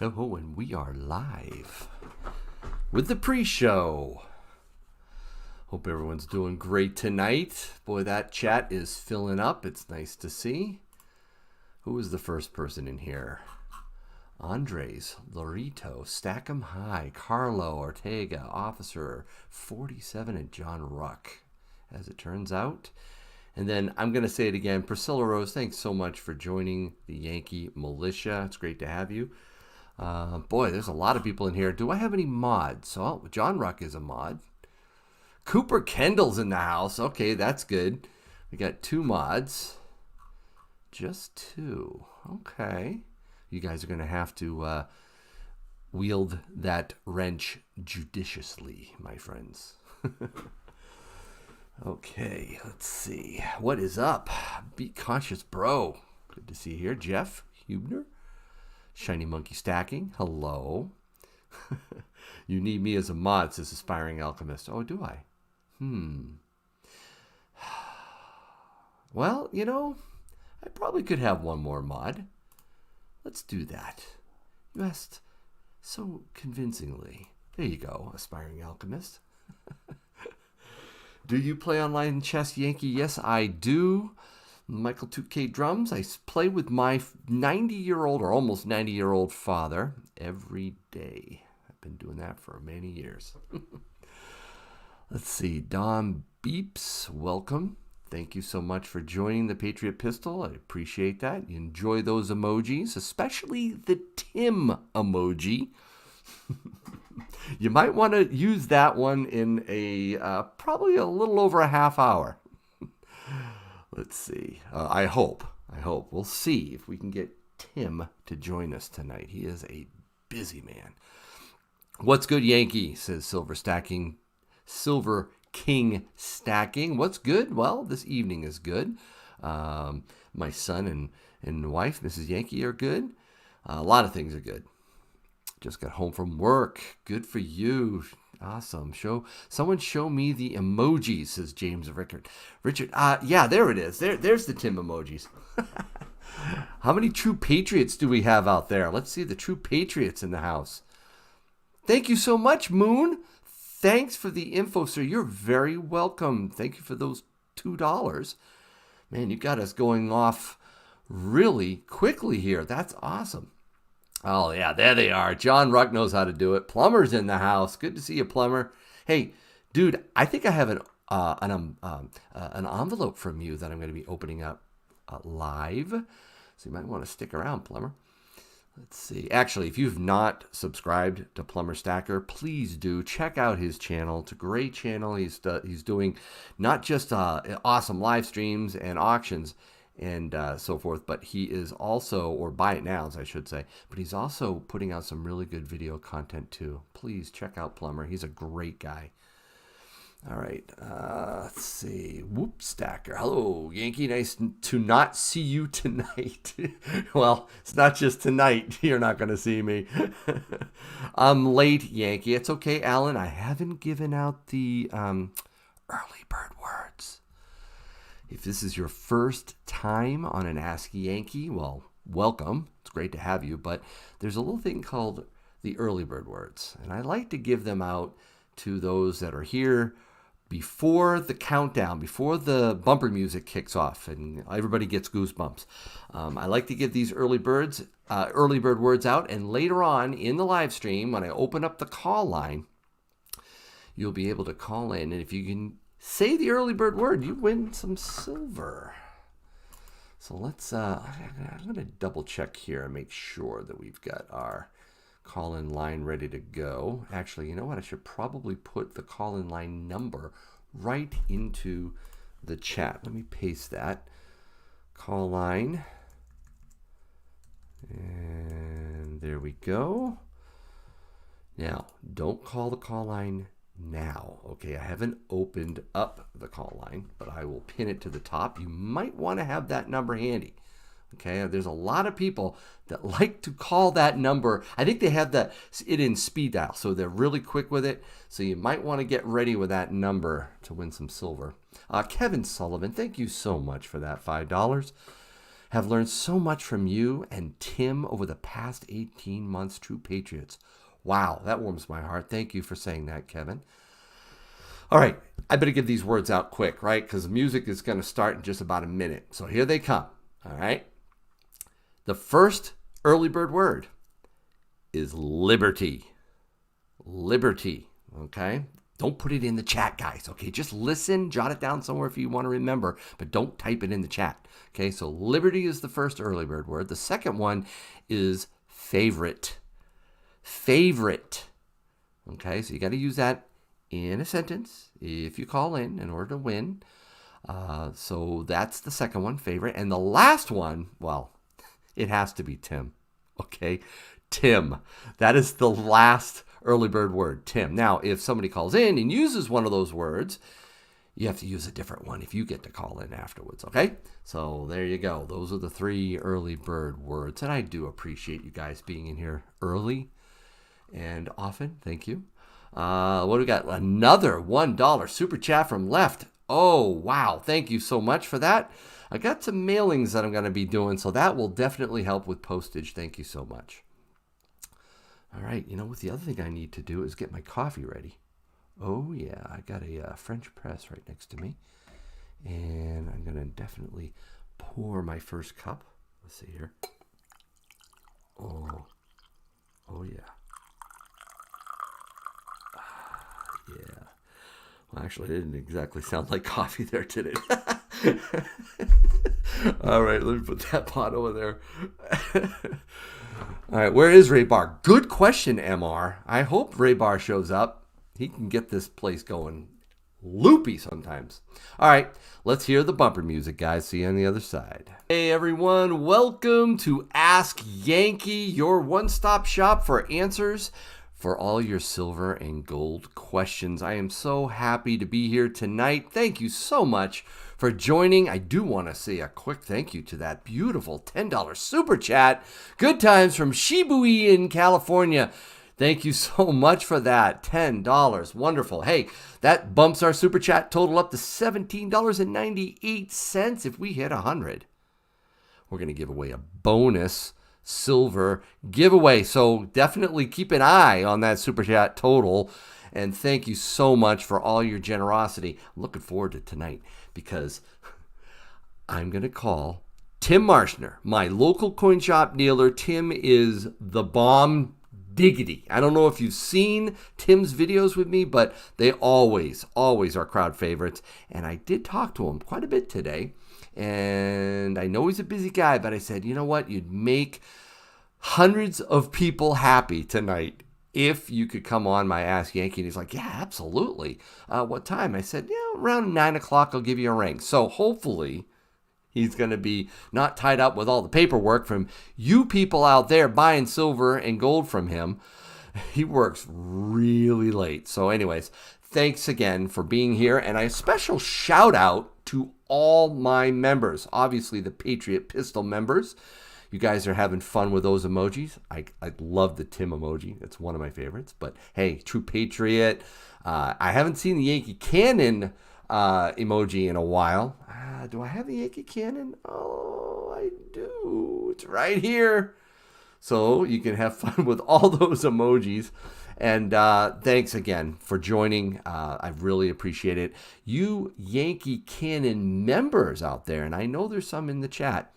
Oh, and we are live with the pre-show. Hope everyone's doing great tonight. Boy, that chat is filling up. It's nice to see. Who is the first person in here? Andres, Lorito, Stack 'em High, Carlo, Ortega, Officer 47, and John Ruck, as it turns out. And then I'm going to say it again. Priscilla Rose, thanks so much for joining the Yankee Militia. It's great to have you. Boy, there's a lot of people in here. Do I have any mods? Oh, John Ruck is a mod. Cooper Kendall's in the house. Okay, that's good. We got 2 mods. Just 2. Okay. You guys are going to have to wield that wrench judiciously, my friends. Okay, let's see. What is up? Be conscious, bro. Good to see you here. Jeff Hubner. Shiny Monkey Stacking. Hello. You need me as a mod, says Aspiring Alchemist. Oh, do I? Well, you know, I probably could have one more mod. Let's do that. You asked so convincingly. There you go, Aspiring Alchemist. Do you play online chess, Yankee? Yes, I do. Michael 2K Drums. I play with my 90-year-old or almost 90-year-old father every day. I've been doing that for many years. Let's see. Don Beeps, welcome. Thank you so much for joining the Patriot Pistol. I appreciate that. You enjoy those emojis, especially the Tim emoji. You might want to use that one in a probably a little over a half hour. Let's see. I hope. We'll see if we can get Tim to join us tonight. He is a busy man. What's good, Yankee? Says Silver King Stacking. What's good? Well, this evening is good. My son and wife, Mrs. Yankee, are good. A lot of things are good. Just got home from work. Good for you. Awesome. Someone show me the emojis, says James Rickard. Yeah, there it is. There's the Tim emojis. How many true patriots do we have out there? Let's see the true patriots in the house. Thank you so much, Moon. Thanks for the info, sir. You're very welcome. Thank you for those $2. Man, you got us going off really quickly here. That's awesome. Oh, yeah, there they are. John Ruck knows how to do it. Plumber's in the house. Good to see you, Plumber. Hey, dude, I think I have an envelope from you that I'm going to be opening up live. So you might want to stick around, Plumber. Let's see. Actually, if you've not subscribed to Plumber Stacker, please do. Check out his channel. It's a great channel. He's doing not just awesome live streams and auctions and so forth, but he is also, or buy it now, as I should say, but he's also putting out some really good video content too. Please check out Plumber. He's a great guy. All right, let's see. Whoop Stacker. Hello, Yankee. Nice to not see you tonight. Well, it's not just tonight. You're not going to see me. I'm late, Yankee. It's okay, Alan. I haven't given out the early bird words. If this is your first time on an Ask Yankee, well, welcome. It's great to have you. But there's a little thing called the early bird words. And I like to give them out to those that are here before the countdown, before the bumper music kicks off and everybody gets goosebumps. I like to give these early bird words out. And later on in the live stream, when I open up the call line, you'll be able to call in. And if you can say the early bird word, you win some silver. So let's, I'm going to double check here and make sure that we've got our call-in line ready to go. Actually, you know what? I should probably put the call-in line number right into the chat. Let me paste that. Call line. And there we go. Now, don't call the call line now. Okay, I haven't opened up the call line, but I will pin it to the top. You might want to have that number handy. Okay, there's a lot of people that like to call that number. I think they have it in speed dial, so they're really quick with it. So you might want to get ready with that number to win some silver. Kevin Sullivan, thank you so much for that $5. Have learned so much from you and Tim over the past 18 months, true patriots. Wow, that warms my heart. Thank you for saying that, Kevin. All right, I better get these words out quick, right? Because music is going to start in just about a minute. So here they come, all right? The first early bird word is liberty. Liberty, okay? Don't put it in the chat, guys, okay? Just listen, jot it down somewhere if you want to remember, but don't type it in the chat, okay? So liberty is the first early bird word. The second one is favorite. Favorite, okay? So you got to use that in a sentence if you call in order to win. So that's the second one, favorite. And the last one, well, it has to be Tim, okay? Tim. That is the last early bird word, Tim. Now, if somebody calls in and uses one of those words, you have to use a different one if you get to call in afterwards, okay? So there you go. Those are the 3 early bird words. And I do appreciate you guys being in here early and often. Thank you. What do we got? Another $1 super chat from Left. Oh, wow. Thank you so much for that. I got some mailings that I'm going to be doing, so that will definitely help with postage. Thank you so much. All right. You know what? The other thing I need to do is get my coffee ready. Oh, yeah. I got a French press right next to me. And I'm going to definitely pour my first cup. Let's see here. Oh, yeah. Yeah. Well, actually, it didn't exactly sound like coffee there, did it? All right, let me put that pot over there. All right, where is Ray Bar? Good question, MR. I hope Ray Bar shows up. He can get this place going loopy sometimes. All right, let's hear the bumper music, guys. See you on the other side. Hey, everyone. Welcome to Ask Yankee, your one-stop shop for answers for all your silver and gold questions. I am so happy to be here tonight. Thank you so much for joining. I do want to say a quick thank you to that beautiful $10 super chat. Good times from Shibui in California. Thank you so much for that. $10. Wonderful. Hey, that bumps our super chat total up to $17.98 if we hit 100. We're going to give away a bonus silver giveaway. So definitely keep an eye on that super chat total. And thank you so much for all your generosity. I'm looking forward to tonight because I'm going to call Tim Marschner, my local coin shop dealer. Tim is the bomb diggity. I don't know if you've seen Tim's videos with me, but they always are crowd favorites. And I did talk to him quite a bit today. And I know he's a busy guy, but I said, you know what? You'd make hundreds of people happy tonight if you could come on my Ask Yankee. And he's like, yeah, absolutely. What time? I said, yeah, around 9 o'clock, I'll give you a ring. So hopefully he's going to be not tied up with all the paperwork from you people out there buying silver and gold from him. He works really late. So anyways, thanks again for being here. And a special shout out to all my members, obviously the Patriot Pistol members. You guys are having fun with those emojis. I love the Tim emoji. It's one of my favorites. But hey, True Patriot. I haven't seen the Yankee Cannon emoji in a while. Do I have the Yankee Cannon? Oh, I do. It's right here. So you can have fun with all those emojis. And thanks again for joining. I really appreciate it. You Yankee Cannon members out there, and I know there's some in the chat,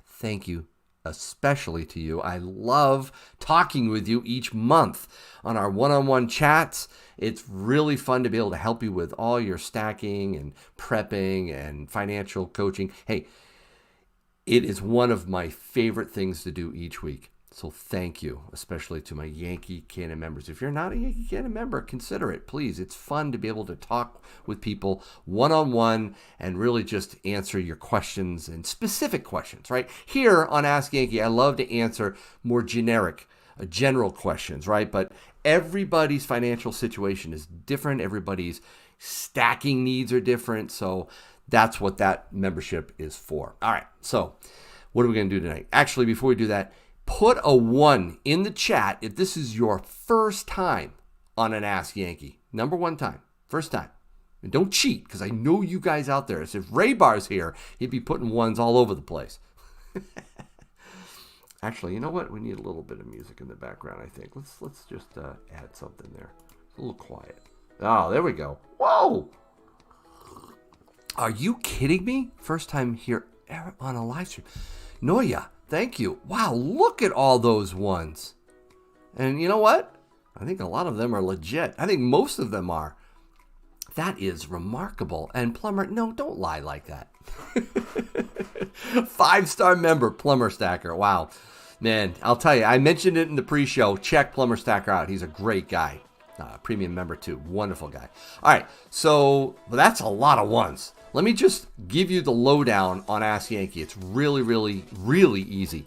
thank you especially to you. I love talking with you each month on our one-on-one chats. It's really fun to be able to help you with all your stacking and prepping and financial coaching. Hey, it is one of my favorite things to do each week. So thank you, especially to my Yankee Cannon members. If you're not a Yankee Cannon member, consider it, please. It's fun to be able to talk with people one-on-one and really just answer your questions and specific questions, right? Here on Ask Yankee, I love to answer more generic, general questions, right? But everybody's financial situation is different. Everybody's stacking needs are different. So that's what that membership is for. All right, so what are we going to do tonight? Actually, before we do that, put a 1 in the chat if this is your first time on an Ask Yankee. Number 1 time. First time. And don't cheat, because I know you guys out there. So if Ray Bar's here, he'd be putting 1s all over the place. Actually, you know what? We need a little bit of music in the background, I think. Let's just add something there. It's a little quiet. Oh, there we go. Whoa! Are you kidding me? First time here on a live stream. Noya, thank you. Wow, look at all those ones. And you know what? I think a lot of them are legit. I think most of them are. That is remarkable. And Plumber, no, don't lie like that. 5-star member, Plumber Stacker. Wow. Man, I'll tell you, I mentioned it in the pre-show. Check Plumber Stacker out. He's a great guy. Premium member too. Wonderful guy. All right, so that's a lot of ones. Let me just give you the lowdown on Ask Yankee. It's really, really, really easy.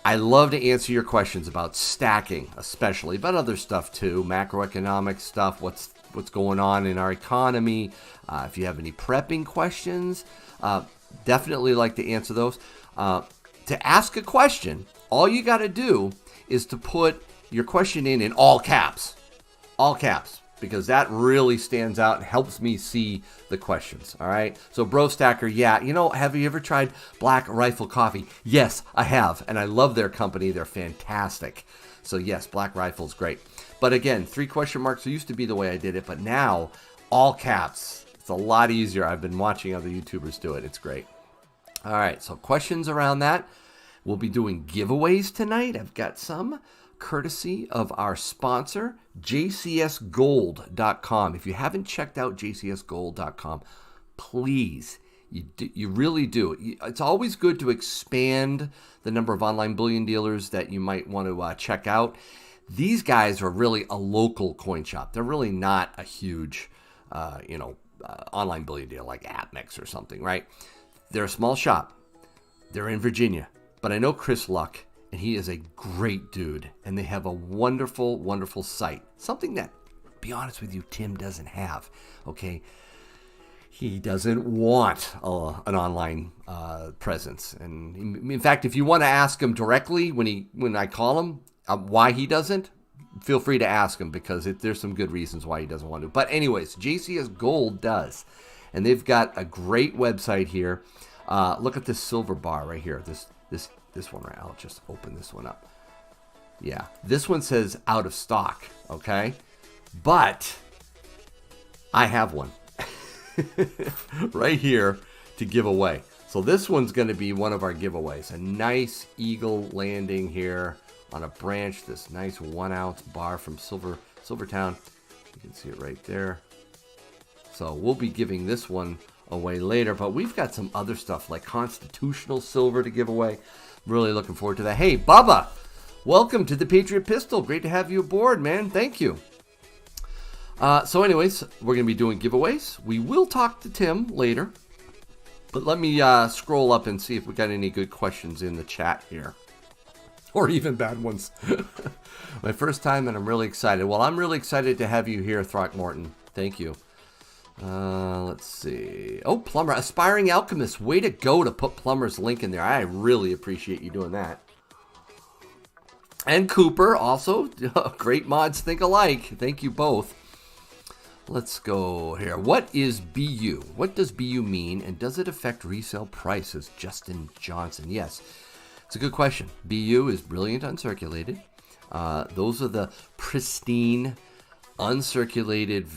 I love to answer your questions about stacking, especially, but other stuff too, macroeconomic stuff, what's going on in our economy. If you have any prepping questions, definitely like to answer those. To ask a question, all you got to do is to put your question in all caps. All caps, because that really stands out and helps me see the questions. All right. So, Bro Stacker, yeah, have you ever tried Black Rifle Coffee? Yes, I have, and I love their company. They're fantastic. So, yes, Black Rifle's great. But again, 3 question marks used to be the way I did it, but now all caps. It's a lot easier. I've been watching other YouTubers do it. It's great. All right. So, questions around that. We'll be doing giveaways tonight. I've got some, courtesy of our sponsor, jcsgold.com. If you haven't checked out jcsgold.com, please, you really do. It's always good to expand the number of online bullion dealers that you might want to check out. These guys are really a local coin shop. They're really not a huge, online bullion dealer like AppMex or something, right? They're a small shop. They're in Virginia. But I know Chris Luck, and he is a great dude, and they have a wonderful, wonderful site. Something that, to be honest with you, Tim doesn't have, okay? He doesn't want an online presence. And in fact, if you want to ask him directly when I call him why he doesn't, feel free to ask him, because there's some good reasons why he doesn't want to. But anyways, JCS Gold does. And they've got a great website here. Look at this silver bar right here. This one, right? I'll just open this one up. Yeah, this one says out of stock, okay? But I have one right here to give away. So this one's going to be one of our giveaways. A nice eagle landing here on a branch. This nice 1-ounce bar from Silvertown. You can see it right there. So we'll be giving this one away later, but we've got some other stuff like constitutional silver to give away. Really looking forward to that. Hey, Bubba, welcome to the Patriot Pistol. Great to have you aboard, man. Thank you. So anyways, we're going to be doing giveaways. We will talk to Tim later, but let me scroll up and see if we got any good questions in the chat here, or even bad ones. My first time, and I'm really excited. Well, I'm really excited to have you here, Throckmorton. Thank you. Let's see. Oh, Plumber, Aspiring Alchemist. Way to go to put Plumber's link in there. I really appreciate you doing that. And Cooper, also. Great mods think alike. Thank you both. Let's go here. What is BU? What does BU mean, and does it affect resale prices? Justin Johnson. Yes, it's a good question. BU is brilliant uncirculated. Those are the pristine, uncirculated,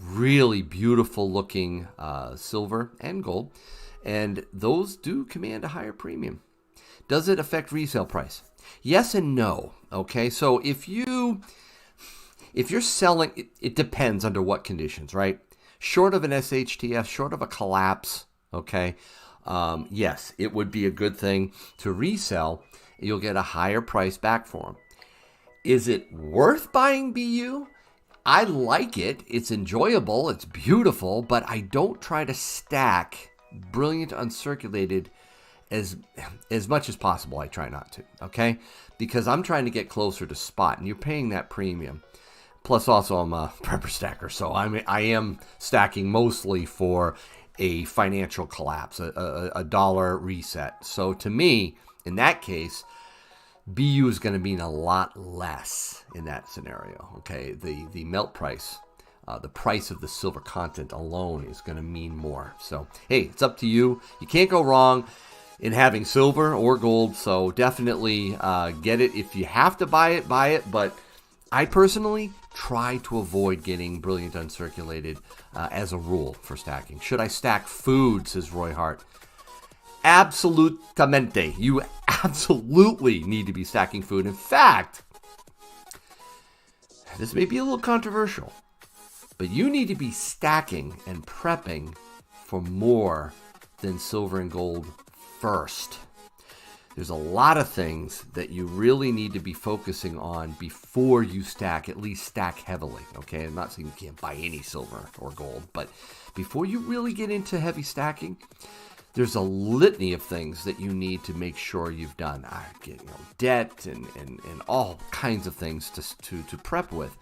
really beautiful looking silver and gold, and those do command a higher premium. Does it affect resale price? Yes and no. Okay, so if you're selling, it depends under what conditions, right? Short of an SHTF, short of a collapse, okay, yes, it would be a good thing to resell. You'll get a higher price back for them. Is it worth buying BU? I like it. It's enjoyable. It's beautiful, but I don't try to stack brilliant uncirculated as much as possible. I try not to, okay? Because I'm trying to get closer to spot, and you're paying that premium. Plus, also, I'm a prepper stacker, so I am stacking mostly for a financial collapse, a dollar reset. So to me, in that case, BU is going to mean a lot less in that scenario. Okay, the melt price, the price of the silver content alone is going to mean more. So hey, it's up to you. You can't go wrong. in having silver or gold. So definitely get it. If you have to buy it, buy it. But I personally try to avoid getting Brilliant uncirculated as a rule for stacking. Should I stack food, says Roy Hart? Absolutamente. You absolutely need to be stacking food. In fact, this may be a little controversial, but you need to be stacking and prepping for more than silver and gold first. There's a lot of things that you really need to be focusing on before you stack, at least stack heavily, okay? I'm not saying you can't buy any silver or gold, but before you really get into heavy stacking, there's a litany of things that you need to make sure you've done. Debt and all kinds of things to prep with.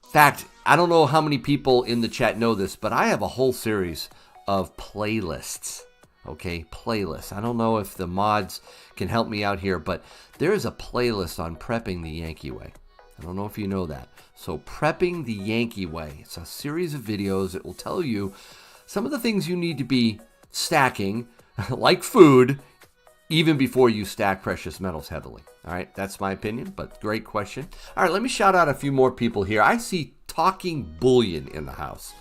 In fact, I don't know how many people in the chat know this, but I have a whole series of playlists. Okay, playlists. I don't know if the mods can help me out here, but there is a playlist on prepping the Yankee way. I don't know if you know that. So prepping the Yankee way. It's a series of videos that will tell you some of the things you need to be stacking, like food, even before you stack precious metals heavily. All right, that's my opinion, but great question. All right, let me shout out a few more people here. I see Talking Bullion in the house.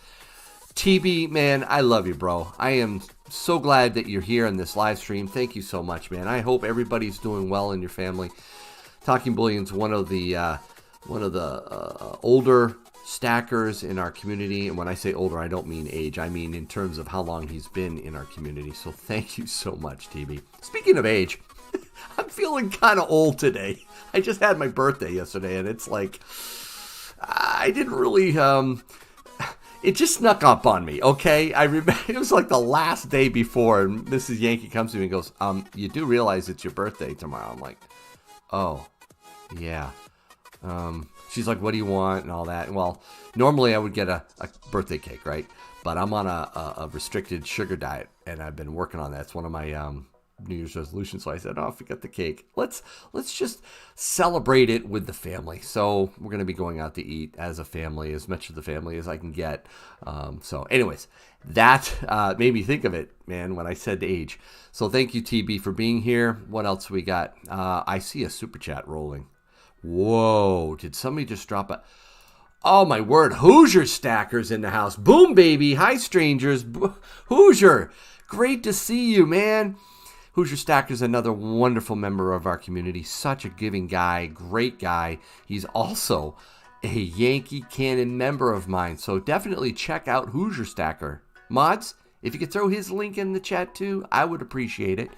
TB, man, I love you, bro. I am so glad that you're here in this live stream. Thank you so much, man. I hope everybody's doing well in your family. Talking Bullion's one of the older stackers in our community, and when I say older, I don't mean age. I mean in terms of how long he's been in our community. So thank you so much, TB. Speaking of age, I'm feeling kind of old today. I just had my birthday yesterday, and it's like I didn't really. It just snuck up on me. Okay, I remember it was like the last day before, and Mrs. Yankee comes to me and goes, "You do realize it's your birthday tomorrow?" I'm like, "Oh, yeah." She's like, "What do you want?" and all that. Well, normally I would get a birthday cake, right? But I'm on a restricted sugar diet, and I've been working on that. It's one of my New Year's resolutions. So I said, "Oh, forget the cake. Let's just celebrate it with the family." So we're going to be going out to eat as a family, as much of the family as I can get. So anyways, that made me think of it, man, when I said age. So thank you, TB, for being here. What else we got? I see a super chat rolling. Whoa, did somebody just drop a... Oh, my word. Hoosier Stackers in the house. Boom, baby. Hi, strangers. Hoosier. Great to see you, man. Hoosier Stacker's another wonderful member of our community. Such a giving guy. Great guy. He's also a Yankee Canon member of mine. So definitely check out Hoosier Stacker. Mods, if you could throw his link in the chat too, I would appreciate it.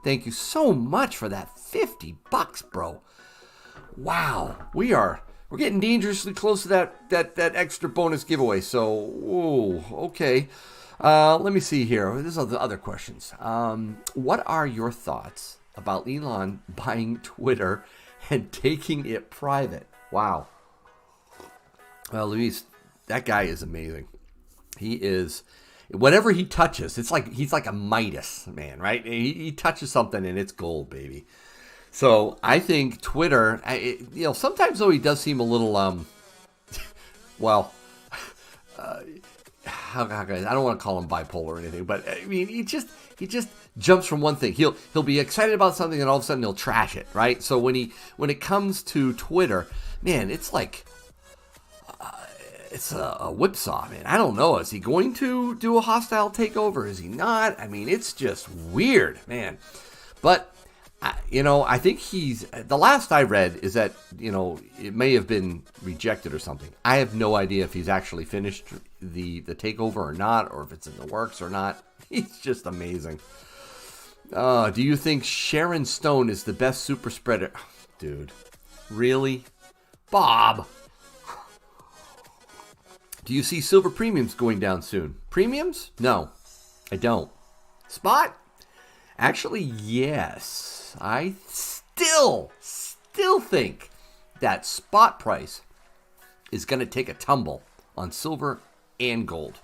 Thank you so much for that $50, bro. Wow, we're getting dangerously close to that extra bonus giveaway. So, whoa, okay. Let me see here. There's other questions. What are your thoughts about Elon buying Twitter and taking it private? Wow. Well, Luis, that guy is amazing. He is. Whatever he touches, it's like he's like a Midas man, right? He touches something and it's gold, baby. So I think Twitter, sometimes though he does seem a little, I don't want to call him bipolar or anything, but I mean, he just jumps from one thing. He'll be excited about something and all of a sudden he'll trash it, right? So when it comes to Twitter, man, it's like, it's a whipsaw, man. I don't know. Is he going to do a hostile takeover? Is he not? I mean, it's just weird, man. But I think the last I read is that, it may have been rejected or something. I have no idea if he's actually finished the takeover or not, or if it's in the works or not. He's just amazing. Do you think Sharon Stone is the best super spreader? Dude, really? Bob? Do you see silver premiums going down soon? Premiums? No, I don't. Spot? Actually, yes. I still think that spot price is going to take a tumble on silver and gold.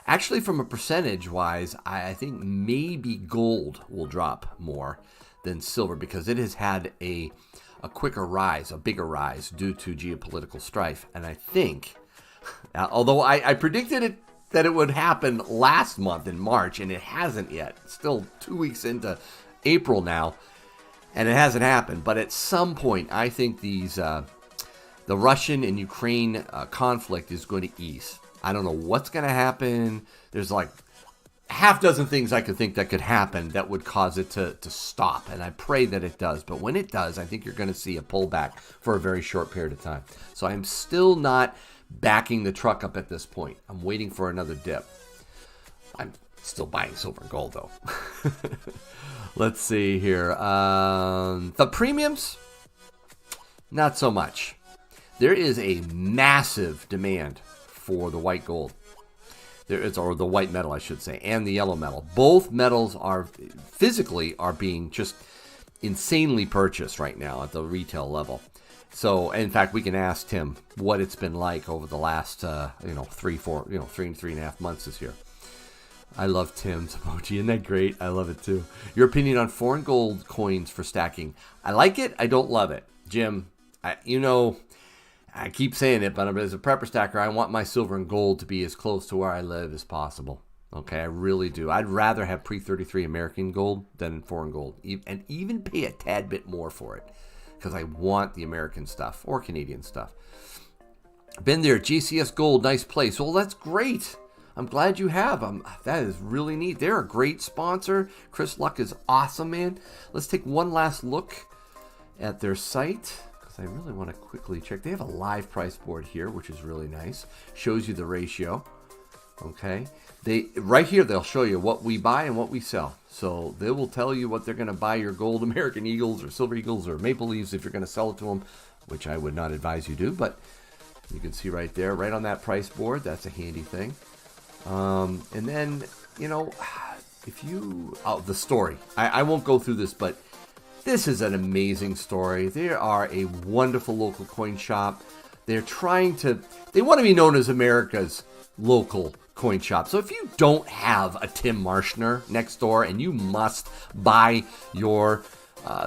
Actually, from a percentage wise, I think maybe gold will drop more than silver because it has had a quicker rise, a bigger rise due to geopolitical strife. And I think, although I predicted it that it would happen last month in March, and it hasn't yet. Still 2 weeks into April now, and it hasn't happened. But at some point, I think the Russian and Ukraine conflict is going to ease. I don't know what's going to happen. There's like half dozen things I could think that could happen that would cause it to stop, and I pray that it does. But when it does, I think you're going to see a pullback for a very short period of time. So I'm still not backing the truck up at this point. I'm waiting for another dip. I'm still buying silver and gold, though. Let's see here. The premiums, not so much. There is a massive demand for the white gold. There is, or the white metal, I should say, and the yellow metal. Both metals are physically being just insanely purchased right now at the retail level. So, in fact, we can ask Tim what it's been like over the last, 3.5 months this year. I love Tim's emoji. Isn't that great? I love it too. Your opinion on foreign gold coins for stacking? I like it. I don't love it, Jim. I keep saying it, but as a prepper stacker, I want my silver and gold to be as close to where I live as possible. Okay, I really do. I'd rather have pre-33 American gold than foreign gold, and even pay a tad bit more for it, because I want the American stuff or Canadian stuff. Been there, GCS Gold, nice place. Well, that's great. I'm glad you have. That is really neat. They're a great sponsor. Chris Luck is awesome, man. Let's take one last look at their site. I really want to quickly check. They have a live price board here, which is really nice. Shows you the ratio. Okay. Right here, they'll show you what we buy and what we sell. So they will tell you what they're going to buy your gold American Eagles or Silver Eagles or Maple Leafs if you're going to sell it to them, which I would not advise you do. But you can see right there, right on that price board. That's a handy thing. And then, the story. I won't go through this, but this is an amazing story. They are a wonderful local coin shop. They want to be known as America's local coin shop. So if you don't have a Tim Marschner next door and you must buy your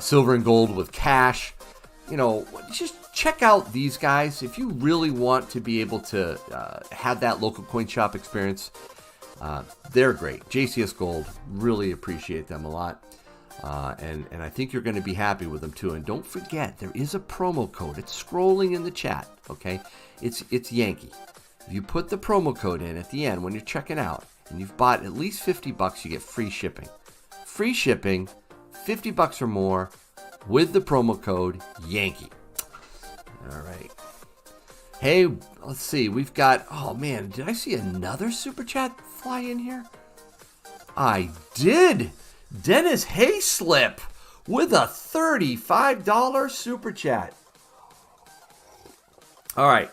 silver and gold with cash, just check out these guys. If you really want to be able to have that local coin shop experience, they're great. JCS Gold, really appreciate them a lot. And I think you're going to be happy with them too. And don't forget, there is a promo code. It's scrolling in the chat. Okay, it's Yankee. If you put the promo code in at the end when you're checking out, and you've bought at least $50, you get free shipping. Free shipping, $50 or more, with the promo code Yankee. All right. Hey, let's see. We've got. Oh man, did I see another super chat fly in here? I did. Dennis Hayslip with a $35 super chat. All right.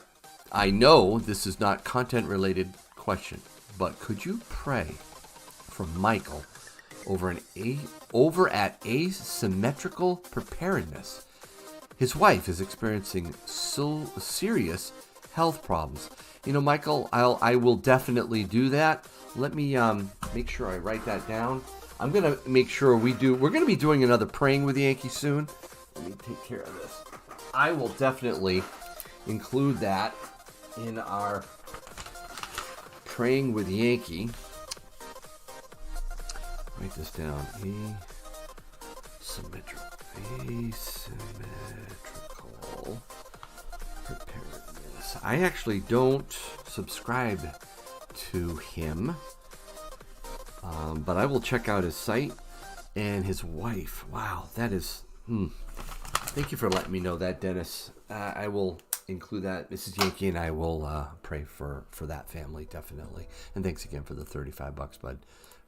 I know this is not content related question, but could you pray for Michael over at Asymmetrical Preparedness? His wife is experiencing serious health problems. Michael, I will definitely do that. Let me make sure I write that down. I'm going to make sure we're going to be doing another Praying with Yankee soon. Let me take care of this. I will definitely include that in our Praying with Yankee. Write this down. Asymmetrical preparedness. I actually don't subscribe to him. But I will check out his site and his wife. Wow, that is... Thank you for letting me know that, Dennis. I will include that. Mrs. Yankee and I will pray for that family, definitely. And thanks again for the $35, bud.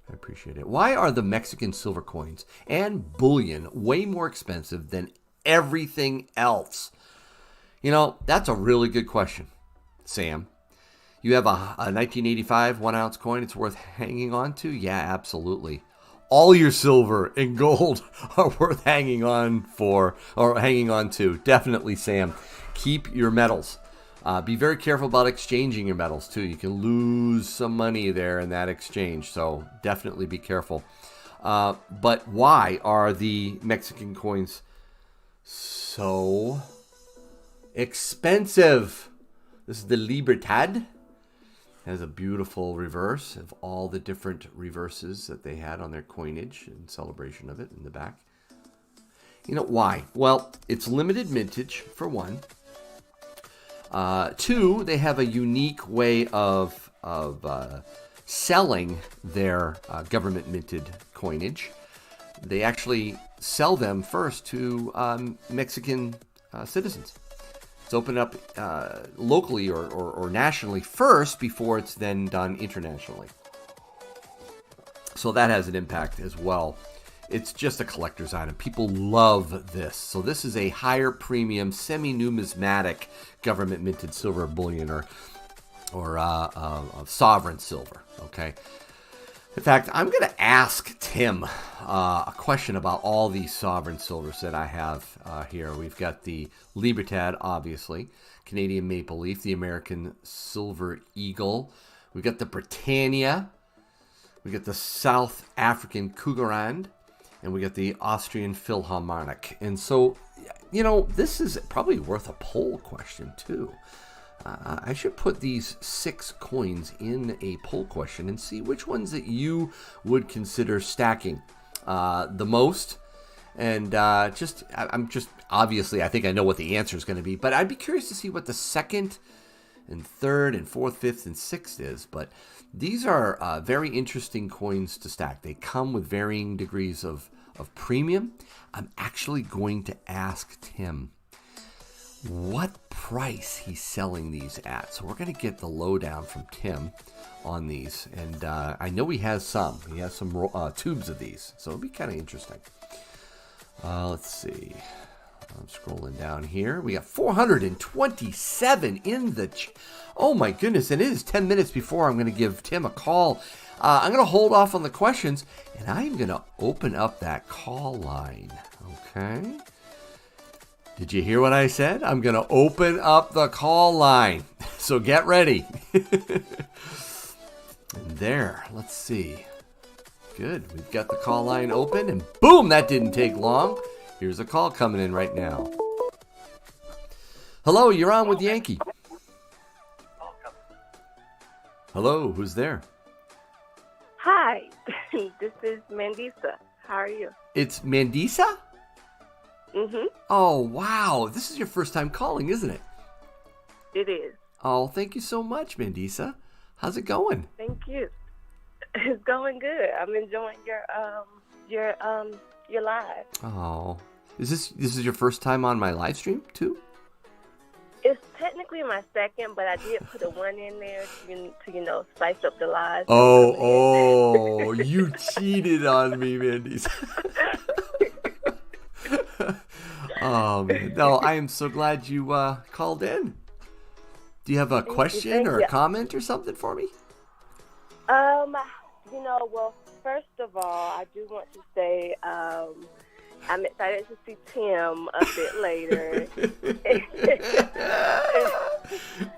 I appreciate it. Why are the Mexican silver coins and bullion way more expensive than everything else? That's a really good question, Sam. You have a 1985 1-ounce coin it's worth hanging on to? Yeah, absolutely. All your silver and gold are worth hanging on to. Definitely, Sam. Keep your metals. Be very careful about exchanging your metals, too. You can lose some money there in that exchange, so definitely be careful. But why are the Mexican coins so expensive? This is the Libertad. Has a beautiful reverse of all the different reverses that they had on their coinage in celebration of it in the back. You know, why? Well, it's limited mintage, for one. Two, they have a unique way of selling their government minted coinage. They actually sell them first to Mexican citizens. It's opened up locally or nationally first before it's then done internationally. So that has an impact as well. It's just a collector's item. People love this. So this is a higher premium, semi-numismatic government minted silver bullion or sovereign silver. Okay. In fact, I'm going to ask Tim a question about all these sovereign silvers that I have here. We've got the Libra, obviously, Canadian Maple Leaf, the American Silver Eagle. We've got the Britannia. We got the South African Cougarand. And we got the Austrian Philharmonic. And so, you know, this is probably worth a poll question, too. I should put these 6 coins in a poll question and see which ones that you would consider stacking the most. And I'm just, obviously, I think I know what the answer is going to be. But I'd be curious to see what the second and third and fourth, fifth, and sixth is. But these are very interesting coins to stack. They come with varying degrees of premium. I'm actually going to ask Tim what price he's selling these at. So we're going to get the lowdown from Tim on these. And I know he has some. He has some tubes of these. So it'll be kind of interesting. Let's see. I'm scrolling down here. We got 427 in the... Oh my goodness. And it is 10 minutes before I'm going to give Tim a call. I'm going to hold off on the questions. And I'm going to open up that call line. Okay. Did you hear what I said? I'm going to open up the call line. So get ready. And there, let's see. Good. We've got the call line open. And boom, that didn't take long. Here's a call coming in right now. Hello, you're on with Yankee. Hello, who's there? Hi, this is Mandisa. How are you? It's Mandisa? Mm-hmm. Oh, wow. This is your first time calling, isn't it? It is. Oh, thank you so much, Mandisa. How's it going? Thank you. It's going good. I'm enjoying your live. Oh, this is your first time on my live stream too? It's technically my second, but I did put a 1 in there to spice up the live. Oh, you cheated on me, Mandisa. Oh man, no, I am so glad you called in. Do you have a question or a comment or something for me? Well, first of all, I do want to say I'm excited to see Tim a bit later.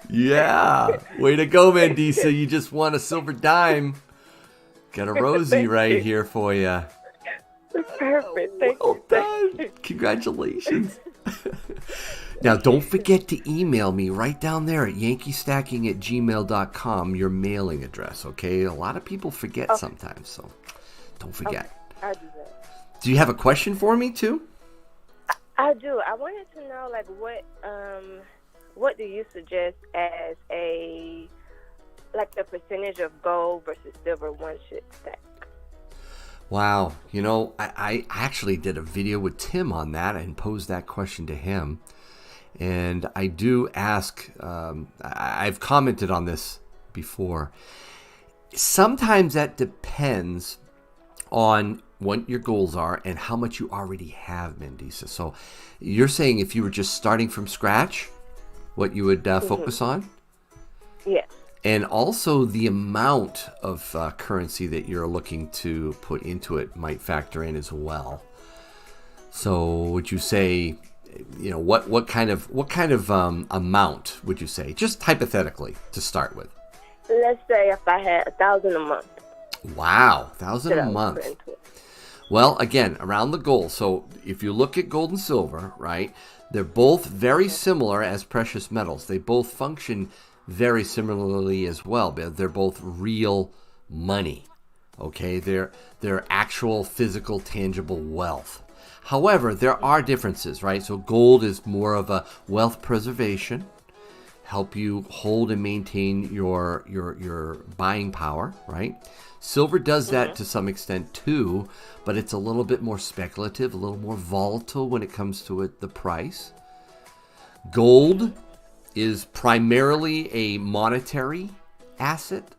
Yeah, way to go, Mandisa. You just won a silver dime. Got a Rosie right here for you. Perfect. Well done. Congratulations. Now, don't forget to email me right down there at yankeestacking@gmail.com, your mailing address, okay? A lot of people forget sometimes, so don't forget. Okay, I'll do that. Do you have a question for me, too? I do. I wanted to know, what do you suggest as the percentage of gold versus silver one should stack? Wow. I actually did a video with Tim on that and posed that question to him. And I do ask, I've commented on this before. Sometimes that depends on what your goals are and how much you already have, Mandisa. So you're saying if you were just starting from scratch, what you would focus on? Yes. And also the amount of currency that you're looking to put into it might factor in as well. So would you say, what kind of amount would you say, just hypothetically to start with? Let's say if I had 1,000 a month. Wow, 1,000 a month. Well, again, around the gold. So if you look at gold and silver, right, they're both very similar as precious metals. They both function very similarly as well. They're both real money. Okay, they're actual physical, tangible wealth. However, there are differences, right? So gold is more of a wealth preservation, help you hold and maintain your buying power, right? Silver does that to some extent too, but it's a little bit more speculative, a little more volatile when it comes to the price. Gold is primarily a monetary asset,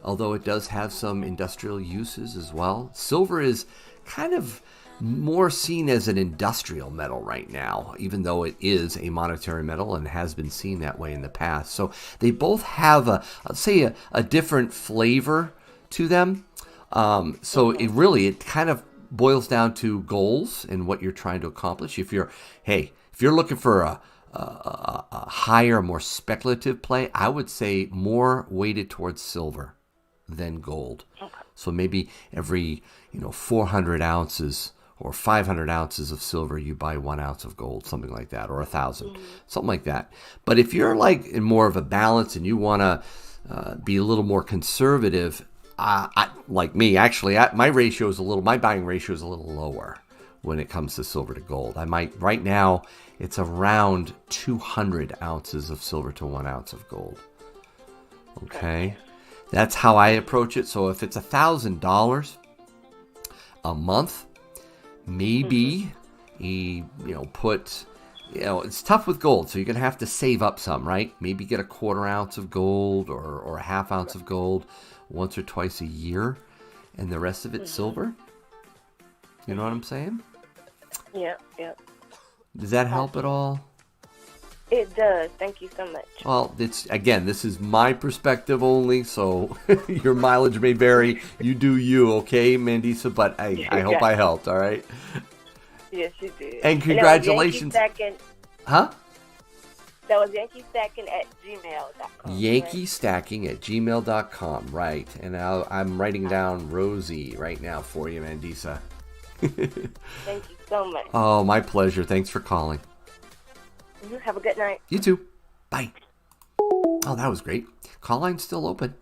although it does have some industrial uses as well. Silver is kind of more seen as an industrial metal right now, even though it is a monetary metal and has been seen that way in the past. So they both have a different flavor to them. So it kind of boils down to goals and what you're trying to accomplish. If you're looking for a higher, more speculative play, I would say more weighted towards silver than gold. Okay. So maybe every 400 ounces or 500 ounces of silver, you buy 1 ounce of gold, something like that, or 1,000, something like that. But if you're like in more of a balance and you want to be a little more conservative, like me, actually, my buying ratio is a little lower when it comes to silver to gold. Right now, it's around 200 ounces of silver to 1 ounce of gold. Okay. That's how I approach it. So if it's $1,000 a month, maybe it's tough with gold, so you're gonna have to save up some, right? Maybe get a 1/4 ounce of gold or a 1/2 ounce of gold once or twice a year, and the rest of it's silver. You know what I'm saying? Yeah. Does that help at all? It does. Thank you so much. Well, this is my perspective only, so your mileage may vary. You do you, okay, Mandisa? But I hope I helped, all right? Yes, you did. And congratulations. Huh? That was Yankee Stacking at gmail.com. Yankee Stacking at gmail.com, right. And I'm writing down Rosie right now for you, Mandisa. Thank you so much. Oh, my pleasure. Thanks for calling. Have a good night. You too. Bye. Oh, that was great. Call line's still open.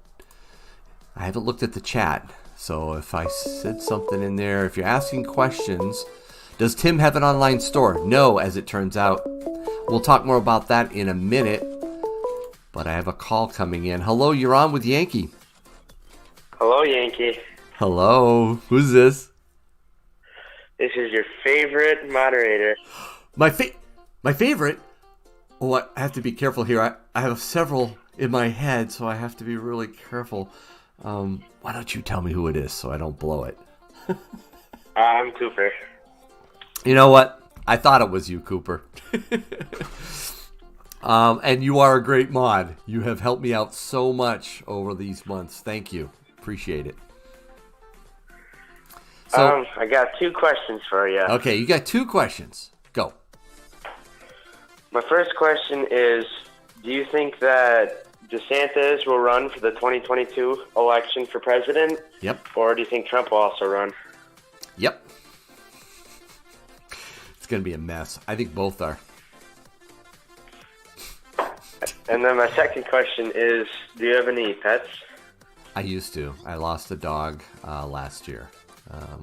I haven't looked at the chat, so if I said something in there, if you're asking questions, does Tim have an online store? No, as it turns out. We'll talk more about that in a minute, but I have a call coming in. Hello, you're on with Yankee. Hello, Yankee. Hello, who's this? This is your favorite moderator. My favorite? Oh, I have to be careful here. I have several in my head, so I have to be really careful. Why don't you tell me who it is so I don't blow it? I'm Cooper. You know what? I thought it was you, Cooper. And you are a great mod. You have helped me out so much over these months. Thank you. Appreciate it. So, I got 2 questions for you. Okay, you got 2 questions. Go. My first question is, do you think that DeSantis will run for the 2022 election for president? Yep. Or do you think Trump will also run? Yep. It's going to be a mess. I think both are. And then my second question is, do you have any pets? I used to. I lost a dog last year.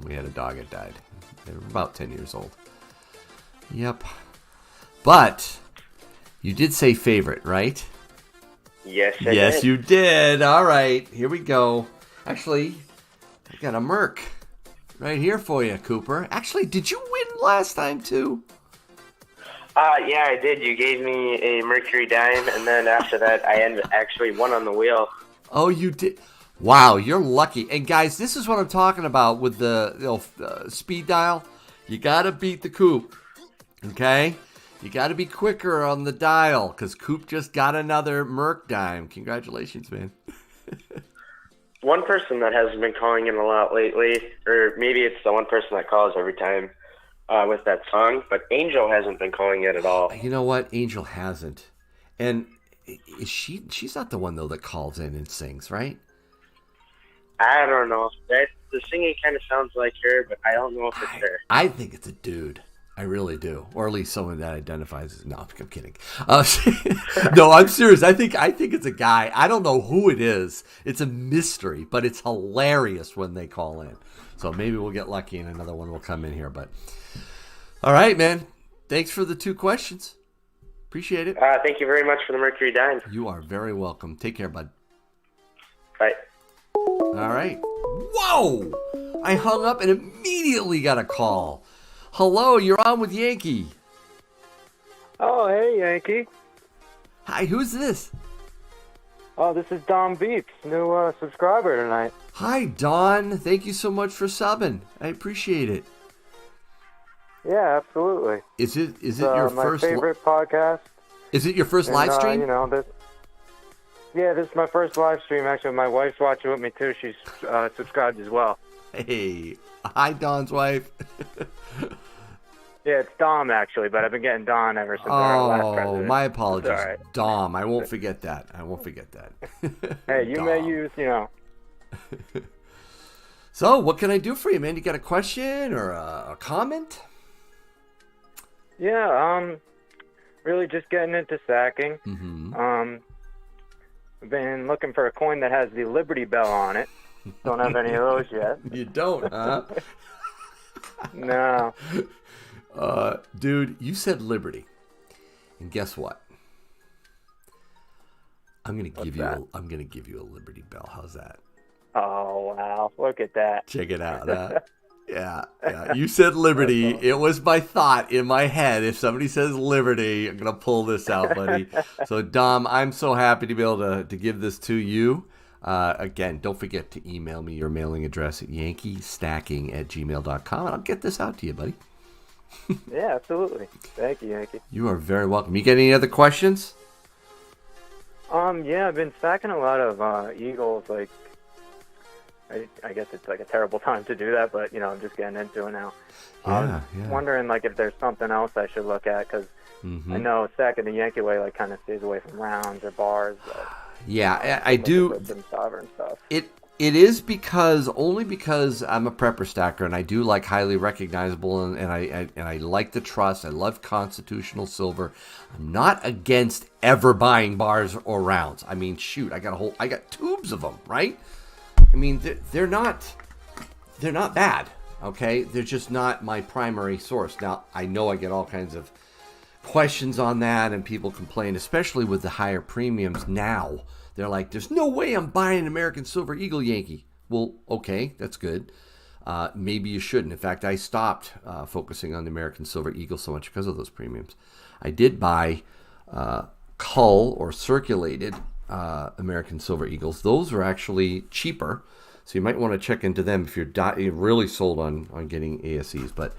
We had a dog that died. They were about 10 years old. Yep. But you did say favorite, right? Yes, I Yes, did. you did. All right. Here we go. Actually, I got a Merc right here for you, Cooper. Actually, did you win last time, too? Yeah, I did. You gave me a Mercury dime, and then after that, I actually won on the wheel. Oh, you did. Wow, you're lucky. And guys, this is what I'm talking about with the speed dial. You got to beat the Coop, okay? You got to be quicker on the dial because Coop just got another Merc dime. Congratulations, man. One person that hasn't been calling in a lot lately, or maybe it's the one person that calls every time with that song, but Angel hasn't been calling in at all. You know what? Angel hasn't. And she's not the one, though, that calls in and sings, right? I don't know. The singing kind of sounds like her, but I don't know if it's her. I think it's a dude. I really do, or at least someone that identifies as. No, I'm kidding. No, I'm serious. I think it's a guy. I don't know who it is. It's a mystery, but it's hilarious when they call in. So maybe we'll get lucky and another one will come in here. But all right, man. Thanks for the 2 questions. Appreciate it. Thank you very much for the Mercury Dime. You are very welcome. Take care, bud. Bye. All right. Whoa! I hung up and immediately got a call. Hello, you're on with Yankee. Oh, hey, Yankee. Hi, who's this? Oh, this is Don Beeps, new subscriber tonight. Hi, Don. Thank you so much for subbing. I appreciate it. Yeah, absolutely. Is it your my first favorite podcast? Is it your first And, live stream? This is my first live stream. Actually, my wife's watching with me too. She's subscribed as well. Hey, hi, Don's wife. Yeah, it's Dom actually, but I've been getting Don ever since our last president. Oh, my apologies, All right. Dom. I won't forget that. Hey, you Dom. may use, So, what can I do for you, man? You got a question or a comment? Yeah, really just getting into sacking. Mm-hmm. I've been looking for a coin that has the Liberty Bell on it. Don't have any of those yet. You don't, huh? No. Dude, you said Liberty, and guess what? I'm gonna give you a Liberty Bell. How's that? Oh wow! Look at that. Check it out. Huh? Yeah. You said Liberty. It was my thought in my head. If somebody says Liberty, I'm gonna pull this out, buddy. So, Dom, I'm so happy to be able to give this to you. Again, don't forget to email me your mailing address at yankeestacking@gmail.com, and I'll get this out to you, buddy. Yeah, absolutely. Thank you, Yankee. You are very welcome. You get any other questions? Yeah, I've been stacking a lot of Eagles. Like, I guess it's like a terrible time to do that, but I'm just getting into it now. Yeah. Wondering like if there's something else I should look at because I know stacking the Yankee way like kind of stays away from rounds or bars. But, yeah, I do. Some sovereign stuff. It is only because I'm a prepper stacker and I do like highly recognizable and I like the trust. I love constitutional silver. I'm not against ever buying bars or rounds. I mean, shoot, I got tubes of them, right? I mean, they're not bad. Okay, they're just not my primary source. Now, I know I get all kinds of questions on that and people complain, especially with the higher premiums now. They're like, there's no way I'm buying an American Silver Eagle Yankee. Well, okay, that's good. Maybe you shouldn't. In fact, I stopped focusing on the American Silver Eagle so much because of those premiums. I did buy cull or circulated American Silver Eagles. Those are actually cheaper. So you might want to check into them if you're really sold on getting ASEs. But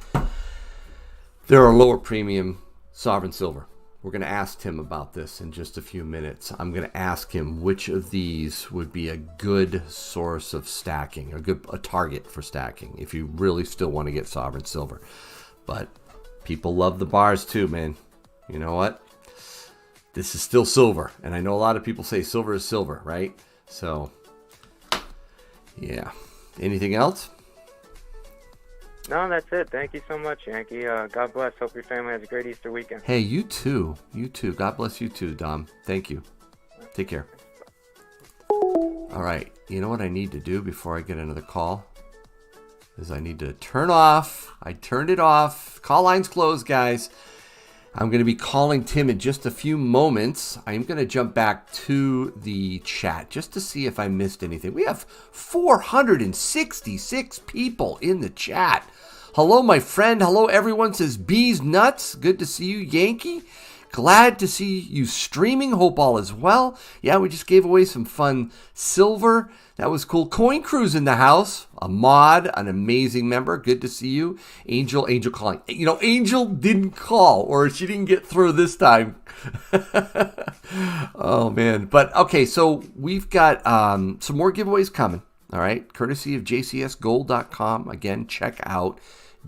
there are lower premium sovereign silver. We're going to ask Tim about this in just a few minutes. I'm going to ask him which of these would be a good source of stacking, a target for stacking, if you really still want to get sovereign silver. But people love the bars too, man. You know what? This is still silver. And I know a lot of people say silver is silver, right? So, yeah. Anything else? No, that's it. Thank you so much, Yankee. God bless. Hope your family has a great Easter weekend. Hey, you too. You too. God bless you too, Dom. Thank you. Take care. All right. You know what I need to do before I get another call? Is I need to turn off. I turned it off. Call line's closed, guys. I'm going to be calling Tim in just a few moments. I'm going to jump back to the chat just to see if I missed anything. We have 466 people in the chat. Hello, my friend. Hello, everyone. Says Bees Nuts. Good to see you, Yankee. Glad to see you streaming. Hope all is well. Yeah, we just gave away some fun silver. That was cool. Coin Crew's in the house. A mod, an amazing member. Good to see you. Angel calling. Angel didn't call, or she didn't get through this time. Oh, man. But, okay, so we've got some more giveaways coming. All right, courtesy of jcsgold.com. Again, check out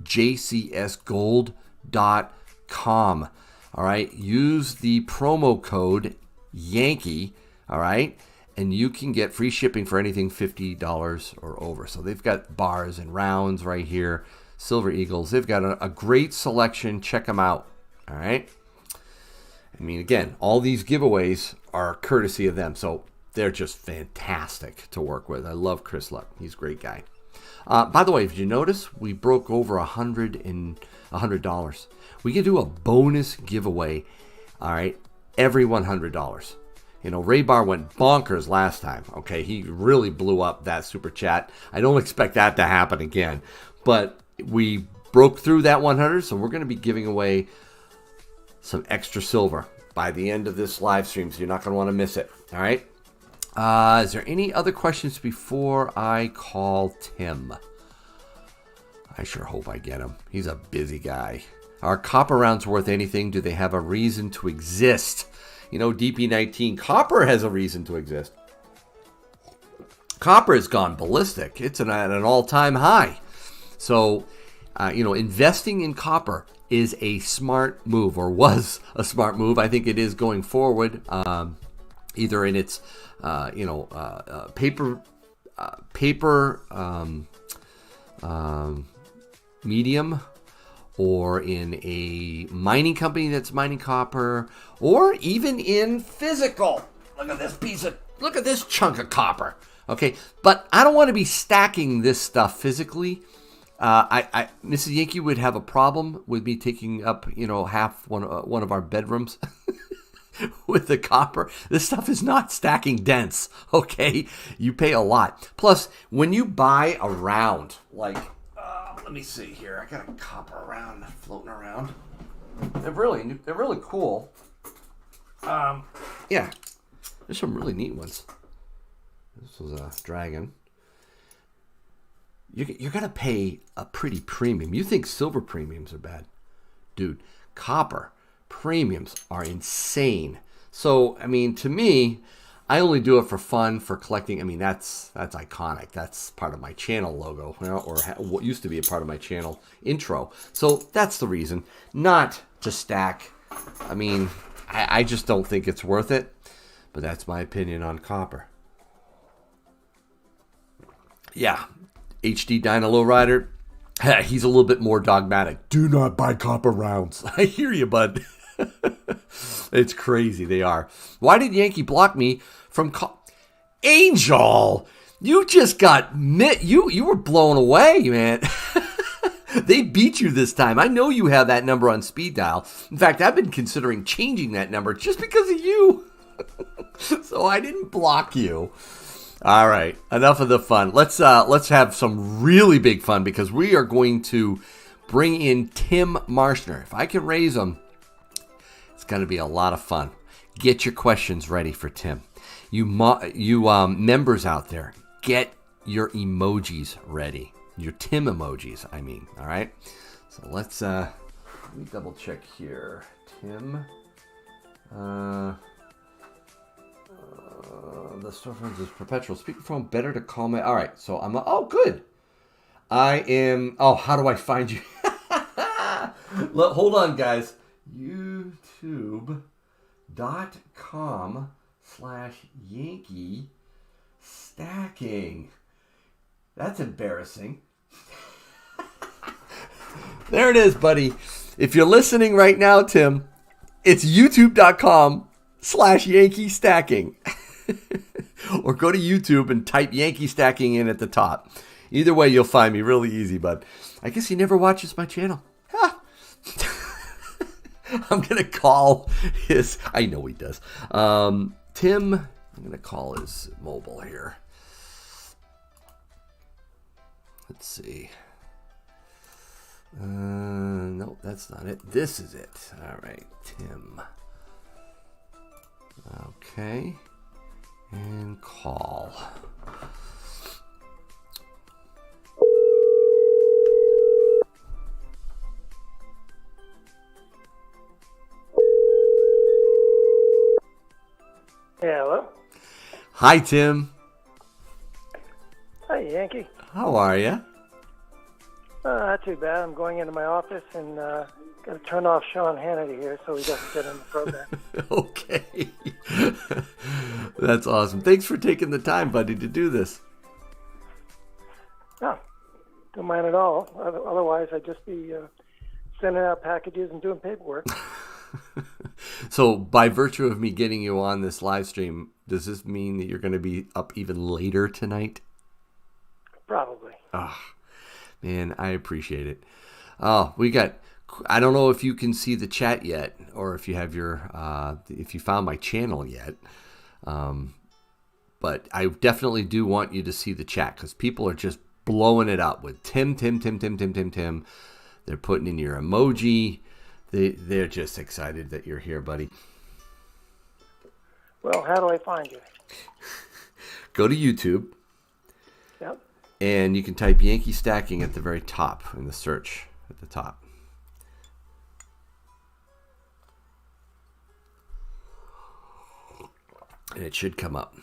jcsgold.com. All right, use the promo code Yankee, all right, and you can get free shipping for anything $50 or over. So they've got bars and rounds right here. Silver Eagles. They've got a great selection. Check them out. All right. I mean, again, all these giveaways are courtesy of them, so they're just fantastic to work with. I love Chris Luck. He's a great guy. By the way, if you notice, we broke over $100. We can do a bonus giveaway, all right, every $100. You know, Ray Bar went bonkers last time, okay? He really blew up that super chat. I don't expect that to happen again. But we broke through that 100, so we're going to be giving away some extra silver by the end of this live stream, so you're not going to want to miss it, all right? Is there any other questions before I call Tim? I sure hope I get him. He's a busy guy. Are copper rounds worth anything? Do they have a reason to exist? You know, DP19, copper has a reason to exist. Copper has gone ballistic. It's at an all-time high. So, investing in copper is a smart move, or was a smart move. I think it is going forward, either in its paper medium, or in a mining company that's mining copper, or even in physical. Look at this chunk of copper. Okay, but I don't want to be stacking this stuff physically. Mrs. Yankee would have a problem with me taking up, half one of our bedrooms with the copper. This stuff is not stacking dense, okay? You pay a lot. Plus, when you buy a round, like, let me see here. I got a copper round floating around. They're really cool. Yeah, there's some really neat ones. This was a dragon. You're going to pay a pretty premium. You think silver premiums are bad. Dude, copper premiums are insane. So, I mean, to me, I only do it for fun, for collecting. I mean, that's iconic. That's part of my channel logo, or what used to be a part of my channel intro. So that's the reason. Not to stack. I mean, I just don't think it's worth it. But that's my opinion on copper. Yeah. HD Dyna Lowrider, he's a little bit more dogmatic. Do not buy copper rounds. I hear you, bud. It's crazy, they are. Why did Yankee block me from Angel? You just got you were blown away, man. They beat you this time. I know you have that number on speed dial. In fact, I've been considering changing that number just because of you. So I didn't block you. All right, enough of the fun. Let's have some really big fun, because we are going to bring in Tim Marschner. If I can raise him, it's going to be a lot of fun. Get your questions ready for Tim. You members out there, get your emojis ready. Your Tim emojis, I mean. All right. So let me double check here. Tim. The storefront is perpetual. Speakerphone better to call me. All right, so I'm. Oh, good. I am. Oh, how do I find you? Hold on, guys. YouTube.com/Yankee stacking. That's embarrassing. There it is, buddy. If you're listening right now, Tim, it's youtube.com/Yankee stacking. Or go to YouTube and type Yankee stacking in at the top. Either way, you'll find me really easy, bud. I guess he never watches my channel. I'm going to call his... I know he does. Tim, I'm going to call his mobile here. Let's see. Nope, that's not it. This is it. All right, Tim. Okay. And call. Yeah, hello? Hi, Tim. Hi, Yankee. How are you? Not too bad. I'm going into my office and got to turn off Sean Hannity here so he doesn't get in the program. Okay. That's awesome. Thanks for taking the time, buddy, to do this. Oh, Don't mind at all. Otherwise, I'd just be sending out packages and doing paperwork. So by virtue of me getting you on this live stream, does this mean that you're going to be up even later tonight? Probably. Oh, man, I appreciate it. Oh, I don't know if you can see the chat yet, or if you have if you found my channel yet. But I definitely do want you to see the chat, because people are just blowing it up with Tim. They're putting in your emoji. They're just excited that you're here, buddy. Well, how do I find you? Go to YouTube. Yep. And you can type Yankee Stacking at the very top in the search at the top. And it should come up.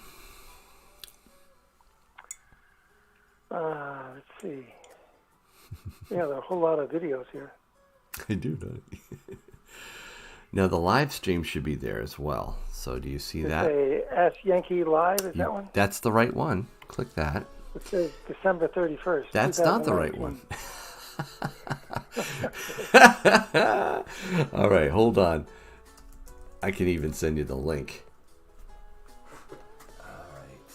Let's see. Yeah, there are a whole lot of videos here. I do, don't I? Now, the live stream should be there as well. So do you see that? Ask Yankee Live, is that one? That's the right one. Click that. It says December 31st. That's not the right one. All right, hold on. I can even send you the link. All right.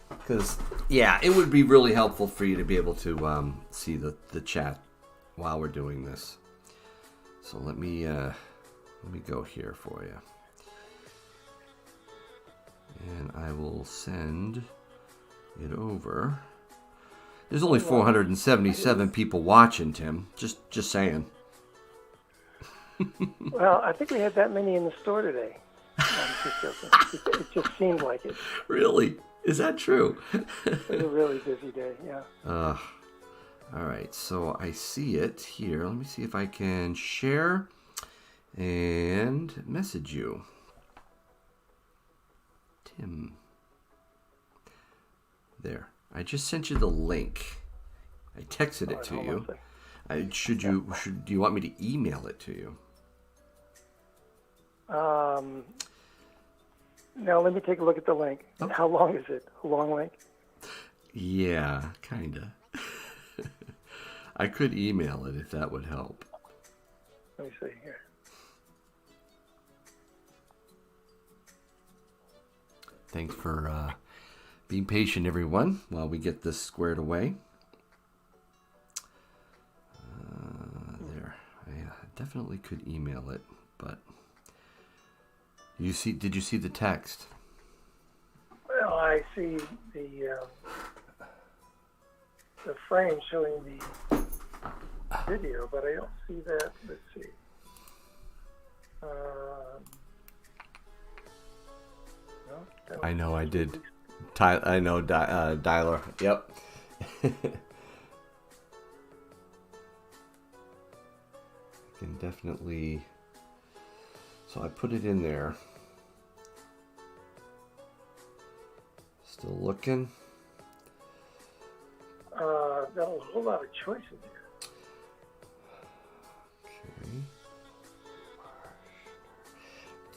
Because, yeah, it would be really helpful for you to be able to see the chat while we're doing this. So let me go here for you. And I will send it over. There's only 477 people watching, Tim. Just saying. Well, I think we had that many in the store today. It just seemed like it. Really? Is that true? It was a really busy day, yeah. All right, so I see it here. Let me see if I can share and message you. Tim. There. I just sent you the link. I texted it to you. Do you want me to email it to you? Now let me take a look at the link. Okay. How long is it? A long link? Yeah, kinda. I could email it if that would help. Let me see here. Thanks for being patient, everyone, while we get this squared away. There. I definitely could email it, but did you see the text? Well, I see the frame showing the video, but I don't see that. Let's see. No, I know I did. I know dialer. Yep. I can definitely. So I put it in there. Still looking. Got a whole lot of choices here.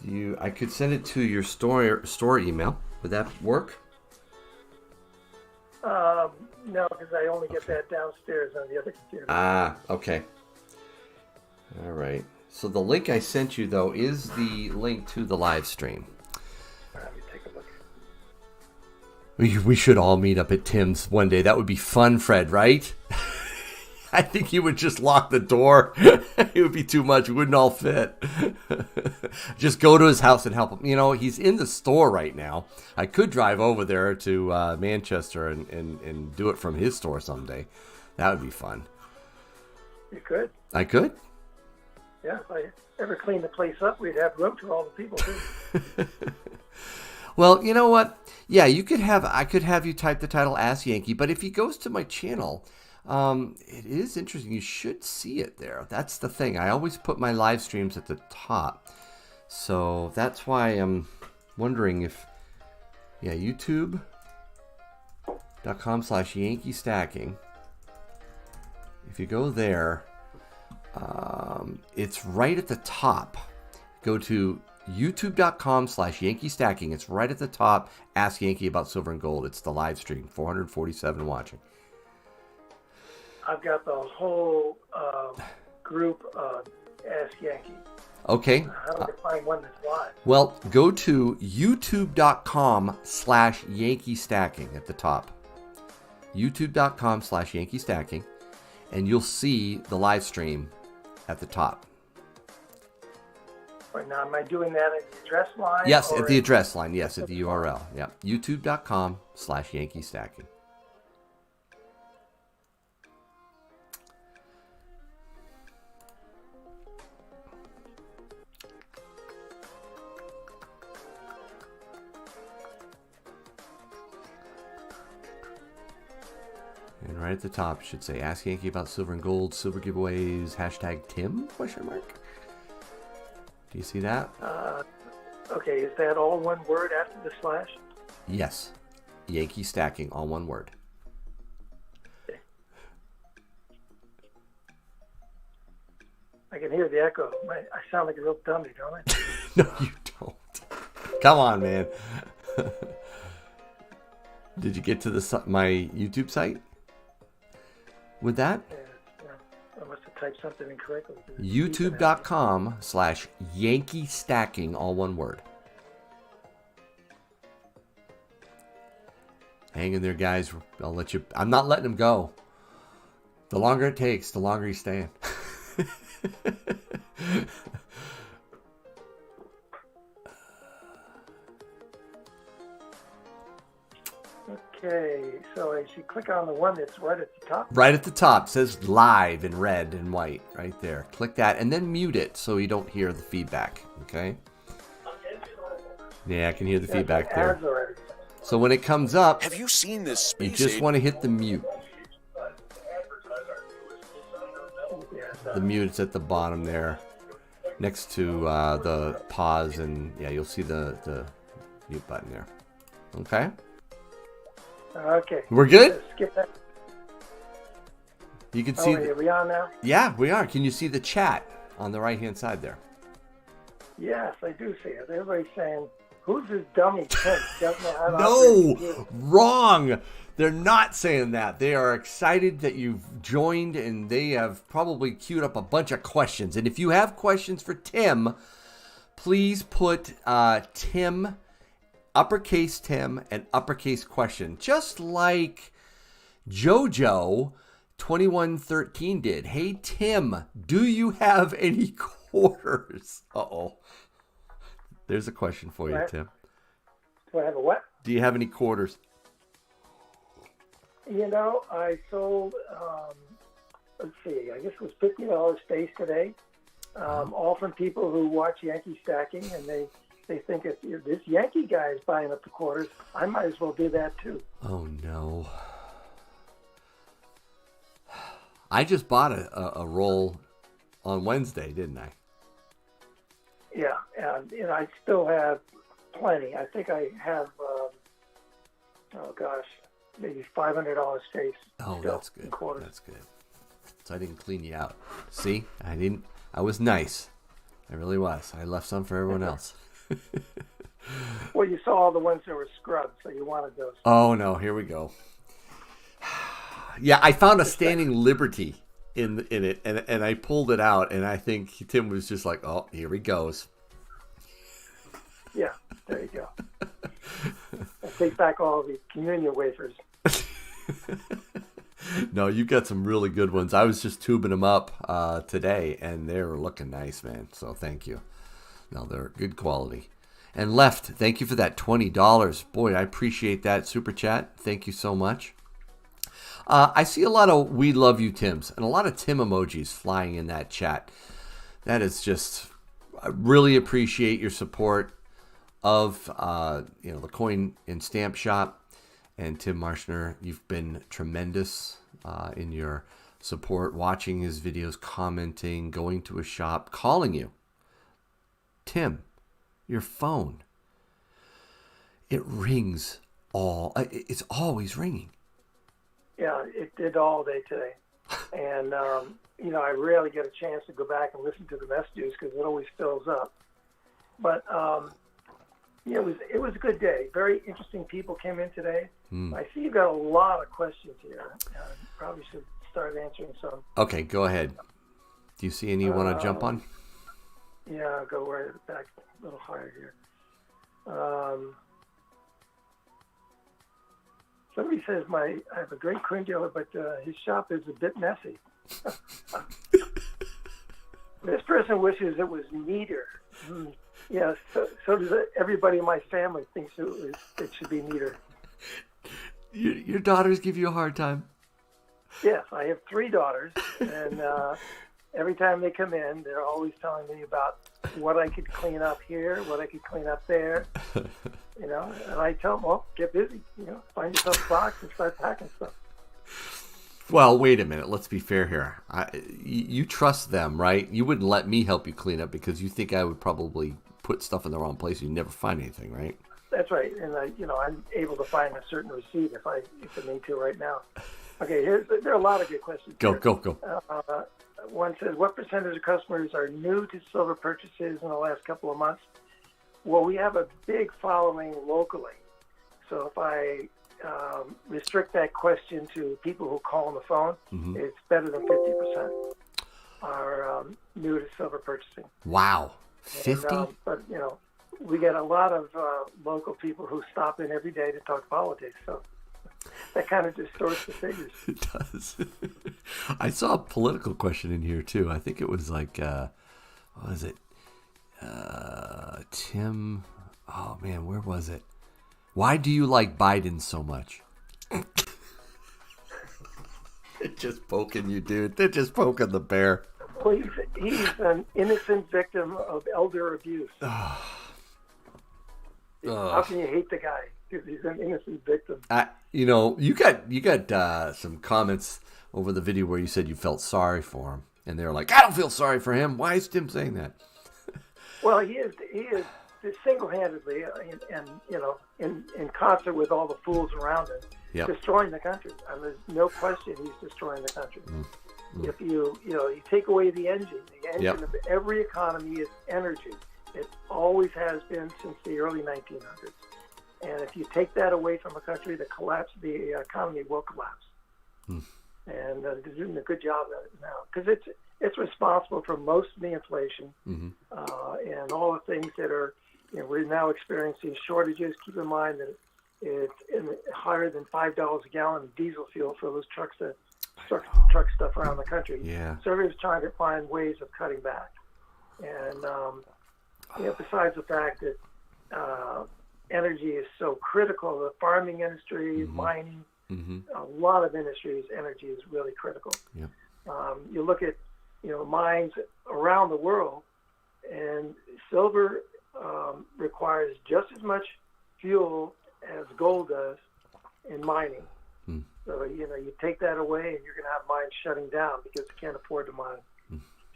Okay. I could send it to your store email. Would that work? No, because I only get that downstairs on the other computer. Ah, okay. All right. So the link I sent you, though, is the link to the live stream. Let me take a look. We should all meet up at Tim's one day. That would be fun, Fred, right? I think you would just lock the door. It would be too much. We wouldn't all fit. Just go to his house and help him. You know, he's in the store right now. I could drive over there to Manchester and do it from his store someday. That would be fun. You could? I could? Yeah, if I ever cleaned the place up, we'd have room for all the people, too. Well, you know what? Yeah, I could have you type the title Ask Yankee, but if he goes to my channel, it is interesting. You should see it there. That's the thing. I always put my live streams at the top. So that's why I'm wondering if, youtube.com/Yankee Stacking. If you go there, it's right at the top. Go to youtube.com/Yankee Stacking. It's right at the top. Ask Yankee about silver and gold. It's the live stream. 447 watching. I've got the whole group Ask Yankee. Okay. How do I find one that's live? Well, go to youtube.com/Yankee Stacking at the top. youtube.com/Yankee Stacking, and you'll see the live stream at the top. Right now, am I doing that at the address line? Yes, at the address line. Yes, at the URL. Yeah, youtube.com/Yankee Stacking. And right at the top, it should say, Ask Yankee about silver and gold, silver giveaways, #Tim, question mark. Do you see that? Okay, is that all one word after the slash? Yes. Yankee Stacking, all one word. Okay. I can hear the echo. I sound like a real dummy, don't I? No, you don't. Come on, man. Did you get to my YouTube site with that? Yeah, I must have typed something incorrectly. youtube.com/Yankee Stacking, all one word. Hang in there, guys. I'll let you. I'm not letting him go. The longer it takes, the longer he's staying. Okay, so I should click on the one that's right at the top. Right at the top, it says live in red and white, right there. Click that and then mute it so you don't hear the feedback, okay? Yeah, I can hear the feedback there. So when it comes up, have you seen this you just want to hit the mute. The mute's at the bottom there, next to the pause, and yeah, you'll see the mute button there. Okay? Okay. We're good? Skip that. You can see. Are we on now? Yeah, we are. Can you see the chat on the right-hand side there? Yes, I do see it. Everybody's saying, who's this dummy Tim? Doesn't know how to No, operate. wrong. They're not saying that. They are excited that you've joined, and they have probably queued up a bunch of questions. And if you have questions for Tim, please put Tim, uppercase Tim, and uppercase question, just like JoJo 2113 did. Hey, Tim, do you have any quarters? Uh-oh. There's a question for you, Tim. Do I have a what? Do you have any quarters? You know, I sold, let's see, I guess it was $50 space today, all from people who watch Yankee Stacking, and they think if this Yankee guy is buying up the quarters, I might as well do that too. Oh, no. I just bought a roll on Wednesday, didn't I? Yeah, and I still have plenty. I think I have, maybe $500 space. Oh, that's good. That's good. So I didn't clean you out. See, I was nice. I really was. I left some for everyone else. Well, you saw all the ones that were scrubbed, so you wanted those. Oh, no, here we go. Yeah, I found a standing liberty in it, and I pulled it out, and I think Tim was just like, oh, here he goes. Yeah, there you go. I take back all the communion wafers. No, you got some really good ones. I was just tubing them up today, and they were looking nice, man. So thank you. No, they're good quality. And Left, thank you for that $20. Boy, I appreciate that super chat. Thank you so much. I see a lot of "We love you, Tims" and a lot of Tim emojis flying in that chat. That is just, I really appreciate your support of the Coin and Stamp Shop. And Tim Marschner, you've been tremendous in your support, watching his videos, commenting, going to his shop, calling you. Tim, your phone, it rings it's always ringing. Yeah, it did all day today. And, I rarely get a chance to go back and listen to the messages because it always fills up. But, it was a good day. Very interesting people came in today. I see you've got a lot of questions here. Probably should start answering some. Okay, go ahead. Do you see any you want to jump on? Yeah, I'll go right at the back, a little higher here. Somebody says I have a great coin dealer, but his shop is a bit messy. This person wishes it was neater. Yeah, so does everybody in my family thinks it should be neater. Your daughters give you a hard time? Yes, I have 3 daughters, and every time they come in, they're always telling me about what I could clean up here, what I could clean up there, you know. And I tell them, well, get busy, you know, find yourself a box and start packing stuff. Well, wait a minute. Let's be fair here. You trust them, right? You wouldn't let me help you clean up because you think I would probably put stuff in the wrong place and you'd never find anything, right? That's right. And I'm able to find a certain receipt if I need to right now. Okay, there are a lot of good questions. Go. One says, what percentage of customers are new to silver purchases in the last couple of months? Well, we have a big following locally. So if I restrict that question to people who call on the phone, it's better than 50% are new to silver purchasing. Wow, 50? But, you know, we get a lot of local people who stop in every day to talk politics, so that kind of distorts the figures. It does. I saw a political question in here, too. I think it was like, what was it? Tim, oh, man, where was it? Why do you like Biden so much? They're just poking you, dude. They're just poking the bear. Well, he's an innocent victim of elder abuse. How can you hate the guy? Because he's an innocent victim. You got some comments over the video where you said you felt sorry for him, and they were like, "I don't feel sorry for him. Why is Tim saying that?" Well, he is single-handedly, and in concert with all the fools around him, destroying the country. I mean, there's no question he's destroying the country. If you take away the engine of every economy is energy. It always has been since the early 1900s. And if you take that away from a country, the economy will collapse. And they're doing a good job at it now because it's responsible for most of the inflation and all the things that are. We're now experiencing shortages. Keep in mind that it's higher than $5 a gallon of diesel fuel for those truck stuff around the country. Yeah. So everybody's trying to find ways of cutting back. And besides the fact that energy is so critical, the farming industry, mining, a lot of industries, energy is really critical. Yep. You look at mines around the world, and silver requires just as much fuel as gold does in mining. So you take that away, and you're going to have mines shutting down because you can't afford to mine,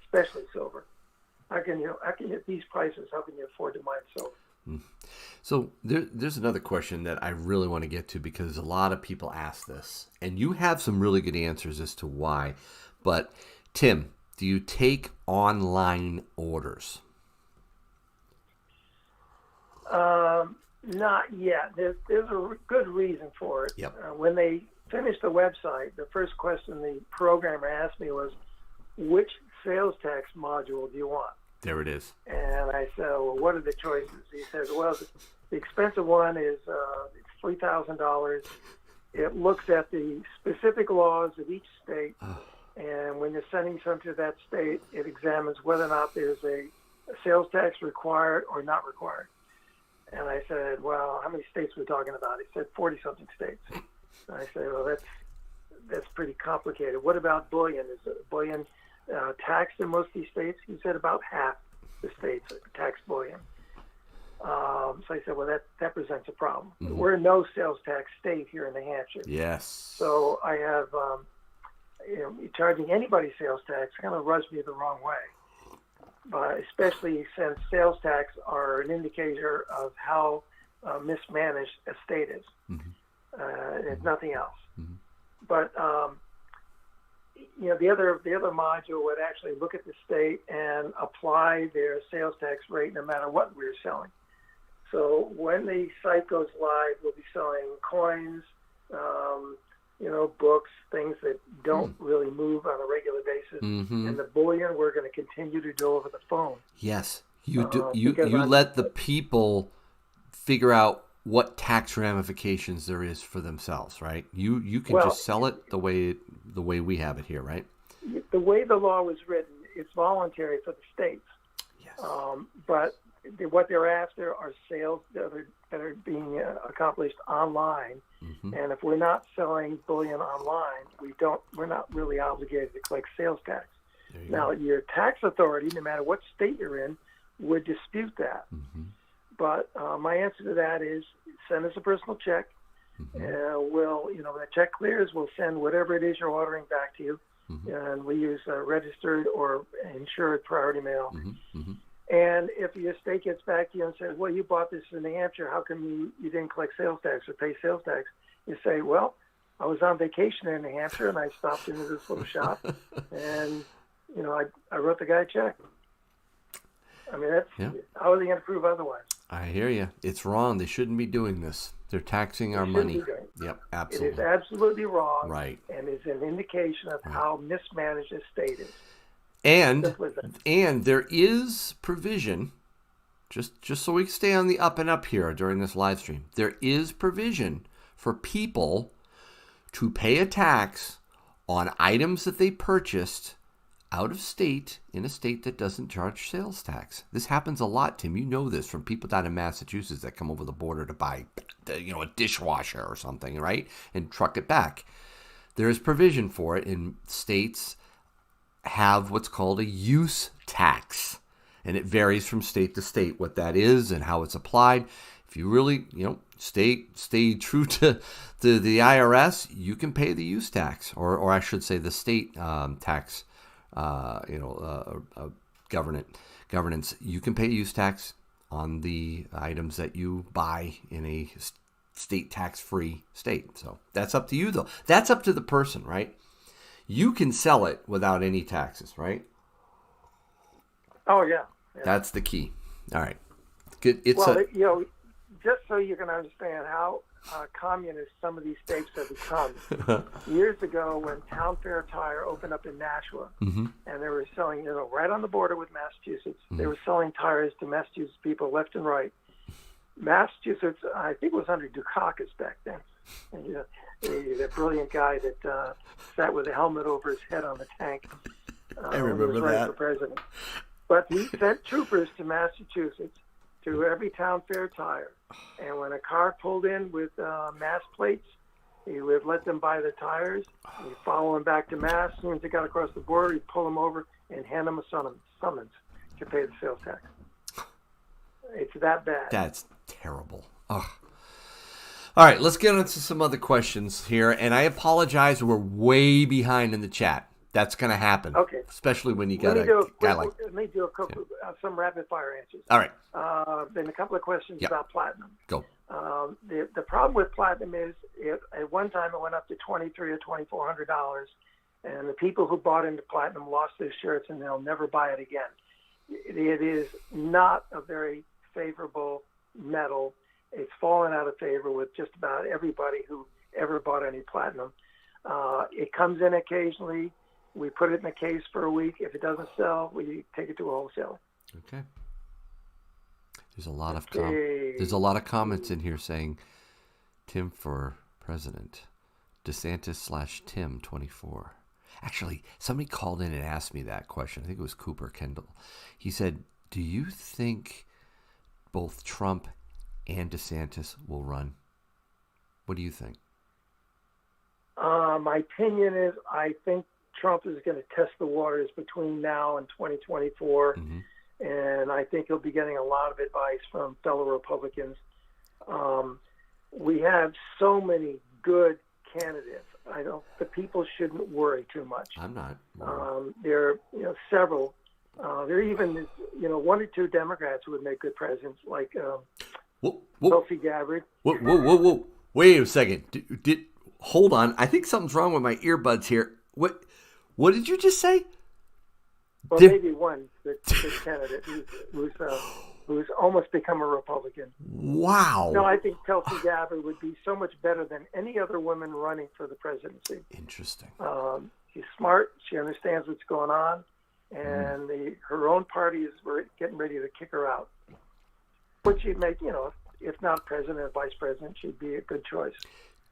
especially silver. How can you at these prices? How can you afford to mine silver? So there's another question that I really want to get to because a lot of people ask this, and you have some really good answers as to why. But Tim, do you take online orders? Not yet. There's a good reason for it. Yep. When they finished the website, the first question the programmer asked me was, which sales tax module do you want? There it is. And I said, well, what are the choices? He says, well, the expensive one is $3,000. It looks at the specific laws of each state. And when you're sending something to that state, it examines whether or not there's a sales tax required or not required. And I said, well, how many states are we talking about? He said 40-something states. And I said, well, that's pretty complicated. What about bullion? Is bullion taxed in most of these states? He said about half the states tax bullion. So I said, well, that presents a problem. We're no sales tax state here in New Hampshire. Yes. So I have, charging anybody sales tax kind of rubs me the wrong way. But especially since sales tax are an indicator of how mismanaged a state is. If nothing else. But the other module would actually look at the state and apply their sales tax rate no matter what we're selling. So when the site goes live, we'll be selling coins, books, things that don't really move on a regular basis. Mm-hmm. And the bullion we're going to continue to do over the phone. Yes, you do. Because You let the people figure out what tax ramifications there is for themselves, right? You can just sell it the way we have it here, right? The way the law was written, it's voluntary for the states. Yes. But what they're after are sales that are being accomplished online. Mm-hmm. And if we're not selling bullion online, we're not really obligated to collect sales tax. Now, your tax authority, no matter what state you're in, would dispute that. Mm-hmm. But my answer to that is send us a personal check. Mm-hmm. When the check clears, we'll send whatever it is you're ordering back to you. Mm-hmm. And we use registered or insured priority mail. Mm-hmm. Mm-hmm. And if your state gets back to you and says, well, you bought this in New Hampshire, how come you didn't collect sales tax or pay sales tax? You say, well, I was on vacation in New Hampshire and I stopped into this little shop and, I wrote the guy a check. I mean, how are they going to prove otherwise? I hear you. It's wrong. They shouldn't be doing this. They're taxing our money. Yep, absolutely. It is absolutely wrong. Right. And is an indication of how mismanaged the state is. And there is provision, just so we stay on the up and up here during this live stream, there is provision for people to pay a tax on items that they purchased out of state in a state that doesn't charge sales tax. This happens a lot, Tim. You know this from people down in Massachusetts that come over the border to buy, a dishwasher or something, right? And truck it back. There is provision for it in states have what's called a use tax. And it varies from state to state what that is and how it's applied. If you really, stay true to the IRS, you can pay the use tax, or I should say the state tax, governance. You can pay use tax on the items that you buy in a state tax-free state. So that's up to you, though. That's up to the person, right? You can sell it without any taxes, right? Oh, yeah. That's the key. All right. Good. Just so you can understand how communist some of these states have become. Years ago, when Town Fair Tire opened up in Nashua, and they were selling, right on the border with Massachusetts, they were selling tires to Massachusetts people left and right. Massachusetts, I think, was under Dukakis back then. And, the brilliant guy that sat with a helmet over his head on the tank. I remember that. For president. But he sent troopers to Massachusetts to every Town Fair Tire. And when a car pulled in with Mass plates, he would let them buy the tires. He'd follow them back to Mass. As soon as they got across the border, he'd pull them over and hand them a summons to pay the sales tax. It's that bad. That's terrible. Ugh. All right, let's get into some other questions here. And I apologize, we're way behind in the chat. That's going to happen. Okay. Especially when you got a guy like... Let me do some rapid-fire answers. All right. Then a couple of questions about platinum. Go. The problem with platinum is at one time it went up to $2,300 or $2,400, and the people who bought into platinum lost their shirts and they'll never buy it again. It is not a very favorable metal. It's fallen out of favor with just about everybody who ever bought any platinum. It comes in occasionally. We put it in a case for a week. If it doesn't sell, we take it to a wholesaler. Okay. There's a lot of comments in here saying Tim for president. DeSantis/Tim 24. Actually, somebody called in and asked me that question. I think it was Cooper Kendall. He said, "Do you think both Trump and DeSantis will run?" What do you think? My opinion is I think Trump is going to test the waters between now and 2024, and I think he'll be getting a lot of advice from fellow Republicans. We have so many good candidates. The people shouldn't worry too much. I'm not. There are several. There are even one or two Democrats who would make good presidents, like Tulsi Gabbard. Whoa! Wait a second. Hold on. I think something's wrong with my earbuds here. What did you just say? Well, maybe one the candidate who's who's almost become a Republican. Wow. No, I think Tulsi Gabbard would be so much better than any other woman running for the presidency. Interesting. She's smart. She understands what's going on, and her own party is getting ready to kick her out. But she'd make, if not president or vice president, she'd be a good choice.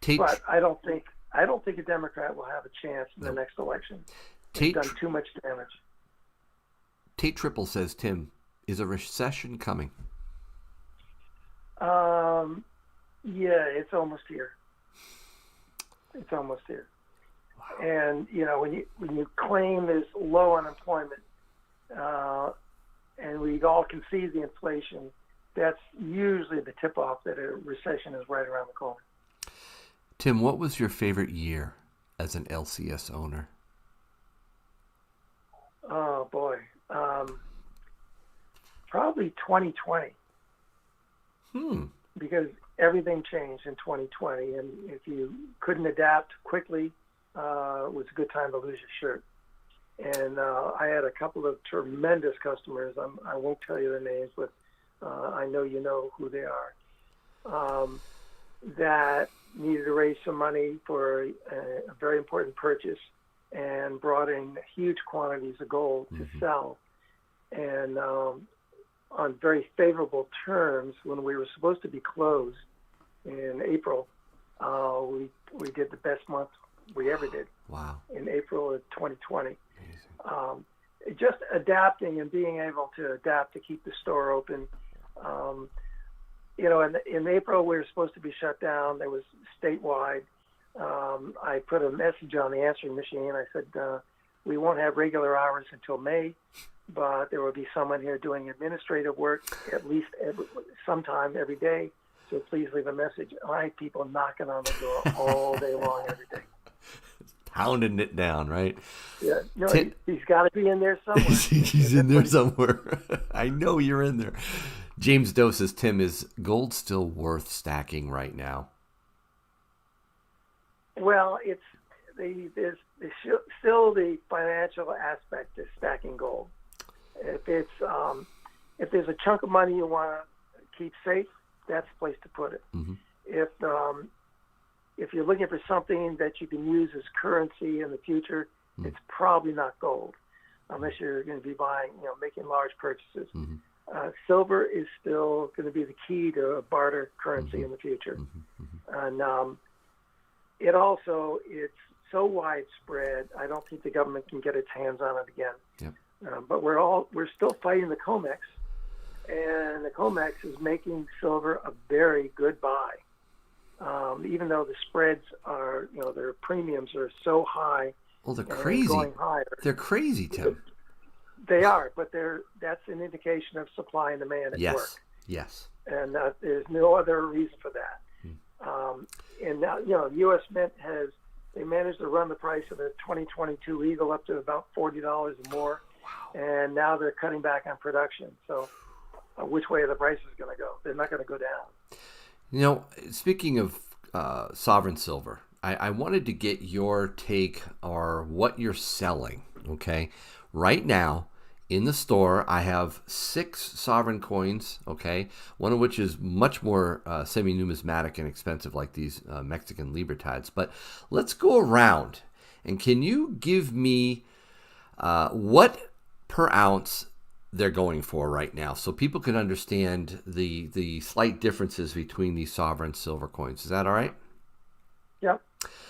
But I don't think a Democrat will have a chance in the next election. They've done too much damage. Tate Triple says, Tim, is a recession coming? Yeah, it's almost here. It's almost here. Wow. And when you claim there's low unemployment, and we all can see the inflation, that's usually the tip-off that a recession is right around the corner. Tim, what was your favorite year as an LCS owner? Oh boy, probably 2020. Because everything changed in 2020, and if you couldn't adapt quickly, it was a good time to lose your shirt. And I had a couple of tremendous customers. I won't tell you their names, but I know you know who they are. That needed to raise some money for a very important purchase, and brought in huge quantities of gold to sell. And on very favorable terms, when we were supposed to be closed in April, we did the best month we ever did. Wow! In April of 2020. Amazing. Just adapting and being able to adapt to keep the store open. In April we were supposed to be shut down. There was statewide. I put a message on the answering machine. I said, we won't have regular hours until May, but there will be someone here doing administrative work at least sometime every day. So please leave a message. I had people knocking on the door all day long every day. Pounding it down, right? Yeah, he's got to be in there somewhere. He's in there somewhere. I know you're in there. James Doe says, Tim, is gold still worth stacking right now? Well, there's still the financial aspect of stacking gold. If there's a chunk of money you want to keep safe, that's the place to put it. If you're looking for something that you can use as currency in the future, it's probably not gold, unless you're going to be buying, making large purchases. Silver is still going to be the key to a barter currency in the future. And it's so widespread, I don't think the government can get its hands on it again. But we're still fighting the COMEX, and the COMEX is making silver a very good buy. Even though the spreads are, their premiums are so high. Well, they're crazy. Going higher. They're crazy, Tim. They are, but that's an indication of supply and demand at work. Yes. And there's no other reason for that. And now, U.S. Mint they managed to run the price of the 2022 Eagle up to about $40 or more. Wow. And now they're cutting back on production. So which way are the prices going to go? They're not going to go down. Speaking of sovereign silver, I wanted to get your take or what you're selling, okay? Right now, in the store, I have 6 sovereign coins, okay? One of which is much more semi-numismatic and expensive, like these Mexican Libra. But let's go around, and can you give me what per ounce they're going for right now, so people can understand the slight differences between these sovereign silver coins? Is that all right? Yep.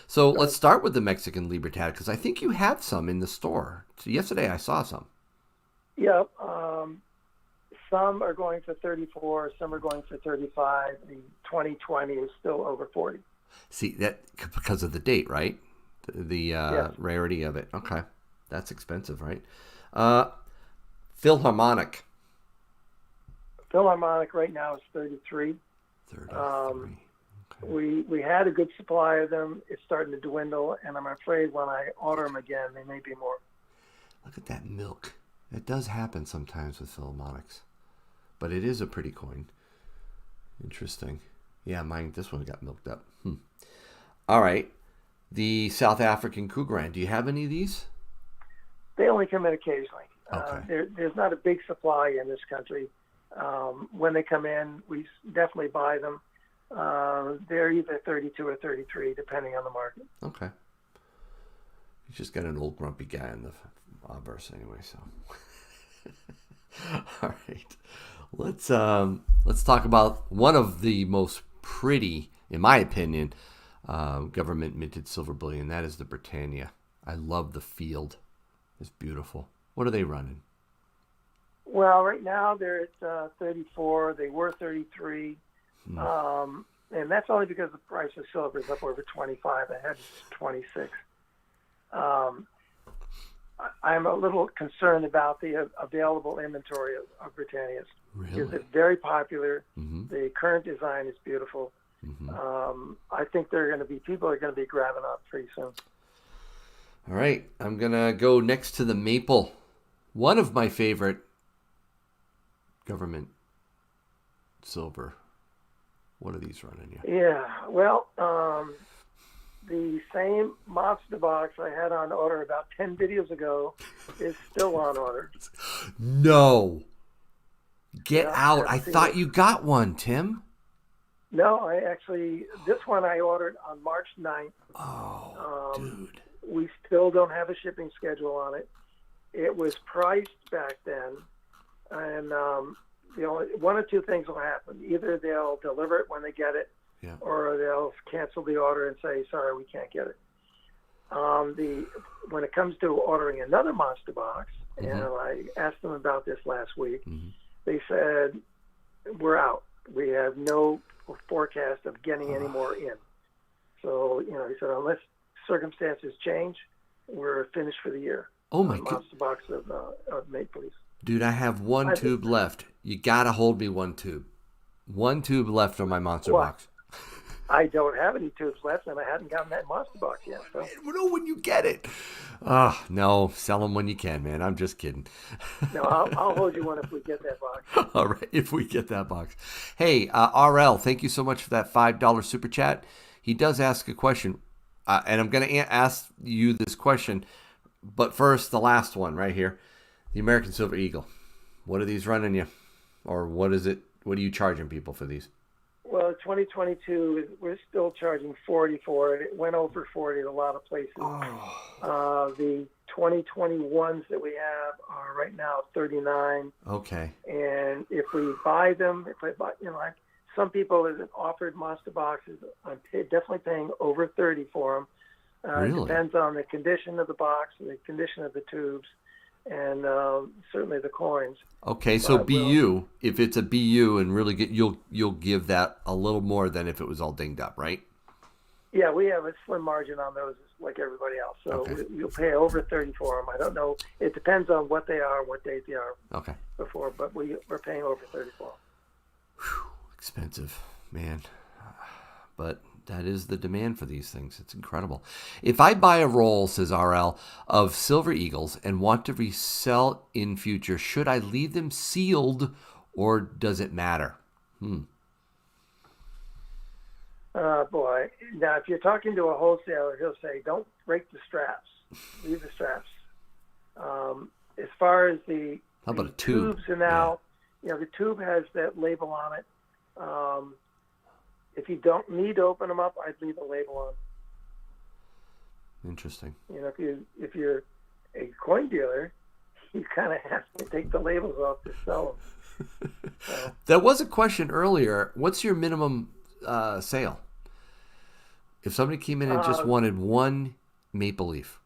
So let's start with the Mexican Libertad, because I think you have some in the store. So yesterday I saw some. Yep. Some are going for 34, some are going for 35. The 2020 is still over 40. See, that because of the date, right? The rarity of it. Okay. That's expensive, right? Philharmonic. Philharmonic right now is 33. 33. Okay. We had a good supply of them. It's starting to dwindle, and I'm afraid when I order them again, they may be more. Look at that milk. It does happen sometimes with Philharmonics, but it is a pretty coin. Interesting. Yeah, this one got milked up. All right. The South African Cougaran. Do you have any of these? They only come in occasionally. Okay. There's not a big supply in this country. When they come in, we definitely buy them. They're either 32 or 33, depending on the market. Okay. You just got an old grumpy guy in the obverse anyway, so. All right. Let's talk about one of the most pretty, in my opinion, government minted silver bullion. That is the Britannia. I love the field. It's beautiful. What are they running? Well, right now they're at 34. They were 33. And that's only because the price of silver is up over 25. I had 26. I'm a little concerned about the available inventory of Britannias. Really? Because they're very popular. Mm-hmm. The current design is beautiful. Mm-hmm. I think people are going to be grabbing up pretty soon. All right. I'm going to go next to the maple. One of my favorite government silver. What are these running you? Yeah, well, the same monster box I had on order about 10 videos ago is still on order. No. Get Yeah, out. I thought it. you got one, Tim. No, this one I ordered on March 9th. Oh, dude. We still don't have a shipping schedule on it. It was priced back then, and one or two things will happen. Either they'll deliver it when they get it, yeah, or they'll cancel the order and say, sorry, we can't get it. When it comes to ordering another monster box, mm-hmm. and I asked them about this last week, mm-hmm. they said, we're out. We have no forecast of getting any more in. So, he said, unless circumstances change, we're finished for the year. Oh, my God. Monster box of Maple Leafs. Dude, I have one tube left. You got to hold me one tube. One tube left on my monster box. I don't have any tubes left, and I hadn't gotten that monster box yet. So. No, when you get it. No, sell them when you can, man. I'm just kidding. No, I'll hold you one if we get that box. All right, if we get that box. Hey, RL, thank you so much for that $5 super chat. He does ask a question, and I'm going to ask you this question. But first, the last one right here. The American Silver Eagle. What are these running you? Or what is it? What are you charging people for these? Well, 2022, we're still charging 40 for it. It went over 40 in a lot of places. The 2021s that we have are right now 39. Okay. And if we buy them, like some people have offered monster boxes, I'm definitely paying over 30 for them. Really? It depends on the condition of the box, the condition of the tubes, and certainly the coins. Okay, so BU, if it's a BU and really good, you'll give that a little more than if it was all dinged up, right? Yeah, we have a slim margin on those like everybody else. So okay. You'll pay over 30 for them. I don't know. It depends on what they are, what date they are before, but we're paying over 30 for them. Whew, expensive, man. But that is the demand for these things. It's incredible. If I buy a roll, says RL, of Silver Eagles and want to resell in future, should I leave them sealed or does it matter? Boy. Now, if you're talking to a wholesaler, he'll say, don't break the straps. Leave the straps. As far as the tube? Tubes are now, the tube has that label on it. If you don't need to open them up, I'd leave a label on. Interesting. If you're a coin dealer, you kind of have to take the labels off to sell them. So. There was a question earlier. What's your minimum sale? If somebody came in and just wanted one maple leaf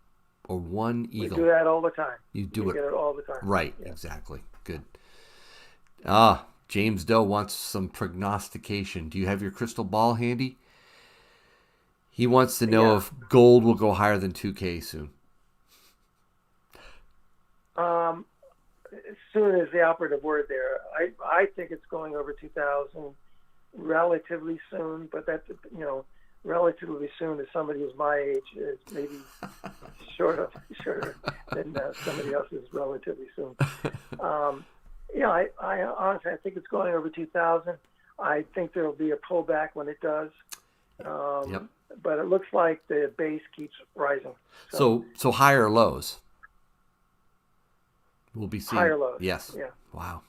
or one eagle. We do that all the time. You do we get it all the time. Right, yeah. Exactly. Good. James Doe wants some prognostication. Do you have your crystal ball handy? He wants to know if gold will go higher than 2K soon. Soon is the operative word there. I think it's going over 2,000 relatively soon, but that's, relatively soon to somebody who's my age is maybe shorter than somebody else's relatively soon. I honestly, I think it's going over 2,000. I think there will be a pullback when it does. But it looks like the base keeps rising. So higher lows. We'll be seeing higher lows. Yes. Yeah. Wow.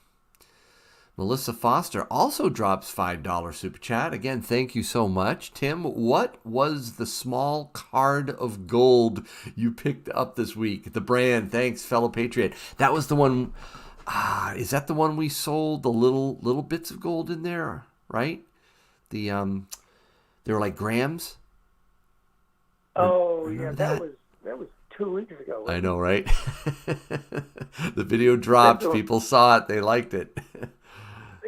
Melissa Foster also drops $5 super chat. Again, thank you so much. Tim, what was the small card of gold you picked up this week? The brand, thanks, fellow patriot. That was the one. Is that the one we sold the little bits of gold in there, right? They were like grams. Oh, Remember yeah, that was 2 weeks ago. I know, right? The video dropped. People saw it. They liked it.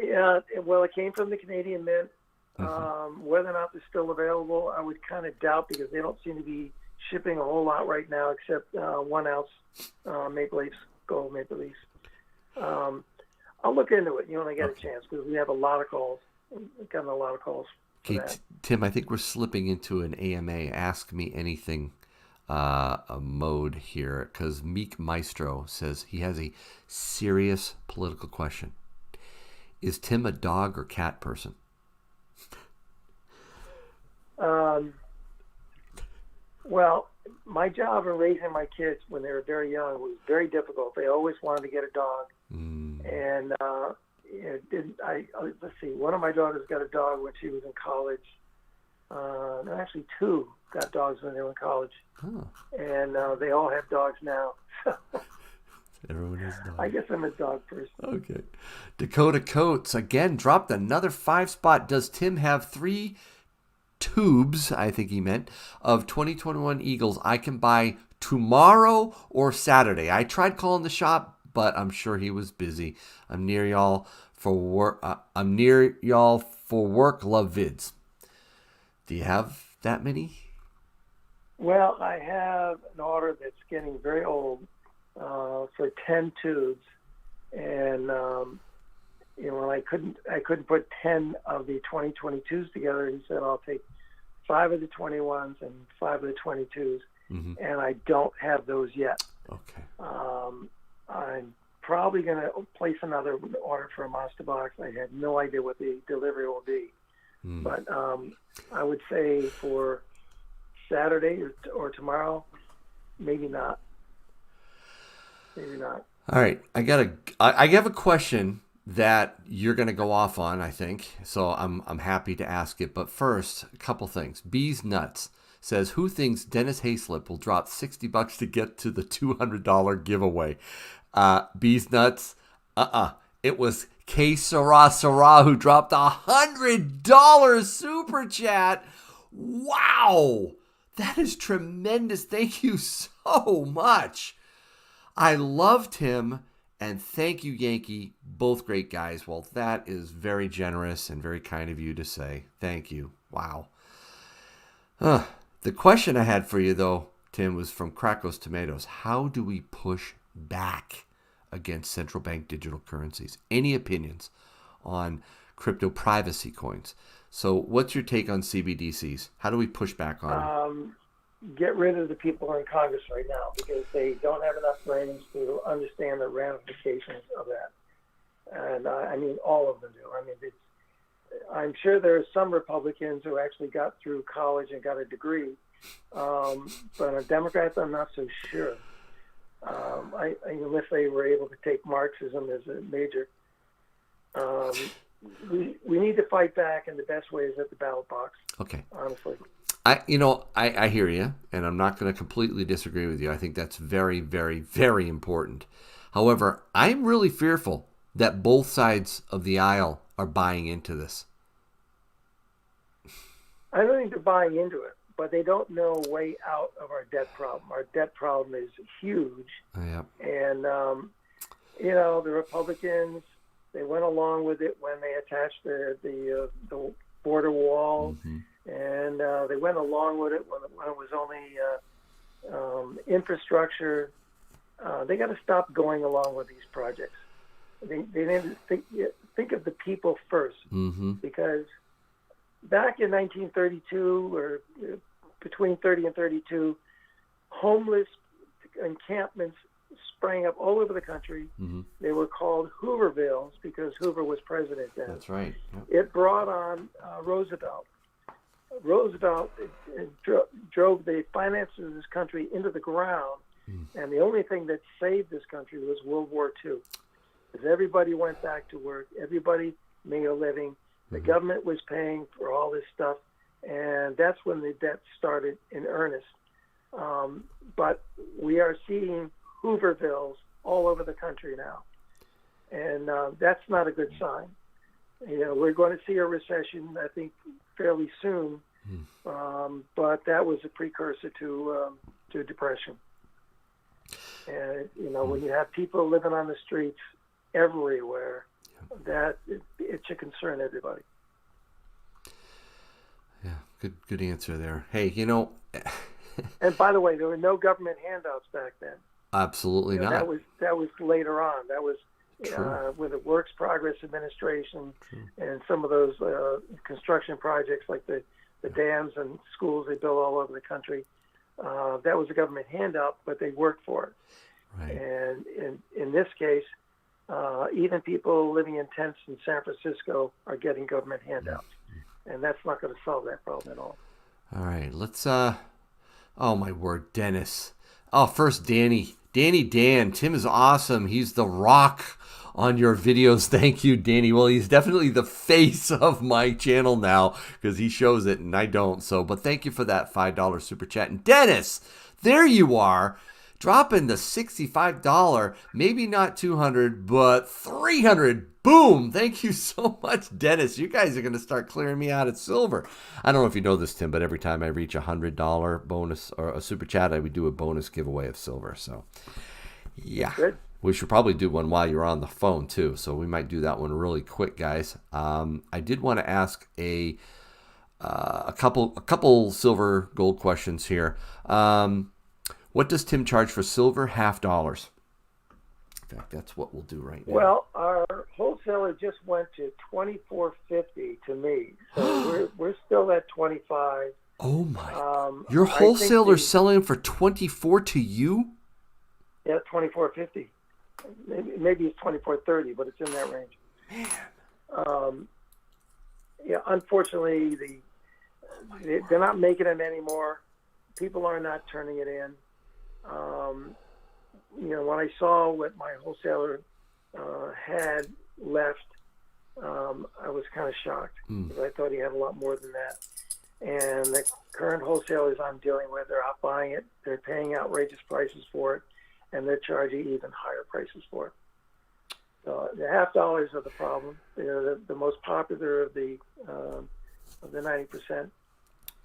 Yeah, well, it came from the Canadian Mint. Whether or not they're still available, I would kind of doubt, because they don't seem to be shipping a whole lot right now, except 1 ounce Maple Leafs, gold Maple Leafs. I'll look into it, when I get a chance, because we have a lot of calls. We've gotten a lot of calls. Okay, Tim, I think we're slipping into an AMA, Ask Me Anything a mode here, because Meek Maestro says he has a serious political question. Is Tim a dog or cat person? Well, my job in raising my kids when they were very young was very difficult. They always wanted to get a dog. And let's see, one of my daughters got a dog when she was in college. Actually, 2 got dogs when they were in college. And they all have dogs now. Everyone has dogs. I guess I'm a dog person. Okay. Dakota Coates, again, dropped another 5 spot. Does Tim have 3 tubes, I think he meant, of 2021 Eagles I can buy tomorrow or Saturday? I tried calling the shop, but I'm sure he was busy. I'm near y'all for work. Love vids. Do you have that many? Well, I have an order that's getting very old for 10 tubes, and when I couldn't put 10 of the 2022s together, he said I'll take 5 of the 21s and 5 of the 22s, and I don't have those yet. Okay. I'm probably going to place another order for a monster box. I have no idea what the delivery will be, but I would say for Saturday or tomorrow, maybe not. Maybe not. All right, I have a question that you're going to go off on, I think. So I'm happy to ask it. But first, a couple things. Bees Nuts says, who thinks Dennis Hayslip will drop $60 to get to the $200 giveaway? Bees Nuts, it was K Sarah who dropped $100 super chat. Wow, that is tremendous. Thank you so much. I loved him, and thank you, Yankee. Both great guys. Well, that is very generous and very kind of you to say. Thank you. Wow. The question I had for you, though, Tim, was from Krakos Tomatoes. How do we push back against central bank digital currencies? Any opinions on crypto privacy coins? So what's your take on CBDCs? How do we push back on them? Get rid of the people who are in Congress right now, because they don't have enough brains to understand the ramifications of that. And I mean, all of them do. I mean, I'm sure there are some Republicans who actually got through college and got a degree, but on Democrats, I'm not so sure. Unless they were able to take Marxism as a major. We need to fight back, and the best way is at the ballot box. Okay. Honestly. I hear you, and I'm not going to completely disagree with you. I think that's very, very, very important. However, I'm really fearful that both sides of the aisle are buying into this. I don't think they're buying into it, but they don't know a way out of our debt problem. Our debt problem is huge. Yep. And, the Republicans, they went along with it when they attached the border wall. And they went along with it when it was only infrastructure. They got to stop going along with these projects. They need to think of the people first, because back in 1932, or between 30 and 32, homeless encampments sprang up all over the country. They were called Hoovervilles because Hoover was president then. That's right. Yep. It brought on Roosevelt. Roosevelt drove the finances of this country into the ground, and the only thing that saved this country was World War II. because everybody went back to work. Everybody made a living. The government was paying for all this stuff, and that's when the debt started in earnest. But we are seeing Hoovervilles all over the country now, and that's not a good sign. We're going to see a recession, I think, fairly soon, but that was a precursor to depression. And when you have people living on the streets everywhere, that it should concern everybody. Yeah, good answer there. Hey, And by the way, there were no government handouts back then. Absolutely not. That was later on. That was True. with the Works Progress Administration and some of those construction projects like the dams and schools they built all over the country. That was a government handout, but they worked for it. Right. And in this case, even people living in tents in San Francisco are getting government handouts. And that's not going to solve that problem at all. All right, let's, oh my word, Dennis. Oh, first, Danny. Dan. Tim is awesome. He's the rock on your videos. Thank you, Danny. Well, he's definitely the face of my channel now because he shows it and I don't. So, but thank you for that $5 super chat. And Dennis, there you are. Dropping the $65, maybe not 200, but 300. Boom. Thank you so much, Dennis. You guys are going to start clearing me out at silver. I don't know if you know this, Tim, but every time I reach $100 bonus or a super chat, I would do a bonus giveaway of silver. So, yeah. Good. We should probably do one while you're on the phone, too. So we might do that one really quick, guys. I did want to ask a couple silver gold questions here. What does Tim charge for silver $half? In fact, that's what we'll do right now. Well, our wholesaler just went to $24.50 to me, so we're still at $25. Oh my! Your wholesaler's selling them for $24 to you? Yeah, $24.50. Maybe it's $24.30, but it's in that range. Man. Yeah, unfortunately, they're not making them anymore. People are not turning it in. When I saw what my wholesaler had left, I was kind of shocked because I thought he had a lot more than that. And the current wholesalers I'm dealing with, they're out buying it. They're paying outrageous prices for it, and they're charging even higher prices for it. So the $half are the problem. They're the most popular of the 90%.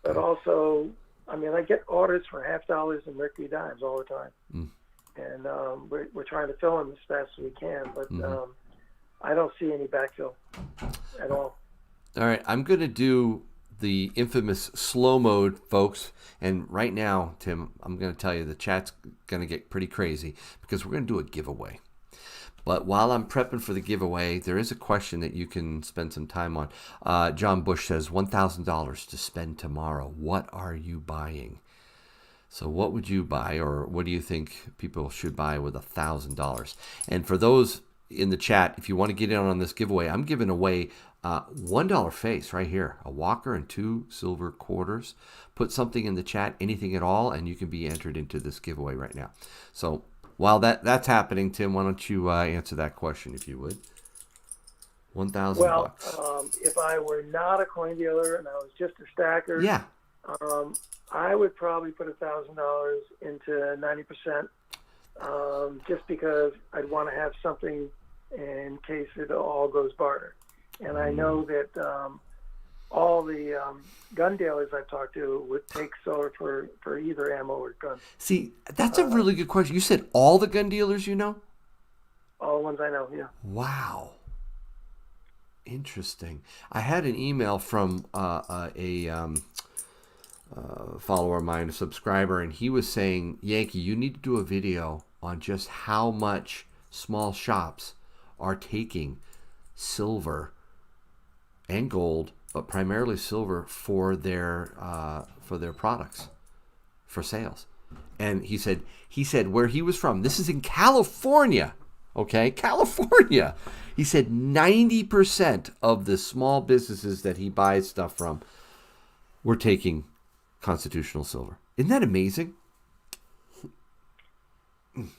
But also, I mean, I get orders for $half and Mercury dimes all the time. And we're trying to fill them as fast as we can, but I don't see any backfill at all. All right, I'm going to do the infamous slow mode, folks. And right now, Tim, I'm going to tell you the chat's going to get pretty crazy because we're going to do a giveaway. But while I'm prepping for the giveaway, there is a question that you can spend some time on. John Bush says, $1,000 to spend tomorrow. What are you buying? So what would you buy, or what do you think people should buy with $1,000? And for those in the chat, if you want to get in on this giveaway, I'm giving away $1 face right here, a Walker and 2 silver quarters. Put something in the chat, anything at all, and you can be entered into this giveaway right now. So while that's happening, Tim, why don't you answer that question, if you would? $1,000. Well, if I were not a coin dealer and I was just a stacker, yeah, I would probably put $1,000 into 90%, just because I'd want to have something in case it all goes barter. And I know that all the gun dealers I've talked to would take silver for either ammo or gun. See, that's a really good question. You said all the gun dealers you know? All the ones I know, yeah. Wow. Interesting. I had an email from a follower of mine, a subscriber, and he was saying, Yankee, you need to do a video on just how much small shops are taking silver and gold, but primarily silver for their products, for sales. And he said where he was from, this is in California, okay, California. He said 90% of the small businesses that he buys stuff from were taking constitutional silver. Isn't that amazing?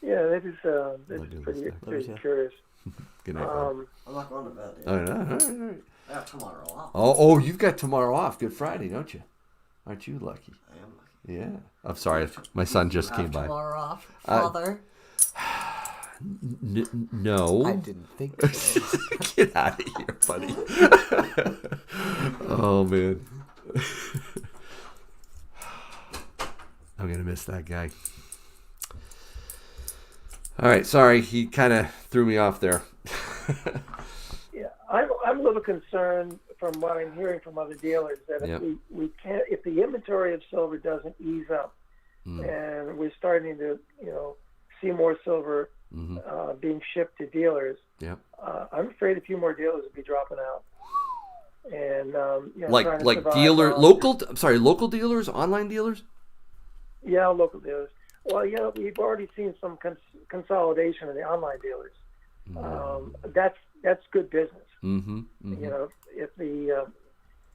Yeah, that is pretty curious. Good night. Ron. I'm not going to bed. All right, all right, all right. I have tomorrow off. Oh, you've got tomorrow off. Good Friday, don't you? Aren't you lucky? I am lucky. Yeah. I'm sorry. My son just came by. Tomorrow off, Father. No. I didn't think so. Get out of here, buddy. Oh, man. I'm going to miss that guy. All right. Sorry. He kind of threw me off there. Yeah, I'm a little concerned from what I'm hearing from other dealers that Yep. if we can't, if the inventory of silver doesn't ease up, and we're starting to, see more silver being shipped to dealers, Yep. I'm afraid a few more dealers will be dropping out. And Like trying to like survive dealer on- local dealers, online dealers. Yeah, local dealers. Well, we've already seen some consolidation of the online dealers. That's good business. Mm-hmm. Mm-hmm.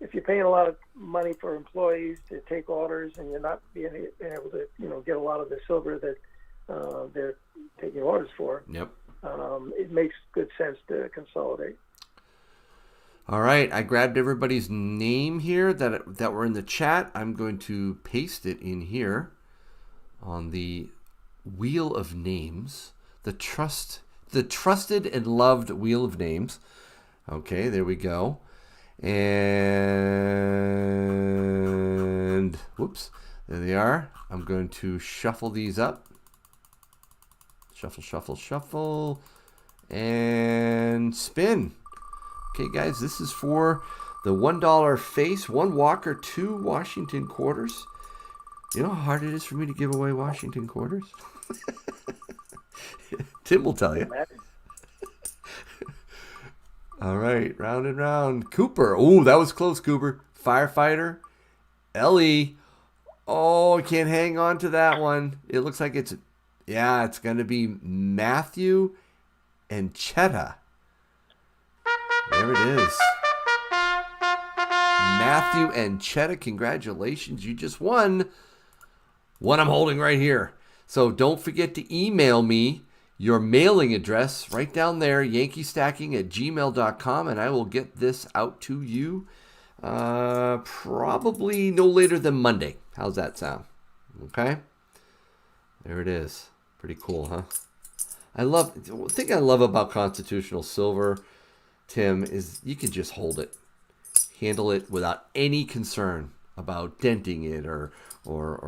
If you're paying a lot of money for employees to take orders and you're not being able to get a lot of the silver that they're taking orders for, Yep. it makes good sense to consolidate. All right, I grabbed everybody's name here that were in the chat. I'm going to paste it in here on the wheel of names, the trusted and loved wheel of names. Okay, there we go. And whoops, there they are. I'm going to shuffle these up. Shuffle, shuffle, shuffle, and spin. Okay, guys, this is for the $1 face, 1 Walker, 2 Washington quarters. You know how hard it is for me to give away Washington quarters? Tim will tell you. All right, round and round. Cooper. Oh, that was close, Cooper. Firefighter. Ellie. Oh, I can't hang on to that one. It looks like it's going to be Matthew and Chetta. There it is. Matthew and Chetta, congratulations. You just won one I'm holding right here. So don't forget to email me your mailing address right down there, yankeestacking@gmail.com, and I will get this out to you probably no later than Monday. How's that sound? Okay. There it is. Pretty cool, huh? The thing I love about constitutional silver, Tim, is you can just hold it, handle it without any concern about denting it or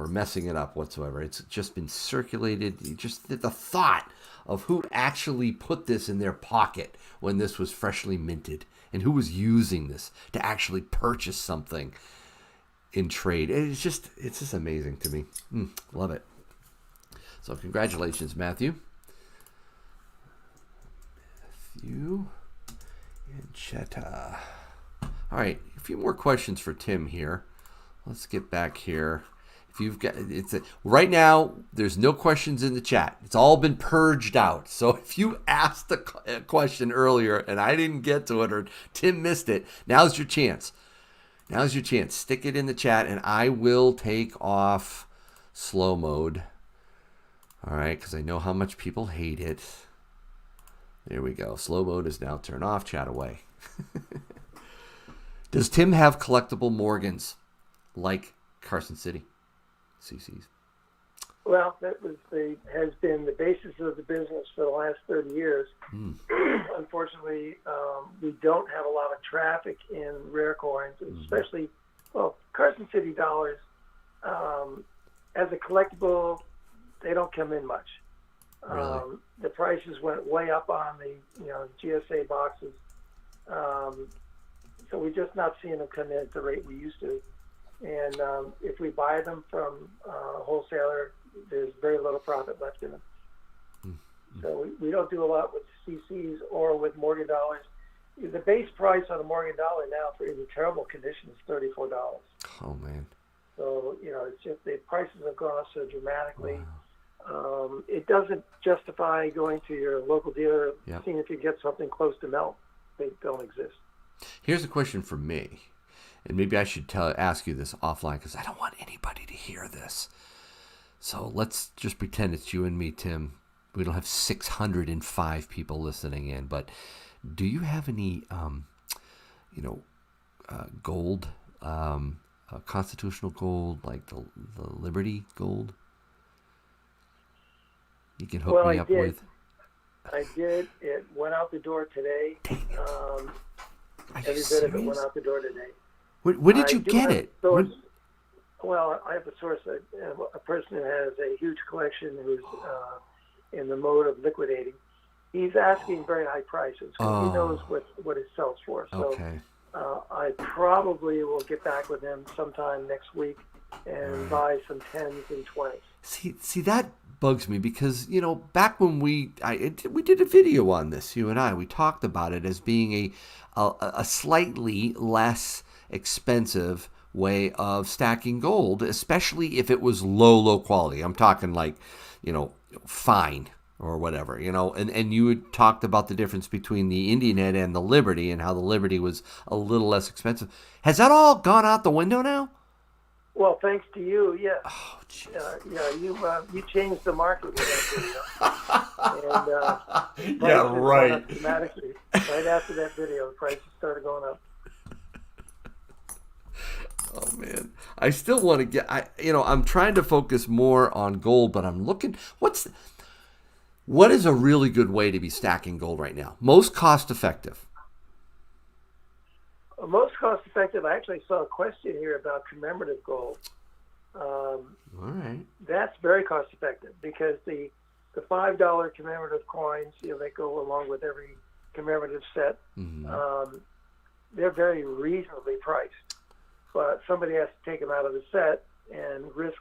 messing it up whatsoever. It's just been circulated. Just the thought of who actually put this in their pocket when this was freshly minted and who was using this to actually purchase something in trade. It's just amazing to me. Love it. So congratulations, Matthew. Matthew and Chetta. All right, a few more questions for Tim here. Let's get back here. If you've got right now, there's no questions in the chat. It's all been purged out. So if you asked a question earlier and I didn't get to it or Tim missed it, now's your chance. Now's your chance. Stick it in the chat and I will take off slow mode. All right, because I know how much people hate it. There we go. Slow mode is now turned off. Chat away. Does Tim have collectible Morgans like Carson City CCs? Well, that has been the basis of the business for the last 30 years. Unfortunately, we don't have a lot of traffic in rare coins, especially, Carson City dollars. As a collectible, they don't come in much. Really? The prices went way up on the GSA boxes. So we're just not seeing them come in at the rate we used to. And if we buy them from a wholesaler, there's very little profit left in them. So we don't do a lot with CCs or with Morgan dollars. The base price on a Morgan dollar now for in terrible condition is $34. Oh, man. So, it's just the prices have gone up so dramatically. Wow. It doesn't justify going to your local dealer, seeing if you get something close to melt. They don't exist. Here's a question for me, and maybe I should ask you this offline because I don't want anybody to hear this. So let's just pretend it's you and me, Tim. we don't have 605 people listening in, but do you have any, gold, constitutional gold, like the Liberty gold? You can hook me up with. I did. It went out the door today. Every bit of it went out the door today. Where did you get it? Well, I have a source, a person who has a huge collection who's in the mode of liquidating. He's asking very high prices because he knows what it sells for. So okay. I probably will get back with him sometime next week and buy some 10s and 20s. See that bugs me because, back when we did a video on this, you and I, we talked about it as being a slightly less expensive way of stacking gold, especially if it was low quality. I'm talking like, fine or whatever, and you had talked about the difference between the Indian Head and the Liberty and how the Liberty was a little less expensive. Has that all gone out the window now? Well, thanks to you, yes. Oh, jeez. You changed the market with that video. And yeah, right. Dramatically. Right after that video, the prices started going up. Oh man, I still want to get. I'm trying to focus more on gold, but I'm looking. What is a really good way to be stacking gold right now? Most cost effective. Most cost effective. I actually saw a question here about commemorative gold. All right. That's very cost effective because the $5 commemorative coins, they go along with every commemorative set. Mm-hmm. They're very reasonably priced. But somebody has to take them out of the set and risk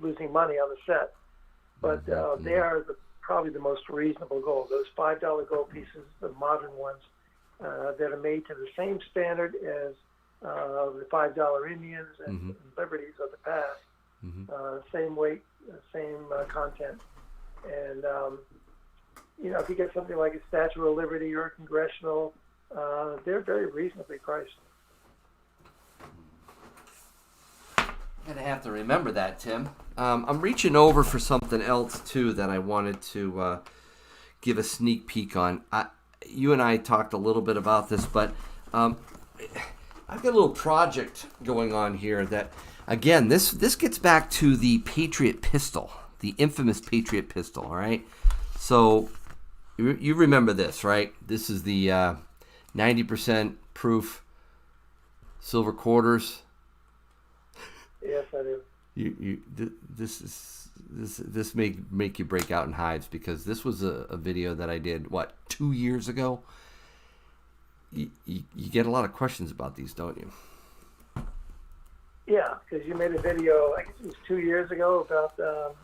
losing money on the set. But they are probably the most reasonable gold. Those $5 gold pieces, the modern ones, that are made to the same standard as the $5 Indians and Liberties of the past. Mm-hmm. Same weight, same content. And, if you get something like a Statue of Liberty or a Congressional, they're very reasonably priced. Gonna have to remember that, Tim. I'm reaching over for something else too that I wanted to give a sneak peek on. You and I talked a little bit about this, but I've got a little project going on here that, again, this gets back to the Patriot pistol, the infamous Patriot pistol. All right, so you remember this, right? This is the 90% proof silver quarters. Yes, I do. This may make you break out in hives because this was a video that I did 2 years ago. You get a lot of questions about these, don't you? Yeah, because you made a video, I guess it was 2 years ago, about the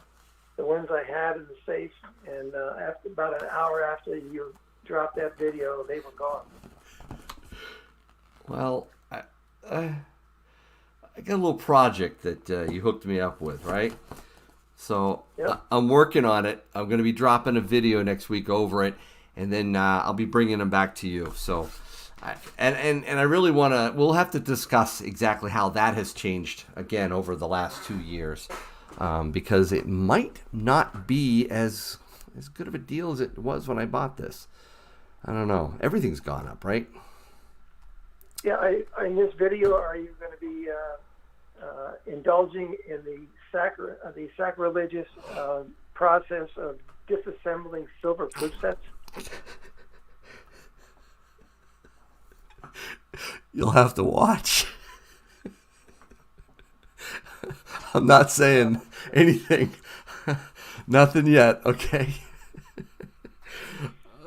ones I had in the safe, and after about an hour after you dropped that video, they were gone. Well, I got a little project that you hooked me up with, right? So yep. I'm working on it. I'm going to be dropping a video next week over it, and then I'll be bringing them back to you. So, and I really want to. We'll have to discuss exactly how that has changed again over the last 2 years, because it might not be as good of a deal as it was when I bought this. I don't know. Everything's gone up, right? Yeah, in this video, are you going to be indulging in the sacrilegious process of disassembling silver proof sets? You'll have to watch. I'm not saying anything. Nothing yet, okay?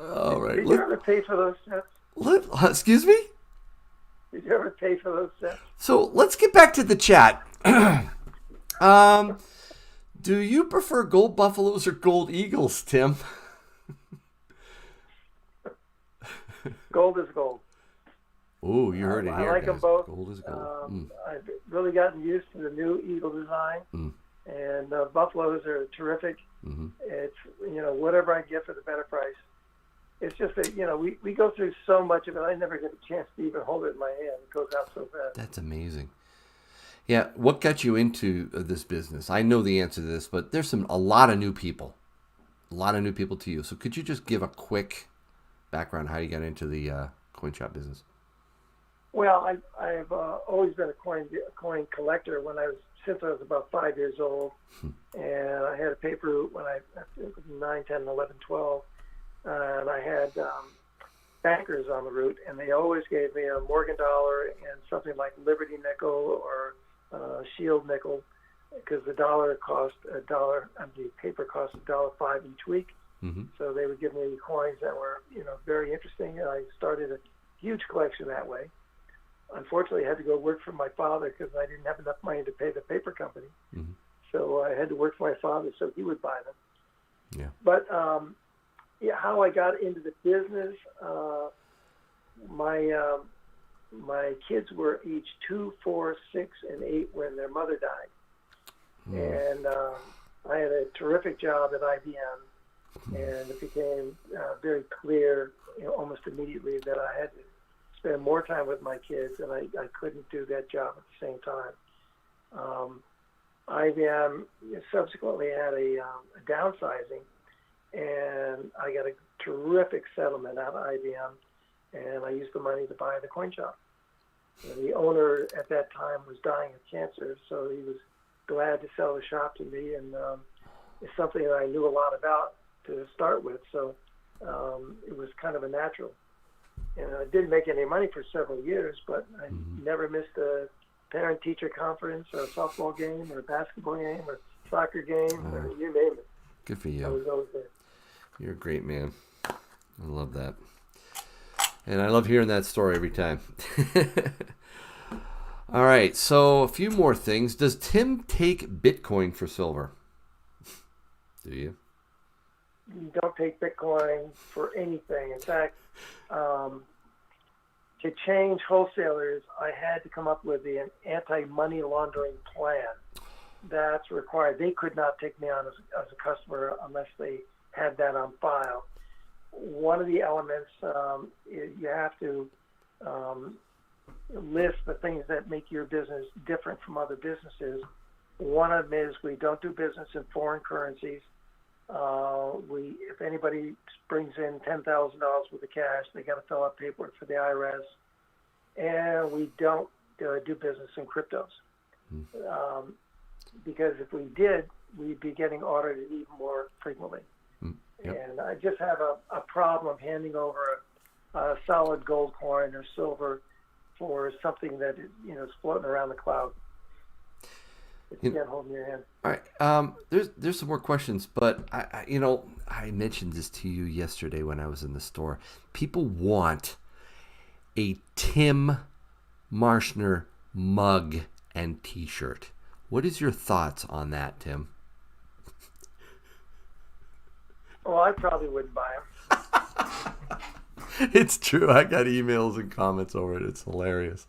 All right. Did you ever pay for those sets? Excuse me? Did you ever pay for those sets? So let's get back to the chat. Do you prefer gold buffaloes or gold eagles, Tim? Gold is gold. Oh, you heard it here. I like guys. them both. Gold is gold. I've really gotten used to the new eagle design, and buffaloes are terrific. Mm-hmm. It's whatever I get for the better price. It's just that, we go through so much of it, I never get a chance to even hold it in my hand. It goes out so fast. That's amazing. Yeah, what got you into this business? I know the answer to this, but there's a lot of new people. a lot of new people to you. So could you just give a quick background how you got into the coin shop business? Well, I've always been a coin collector since I was about 5 years old, and I had a paper route when I was 9, 10, 11, 12, and I had bankers on the route, and they always gave me a Morgan dollar and something like Liberty nickel or Shield nickel, because the dollar cost $1, and the paper cost $1.05 each week. Mm-hmm. So they would give me coins that were, very interesting, and I started a huge collection that way. Unfortunately, I had to go work for my father because I didn't have enough money to pay the paper company. Mm-hmm. So I had to work for my father so he would buy them. Yeah. But how I got into the business, my kids were age 2, 4, 6, and 8 when their mother died. And I had a terrific job at IBM, and it became very clear almost immediately that I had to spend more time with my kids, and I couldn't do that job at the same time. IBM subsequently had a downsizing, and I got a terrific settlement out of IBM, and I used the money to buy the coin shop. And the owner at that time was dying of cancer, so he was glad to sell the shop to me, and it's something that I knew a lot about to start with, so it was kind of a natural. And I didn't make any money for several years, but I never missed a parent-teacher conference or a softball game or a basketball game or soccer game, or you name it. Good for you. I was always there. You're a great man. I love that. And I love hearing that story every time. All right, so a few more things. Does Tim take Bitcoin for silver? Do you? You don't take Bitcoin for anything. In fact, to change wholesalers, I had to come up with an anti-money laundering plan. That's required. They could not take me on as a customer unless they had that on file. One of the elements, you have to list the things that make your business different from other businesses. One of them is we don't do business in foreign currencies. If anybody brings in $10,000 worth of cash, they got to fill out paperwork for the IRS. And we don't do business in cryptos. Because if we did, we'd be getting audited even more frequently. Yep. And I just have a problem handing over a solid gold coin or silver for something that is floating around the cloud. You can't hold in your hand. All right. There's some more questions, but I mentioned this to you yesterday when I was in the store. People want a Tim Marschner mug and T-shirt. What is your thoughts on that, Tim? Well, I probably wouldn't buy them. It's true. I got emails and comments over it. It's hilarious.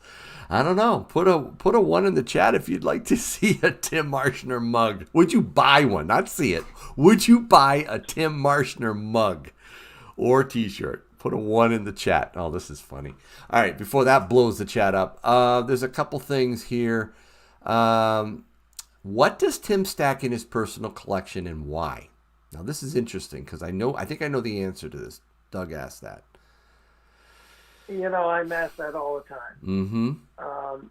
I don't know. Put a 1 in the chat if you'd like to see a Tim Marschner mug. Would you buy one? Not see it. Would you buy a Tim Marschner mug or T-shirt? Put a 1 in the chat. Oh, this is funny. All right. Before that blows the chat up, there's a couple things here. What does Tim stack in his personal collection and why? Now, this is interesting because I think I know the answer to this. Doug asked that. I'm asked that all the time. Mm-hmm.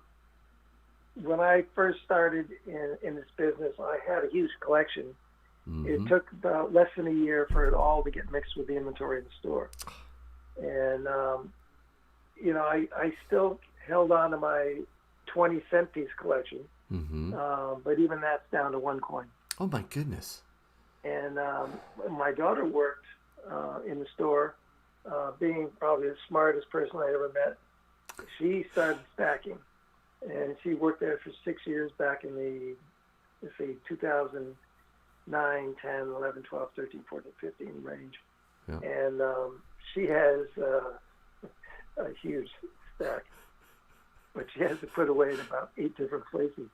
When I first started in this business, I had a huge collection. Mm-hmm. It took about less than a year for it all to get mixed with the inventory in the store. And, I still held on to my 20-cent piece collection. Mm-hmm. But even that's down to 1 coin. Oh, my goodness. And my daughter worked in the store. Being probably the smartest person I ever met, she started stacking, and she worked there for 6 years back in the, 2009, 10, 11, 12, 13, 14, 15 range. Yeah. And she has a huge stack, but she has to put away in about 8 different places.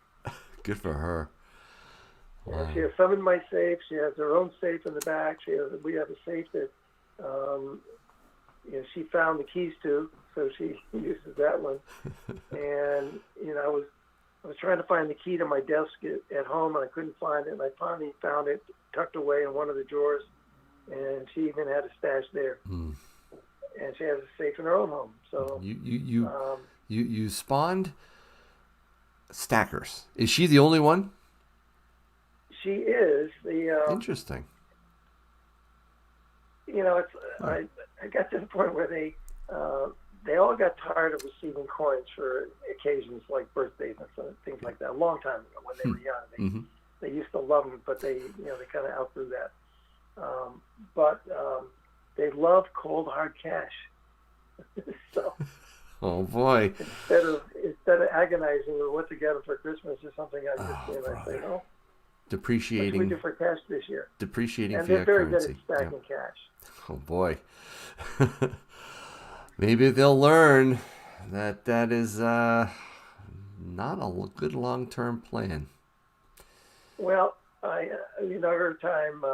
Good for her. Wow. She has some in my safe. She has her own safe in the back. We have a safe that she found the keys to, so she uses that one. And I was trying to find the key to my desk at home, and I couldn't find it. And I finally found it tucked away in one of the drawers and she even had a stash there. Mm. And she has a safe in her own home. So you spawned stackers. Is she the only one? she is the. Interesting. It's I got to the point where they all got tired of receiving coins for occasions like birthdays and things like that. A long time ago when they were young, they used to love them, but they kind of outgrew that. But they love cold hard cash. So oh boy! Instead of agonizing with what to get them for Christmas or something, I just I say no. Depreciating. What should we do for cash this year? Depreciating and fiat they're very currency. good at stacking cash. Oh boy. Maybe they'll learn that is not a good long-term plan. Well, every time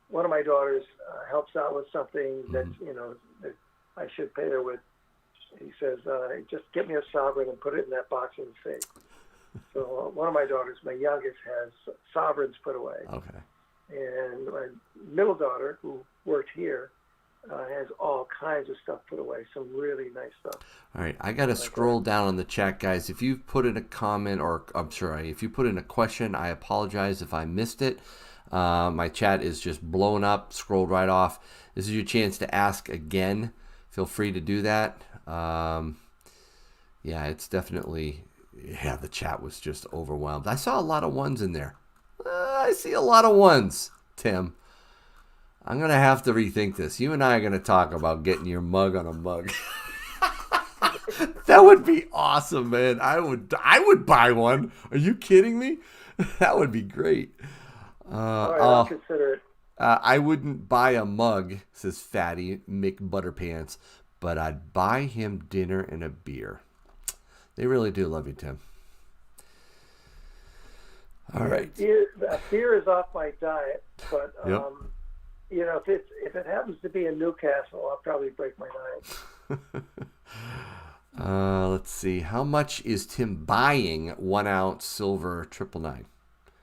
one of my daughters helps out with something that that I should pay her with, he says, "Just get me a sovereign and put it in that box in the safe." So one of my daughters, my youngest, has sovereigns put away. Okay. And my middle daughter, who worked here, has all kinds of stuff put away. Some really nice stuff. All right, I got to scroll down on the chat, guys. If you put in a comment, or if you put in a question, I apologize if I missed it. My chat is just blown up, scrolled right off. This is your chance to ask again. Feel free to do that. It's definitely, the chat was just overwhelmed. I saw a lot of ones in there. I see a lot of ones, Tim. I'm going to have to rethink this. You and I are going to talk about getting your mug on a mug. That would be awesome, man. I would buy one. Are you kidding me? That would be great. All right, I'll consider it. I wouldn't buy a mug, says Fatty McButterpants, but I'd buy him dinner and a beer. They really do love you, Tim. All right. Beer is off my diet, but if it happens to be in Newcastle, I'll probably break my diet. Let's see. How much is Tim buying 1 ounce silver 999?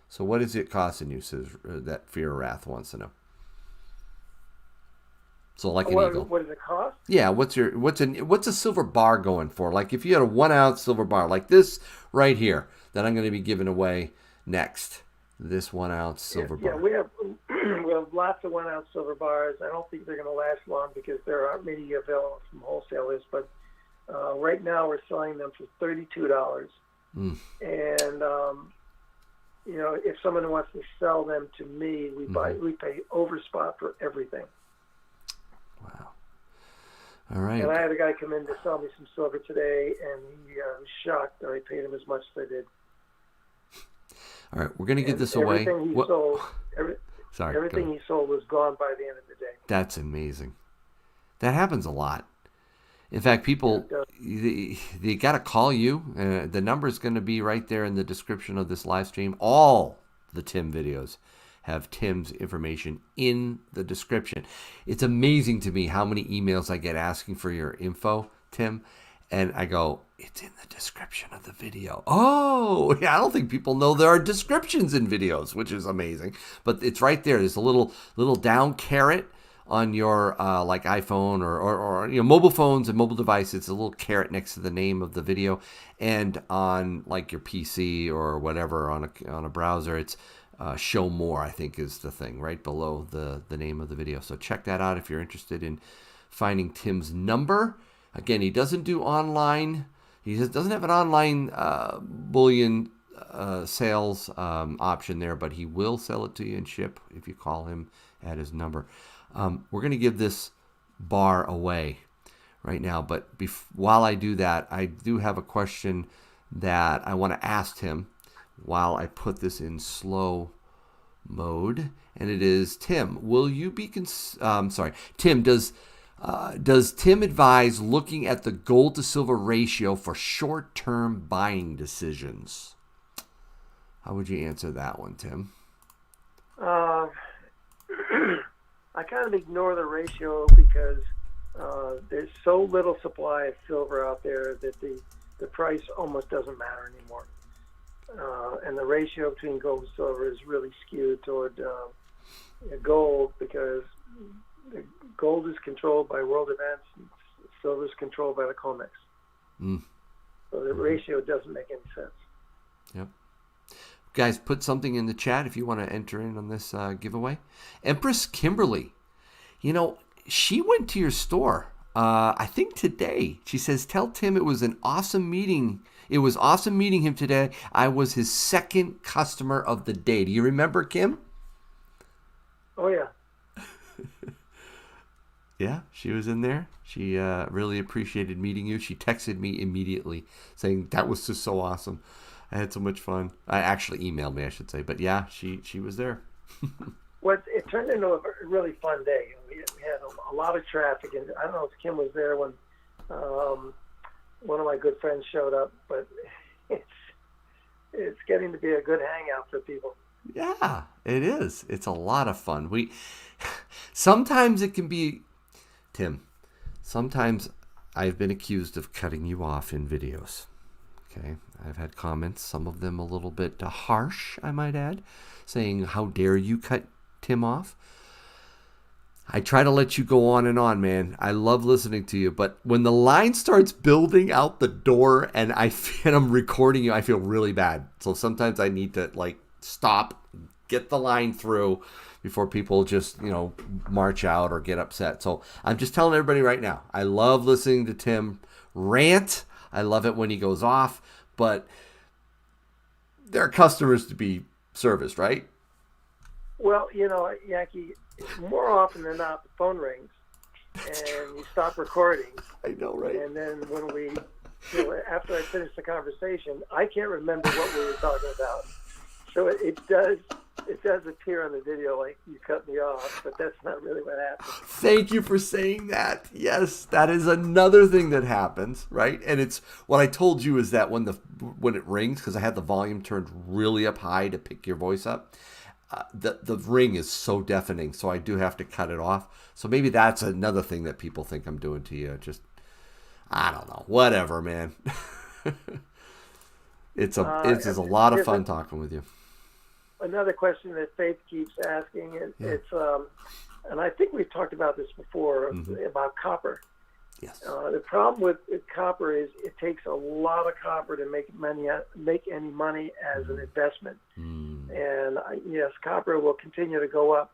So what is it costing you? Says that Fear Wrath wants to know. So like an eagle. What does it cost? Yeah. What's a silver bar going for? Like if you had a 1 ounce silver bar like this right here that I'm going to be giving away next. This 1 ounce silver bar. Yeah, we have lots of 1 ounce silver bars. I don't think they're going to last long because there aren't many available from wholesalers. But right now we're selling them for $32. And if someone wants to sell them to me, we pay over spot for everything. Wow. All right. And I had a guy come in to sell me some silver today, and he was shocked that I paid him as much as I did. All right, we're going to give this away. Everything he sold was gone by the end of the day. That's amazing. That happens a lot. In fact, people, they got to call you. The number is going to be right there in the description of this live stream. All the Tim videos have Tim's information in the description. It's amazing to me how many emails I get asking for your info, Tim. And I go, it's in the description of the video. Oh, yeah, I don't think people know there are descriptions in videos, which is amazing. But it's right there. There's a little down caret on your like iPhone or mobile phones and mobile devices. It's a little caret next to the name of the video. And on like your PC or whatever on a browser, it's show more, I think is the thing right below the name of the video. So check that out if you're interested in finding Tim's number. Again, he doesn't do online. He doesn't have an online bullion sales option there, but he will sell it to you and ship if you call him at his number. We're going to give this bar away right now, but while I do that, I do have a question that I want to ask him while I put this in slow mode, and it is, Tim, will you be Tim, does Tim advise looking at the gold to silver ratio for short-term buying decisions? How would you answer that one, Tim? I kind of ignore the ratio because there's so little supply of silver out there that the price almost doesn't matter anymore. And the ratio between gold and silver is really skewed toward gold because the gold is controlled by world events, and silver is controlled by the COMEX. So the ratio doesn't make any sense. Yep. Guys, put something in the chat if you want to enter in on this giveaway. Empress Kimberly, she went to your store, I think today. She says, tell Tim it was an awesome meeting. It was awesome meeting him today. I was his second customer of the day. Do you remember, Kim? Oh, yeah. Yeah, she was in there. She really appreciated meeting you. She texted me immediately saying that was just so awesome. I had so much fun. I actually emailed me, I should say. But yeah, she was there. Well, it turned into a really fun day. We had a lot of traffic. And I don't know if Kim was there when one of my good friends showed up. But it's getting to be a good hangout for people. Yeah, it is. It's a lot of fun. Sometimes it can be... Tim, sometimes I've been accused of cutting you off in videos. Okay, I've had comments, some of them a little bit harsh, I might add, saying, how dare you cut Tim off? I try to let you go on and on, man. I love listening to you, but when the line starts building out the door and I'm recording you, I feel really bad. So sometimes I need to stop, get the line through before people just, march out or get upset. So I'm just telling everybody right now, I love listening to Tim rant. I love it when he goes off, but there are customers to be serviced, right? Well, Yankee, more often than not, the phone rings and you stop recording. I know, right? And then when after I finish the conversation, I can't remember what we were talking about. So it does appear on the video like you cut me off, but that's not really what happened. Thank you for saying that. Yes, that is another thing that happens, right? And it's what I told you is that when it rings, because I had the volume turned really up high to pick your voice up, the ring is so deafening, so I do have to cut it off. So maybe that's another thing that people think I'm doing to you. Just, I don't know, whatever, man. It's a lot of fun talking with you. Another question that Faith keeps asking, it's and I think we've talked about this before, about copper. Yes. The problem with copper is it takes a lot of copper to make any money as an investment. And yes, copper will continue to go up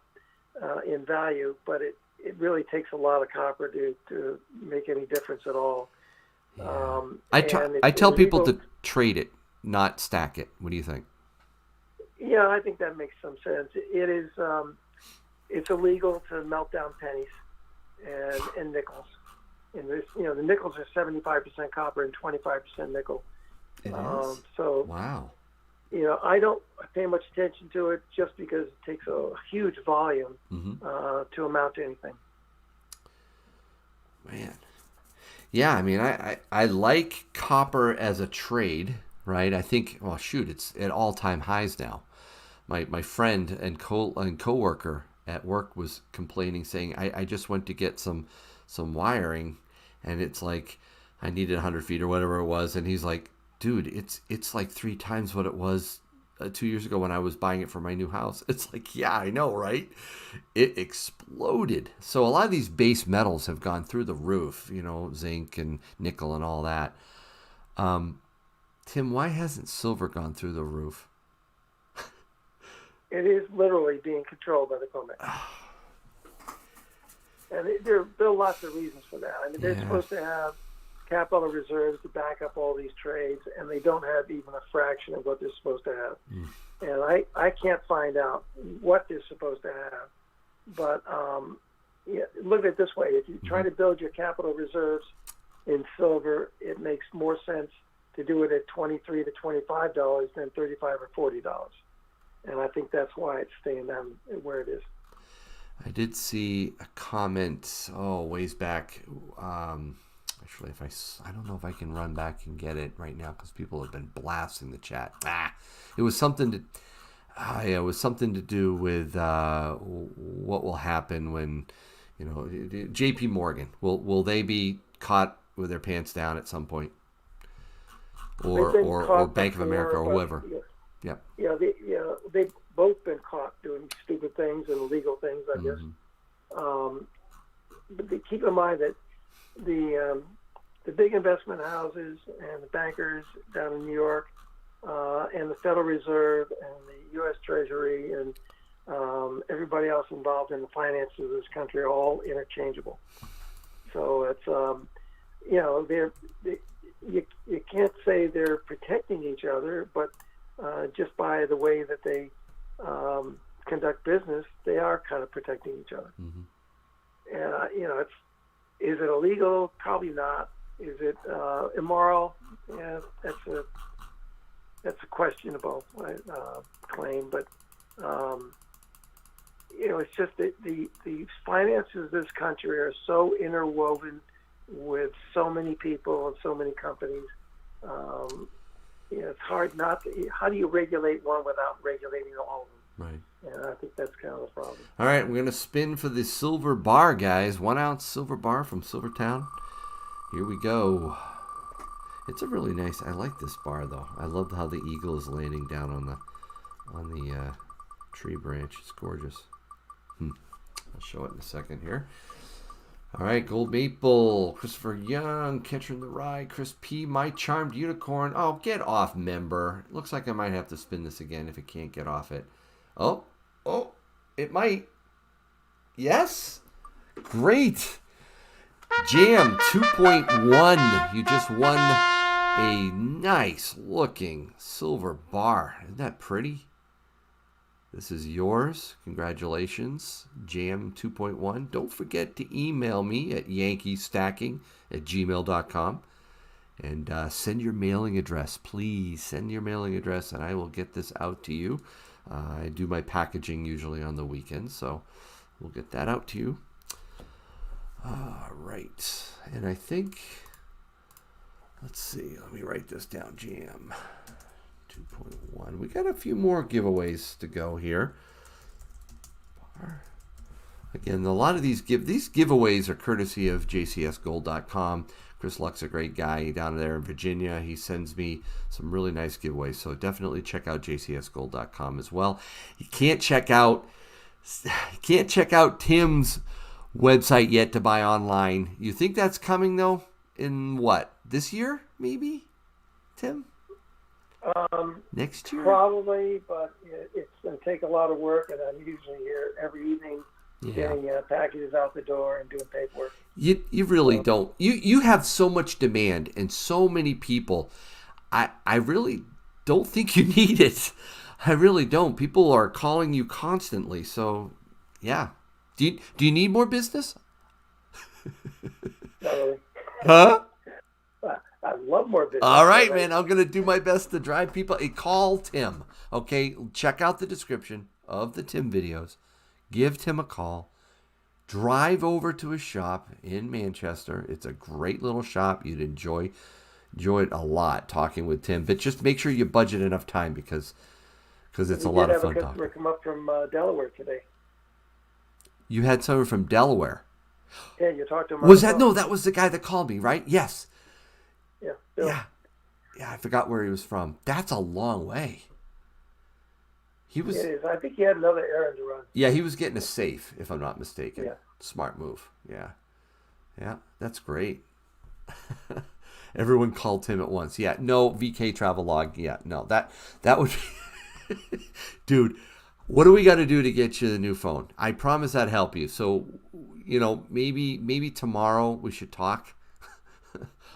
in value, but it really takes a lot of copper to make any difference at all. Yeah. I tell people to trade it, not stack it. What do you think? Yeah, I think that makes some sense. It is, it's illegal to melt down pennies and nickels. And this, the nickels are 75% copper and 25% nickel. It is? So wow. I don't pay much attention to it just because it takes a huge volume to amount to anything. Man. Yeah, I mean, I like copper as a trade, right? I think, well, shoot, it's at all-time highs now. My friend and coworker at work was complaining, saying, I just went to get some wiring, and it's like I needed 100 feet or whatever it was, and he's like, dude, it's like 3 times what it was 2 years ago when I was buying it for my new house. It's like, yeah, I know, right? It exploded. So a lot of these base metals have gone through the roof, zinc and nickel and all that. Tim, why hasn't silver gone through the roof? It is literally being controlled by the COMEX. And there are lots of reasons for that. I mean, they're supposed to have capital reserves to back up all these trades, and they don't have even a fraction of what they're supposed to have. And I can't find out what they're supposed to have. But look at it this way. If you try to build your capital reserves in silver, it makes more sense to do it at $23 to $25 than $35 or $40. And I think that's why it's staying down where it is. I did see a comment, ways back. Actually, I don't know if I can run back and get it right now because people have been blasting the chat. It was something to do with what will happen when, J.P. Morgan will they be caught with their pants down at some point, or Bank of America or whoever. Yep. They've both been caught doing stupid things and illegal things, I guess. But keep in mind that the big investment houses and the bankers down in New York, and the Federal Reserve and the U.S. Treasury and everybody else involved in the finances of this country are all interchangeable. So it's you can't say they're protecting each other, but just by the way that they conduct business, they are kind of protecting each other. And is it illegal? Probably not. Is it immoral? Yeah, that's a questionable claim, but it's just that the finances of this country are so interwoven with so many people and so many companies. It's hard not to. How do you regulate one without regulating all of them? Right. And I think that's kind of the problem. All right, we're going to spin for the silver bar, guys. 1 ounce silver bar from Silvertown. Here we go. It's a really nice. I like this bar though. I love how the eagle is landing down on the tree branch. It's gorgeous. I'll show it in a second here. All right, Gold Maple, Christopher Young, Catcher in the Rye, Chris P, My Charmed Unicorn. Oh, get off, member. Looks like I might have to spin this again if it can't get off it. Oh, it might. Yes? Great. Jam 2.1. You just won a nice looking silver bar. Isn't that pretty? This is yours. Congratulations. Jam 2.1. Don't forget to email me at yankeestacking@gmail.com and send your mailing address. Please send your mailing address and I will get this out to you. I do my packaging usually on the weekends, so we'll get that out to you. All right. And I think, let's see, let me write this down. Jam 2.1. We got a few more giveaways to go here. Again, a lot of these giveaways are courtesy of jcsgold.com. Chris Luck's a great guy down there in Virginia. He sends me some really nice giveaways, so definitely check out jcsgold.com as well. You can't check out Tim's website yet to buy online. You think that's coming though? In what? This year, maybe, Tim? Next year? Probably, but it's going to take a lot of work, and I'm usually here every evening getting packages out the door and doing paperwork. You really don't. You have so much demand and so many people. I really don't think you need it. I really don't. People are calling you constantly. So, yeah. Do you need more business? Not really. Huh? I love more business. All right, man. I'm going to do my best to drive people. Call Tim. Okay? Check out the description of the Tim videos. Give Tim a call. Drive over to his shop in Manchester. It's a great little shop. You'd enjoy it a lot talking with Tim. But just make sure you budget enough time because it's a lot of fun talking. We did have a customer come up from Delaware today. You had someone from Delaware. Yeah, you talked to him. Was that? No, that was the guy that called me, right? Yes. Yeah. Bill. Yeah, I forgot where he was from. That's a long way. He was. It is. I think he had another errand to run. Yeah, he was getting a safe, if I'm not mistaken. Yeah. Smart move. Yeah, that's great. Everyone called Tim at once. Yeah, no VK Travelog. Yeah, no, that would be. Dude, what do we got to do to get you the new phone? I promise I'd help you. So, maybe tomorrow we should talk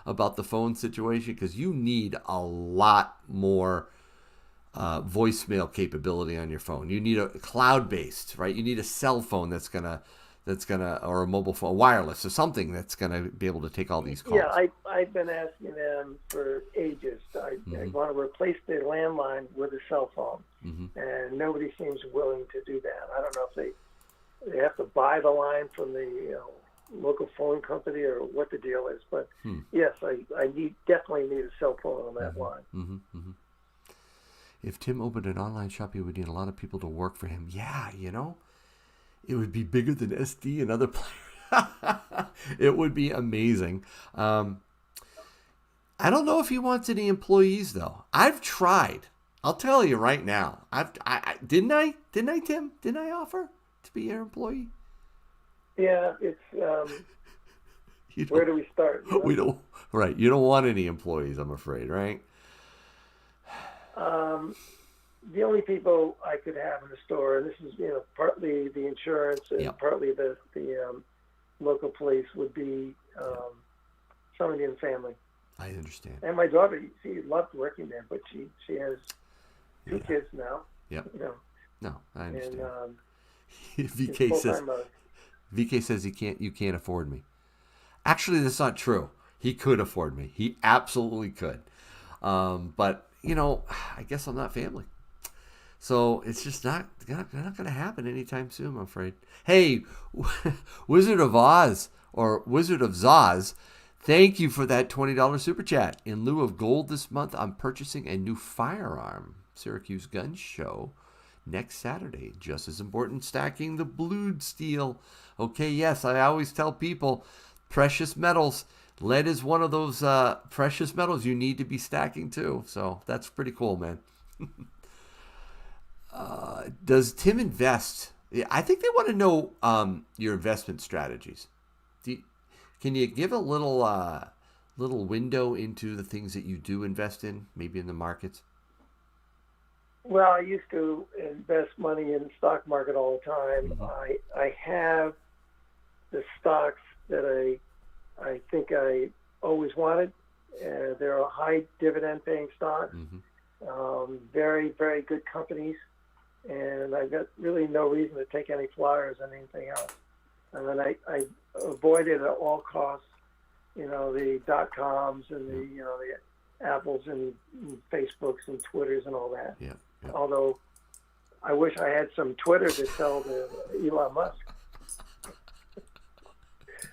about the phone situation because you need a lot more voicemail capability on your phone. You need a cloud-based, right? You need a cell phone that's gonna, or a mobile phone, wireless, or something that's gonna be able to take all these calls. Yeah, I've been asking them for ages. I want to replace their landline with a cell phone, and nobody seems willing to do that. I don't know if they have to buy the line from the local phone company or what the deal is, but yes, I definitely need a cell phone on that line. If Tim opened an online shop, he would need a lot of people to work for him. Yeah, it would be bigger than SD and other players. It would be amazing. I don't know if he wants any employees, though. I've tried. I'll tell you right now. Didn't I, Tim? Didn't I offer to be your employee? Yeah, it's where do we start? You know? We don't. Right, you don't want any employees, I'm afraid, right? The only people I could have in the store, and this is partly the insurance and Yep. partly the local police, would be somebody in the family. I understand. And my daughter, she loved working there, but she has two kids now. Yep. You know, No, I understand. and VK it's says full-time, VK says you can't afford me. Actually, that's not true. He could afford me. He absolutely could. But I guess I'm not family. So it's just not going to happen anytime soon, I'm afraid. Hey, Wizard of Oz or Wizard of Zoz, thank you for that $20 super chat. In lieu of gold this month, I'm purchasing a new firearm. Syracuse Gun Show next Saturday. Just as important, stacking the blued steel. Okay, yes, I always tell people, precious metals. Lead is one of those precious metals you need to be stacking too. So that's pretty cool, man. Does Tim invest? Yeah, I think they want to know your investment strategies. Can you give a little window into the things that you do invest in, maybe in the markets? Well, I used to invest money in the stock market all the time. Mm-hmm. I have the stocks that I think I always wanted. They're a high dividend paying stock, very, very good companies. And I've got really no reason to take any flyers on anything else. And then I avoided at all costs, the .coms and the Apples and Facebooks and Twitters and all that. Yeah. Although I wish I had some Twitter to tell to Elon Musk.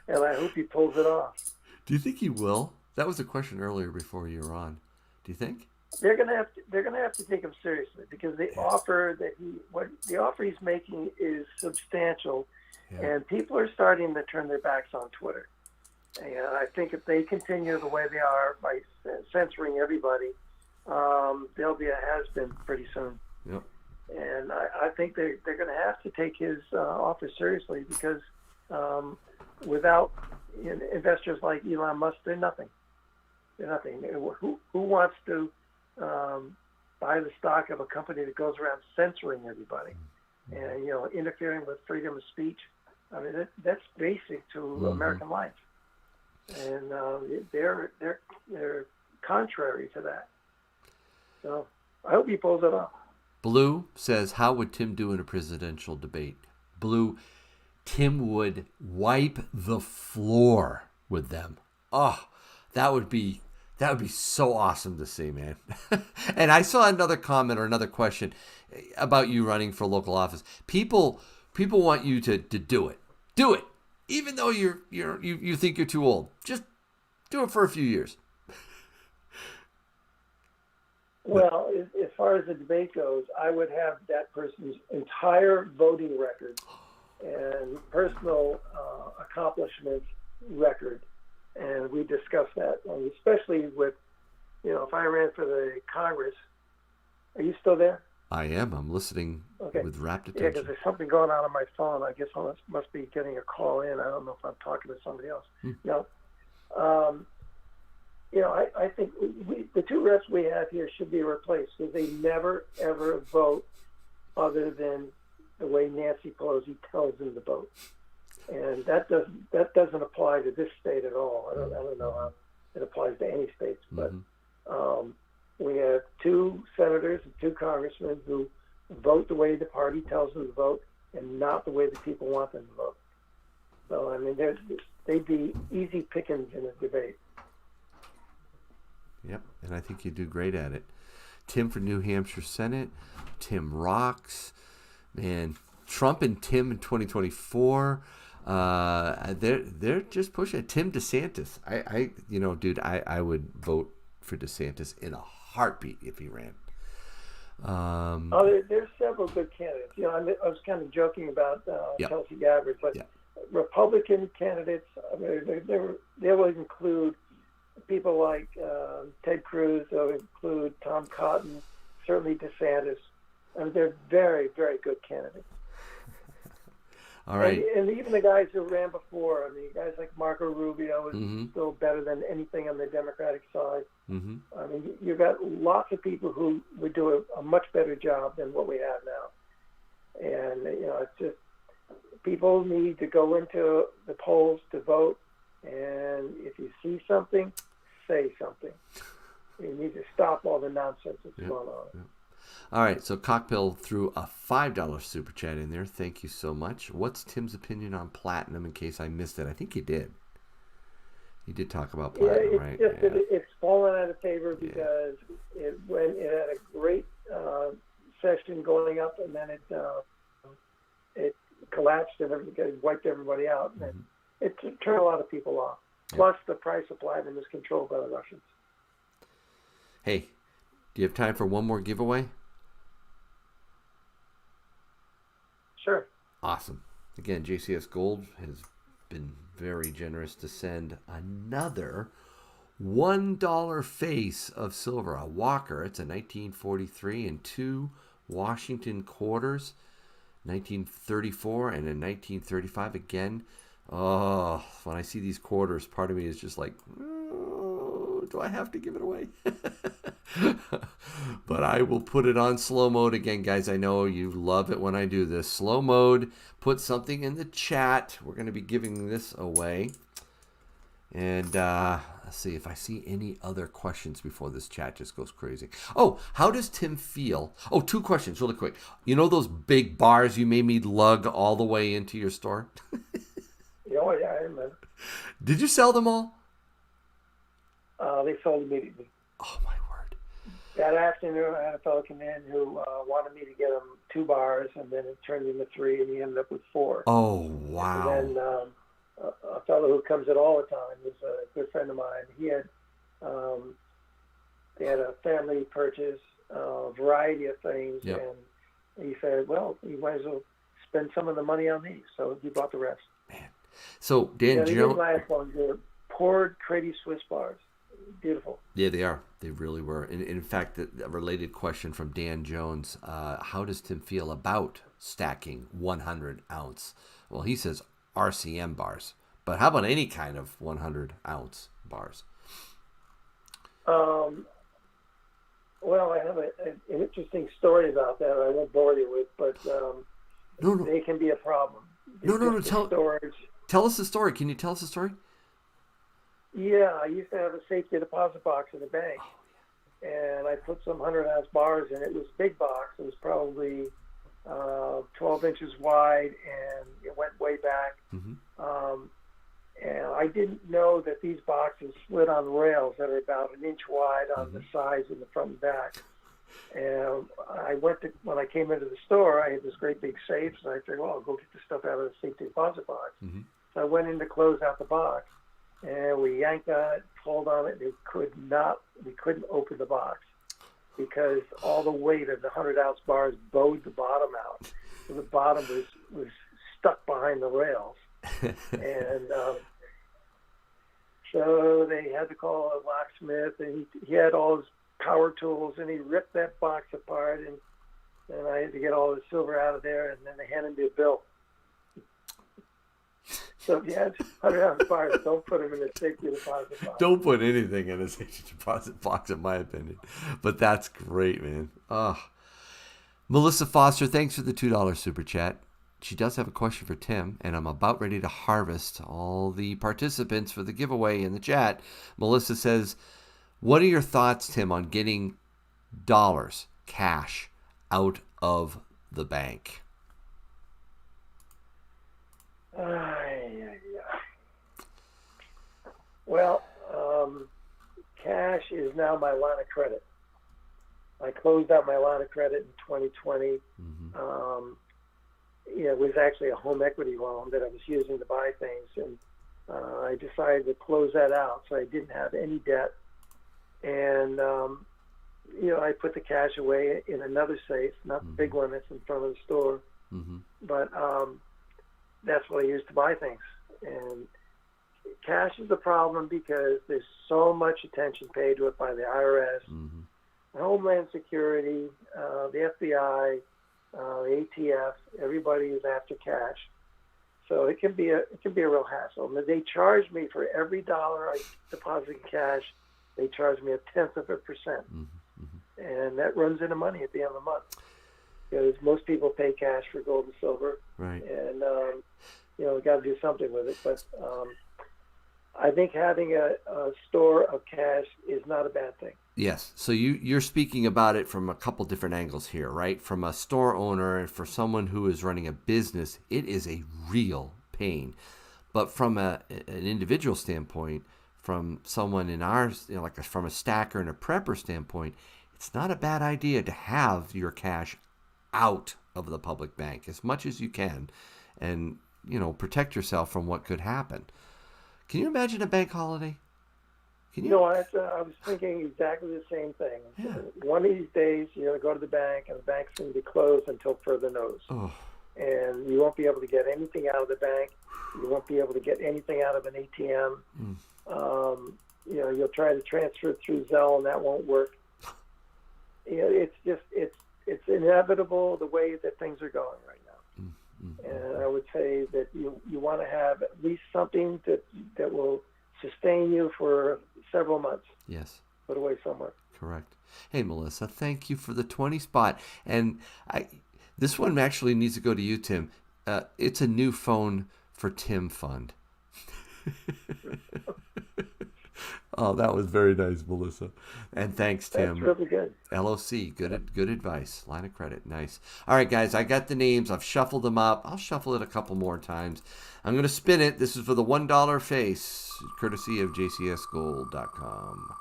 And I hope he pulls it off. Do you think he will? That was a question earlier before you were on. Do you think? They're gonna have to take him seriously because the offer he's making is substantial, and people are starting to turn their backs on Twitter. And I think if they continue the way they are by censoring everybody, they'll be a has-been pretty soon. Yep. And I think they're going to have to take his offer seriously because without investors like Elon Musk, they're nothing. They're nothing. Who wants to buy the stock of a company that goes around censoring everybody and interfering with freedom of speech? I mean, that's basic to American life, and they're contrary to that. So I hope he pulls it off. Blue says, how would Tim do in a presidential debate? Blue, Tim would wipe the floor with them. Oh, that would be so awesome to see, man. And I saw another comment or another question about you running for local office. People want you to do it. Do it. Even though you think you're too old. Just do it for a few years. Well, as far as the debate goes, I would have that person's entire voting record and personal accomplishments record, and we discuss that, especially with, if I ran for the Congress. Are you still there? I am. I'm listening with rapt attention. Yeah, because there's something going on my phone. I guess I must be getting a call in. I don't know if I'm talking to somebody else. No. I think the two reps we have here should be replaced because they never, ever vote other than the way Nancy Pelosi tells them to vote. And that doesn't apply to this state at all. I don't know how it applies to any states, but we have two senators and two congressmen who vote the way the party tells them to vote and not the way the people want them to vote. So, I mean, they'd be easy pickings in a debate. Yep, and I think you do great at it. Tim for New Hampshire Senate. Tim rocks. Man, Trump and Tim in 2024. They're just pushing it. Tim DeSantis. I would vote for DeSantis in a heartbeat if he ran. There's several good candidates. I was kind of joking about Tulsi Gabbard, but Republican candidates, they will include people like Ted Cruz, they'll include Tom Cotton, certainly DeSantis. I mean, they're very, very good candidates. All right. And even the guys who ran before, I mean, guys like Marco Rubio is still better than anything on the Democratic side. Mm-hmm. I mean, you've got lots of people who would do a much better job than what we have now. And, you know, it's just people need to go into the polls to vote. And if you see something, say something. You need to stop all the nonsense that's going on. Yep. All right, so Cockpill threw a $5 super chat in there. Thank you so much. What's Tim's opinion on platinum in case I missed it? I think he did. He did talk about platinum, right? Just that it's fallen out of favor because it had a great session going up, and then it collapsed and it wiped everybody out. And it turned a lot of people off. Plus, the price of platinum is controlled by the Russians. Hey, do you have time for one more giveaway? Sure. Awesome. Again, JCS Gold has been very generous to send another $1 face of silver, a Walker. It's a 1943 and 2 Washington quarters, 1934 and a 1935 again. Oh, when I see these quarters, part of me is just like, oh, do I have to give it away? But I will put it on slow mode again, guys. I know you love it when I do this. Slow mode, put something in the chat. We're going to be giving this away. And let's see if I see any other questions before this chat just goes crazy. Oh, how does Tim feel? Oh, 2 questions really quick. You know those big bars you made me lug all the way into your store? Oh, yeah, I remember. Did you sell them all? They sold immediately. Oh, my word. That afternoon, I had a fellow come in who wanted me to get him 2 bars, and then it turned into 3, and he ended up with 4. Oh, wow. And then a fellow who comes in all the time is a good friend of mine. He had they had a family purchase, a variety of things, and he said, well, you might as well spend some of the money on these. So he bought the rest. Man. So, Dan Jones. These last ones were poured Crady Swiss bars. Beautiful. Yeah, they are. They really were. In fact, a related question from Dan Jones. How does Tim feel about stacking 100-ounce? Well, he says RCM bars. But how about any kind of 100-ounce bars? Well, I have an interesting story about that. I won't bore you with, but no. They can be a problem. No. Tell us the story. Can you tell us the story? Yeah, I used to have a safety deposit box in the bank, and I put some 100-ounce bars in. It was a big box. It was probably 12 inches wide, and it went way back. And I didn't know that these boxes slid on rails that are about an inch wide on the sides in the front and back. And when I came into the store, I had this great big safe, so I figured, well, I'll go get the stuff out of the safety deposit box. So I went in to close out the box, and we yanked on it, pulled on it, and we couldn't open the box because all the weight of the 100-ounce bars bowed the bottom out. So the bottom was stuck behind the rails. And so they had to call a locksmith, and he had all his power tools, and he ripped that box apart, and I had to get all the silver out of there, and then they handed me a bill. So if you had 100-ounce bars, don't put them in a safety deposit box. Don't put anything in a safety deposit box, in my opinion. But that's great, man. Melissa Foster, thanks for the $2 super chat. She does have a question for Tim, and I'm about ready to harvest all the participants for the giveaway in the chat. Melissa says, what are your thoughts, Tim, on getting dollars, cash, out of the bank? Well, cash is now my line of credit. I closed out my line of credit in 2020. It was actually a home equity loan that I was using to buy things, and I decided to close that out so I didn't have any debt. And I put the cash away in another safe, not the big one that's in front of the store, but that's what I use to buy things. And cash is the problem because there's so much attention paid to it by the IRS. Homeland Security, the FBI, the ATF, everybody is after cash. So it can be a real hassle. And they charge me for every dollar I deposit in cash, they charge me 0.1%. And that runs into money at the end of the month. Because most people pay cash for gold and silver. Right. And, we got to do something with it. But I think having a store of cash is not a bad thing. Yes. So you're speaking about it from a couple different angles here, right? From a store owner and for someone who is running a business, it is a real pain. But from an individual standpoint, from someone in ours, from a stacker and a prepper standpoint, it's not a bad idea to have your cash out of the public bank as much as you can and, protect yourself from what could happen. Can you imagine a bank holiday? Can you? No, I was thinking exactly the same thing. Yeah. One of these days, you're going to go to the bank, and the bank's going to be closed until further notice. Oh. And you won't be able to get anything out of the bank. You won't be able to get anything out of an ATM. You'll try to transfer it through Zelle, and that won't work. It's inevitable the way that things are going right now. And I would say that you want to have at least something that will sustain you for several months. Yes. Put away somewhere. Correct. Hey, Melissa, thank you for the 20 spot. And this one actually needs to go to you, Tim. It's a new phone for Tim Fund. Oh, that was very nice, Melissa. And thanks, Tim. That's really good. LOC, good advice. Line of credit, nice. All right, guys, I got the names. I've shuffled them up. I'll shuffle it a couple more times. I'm going to spin it. This is for the $1 face, courtesy of jcsgold.com.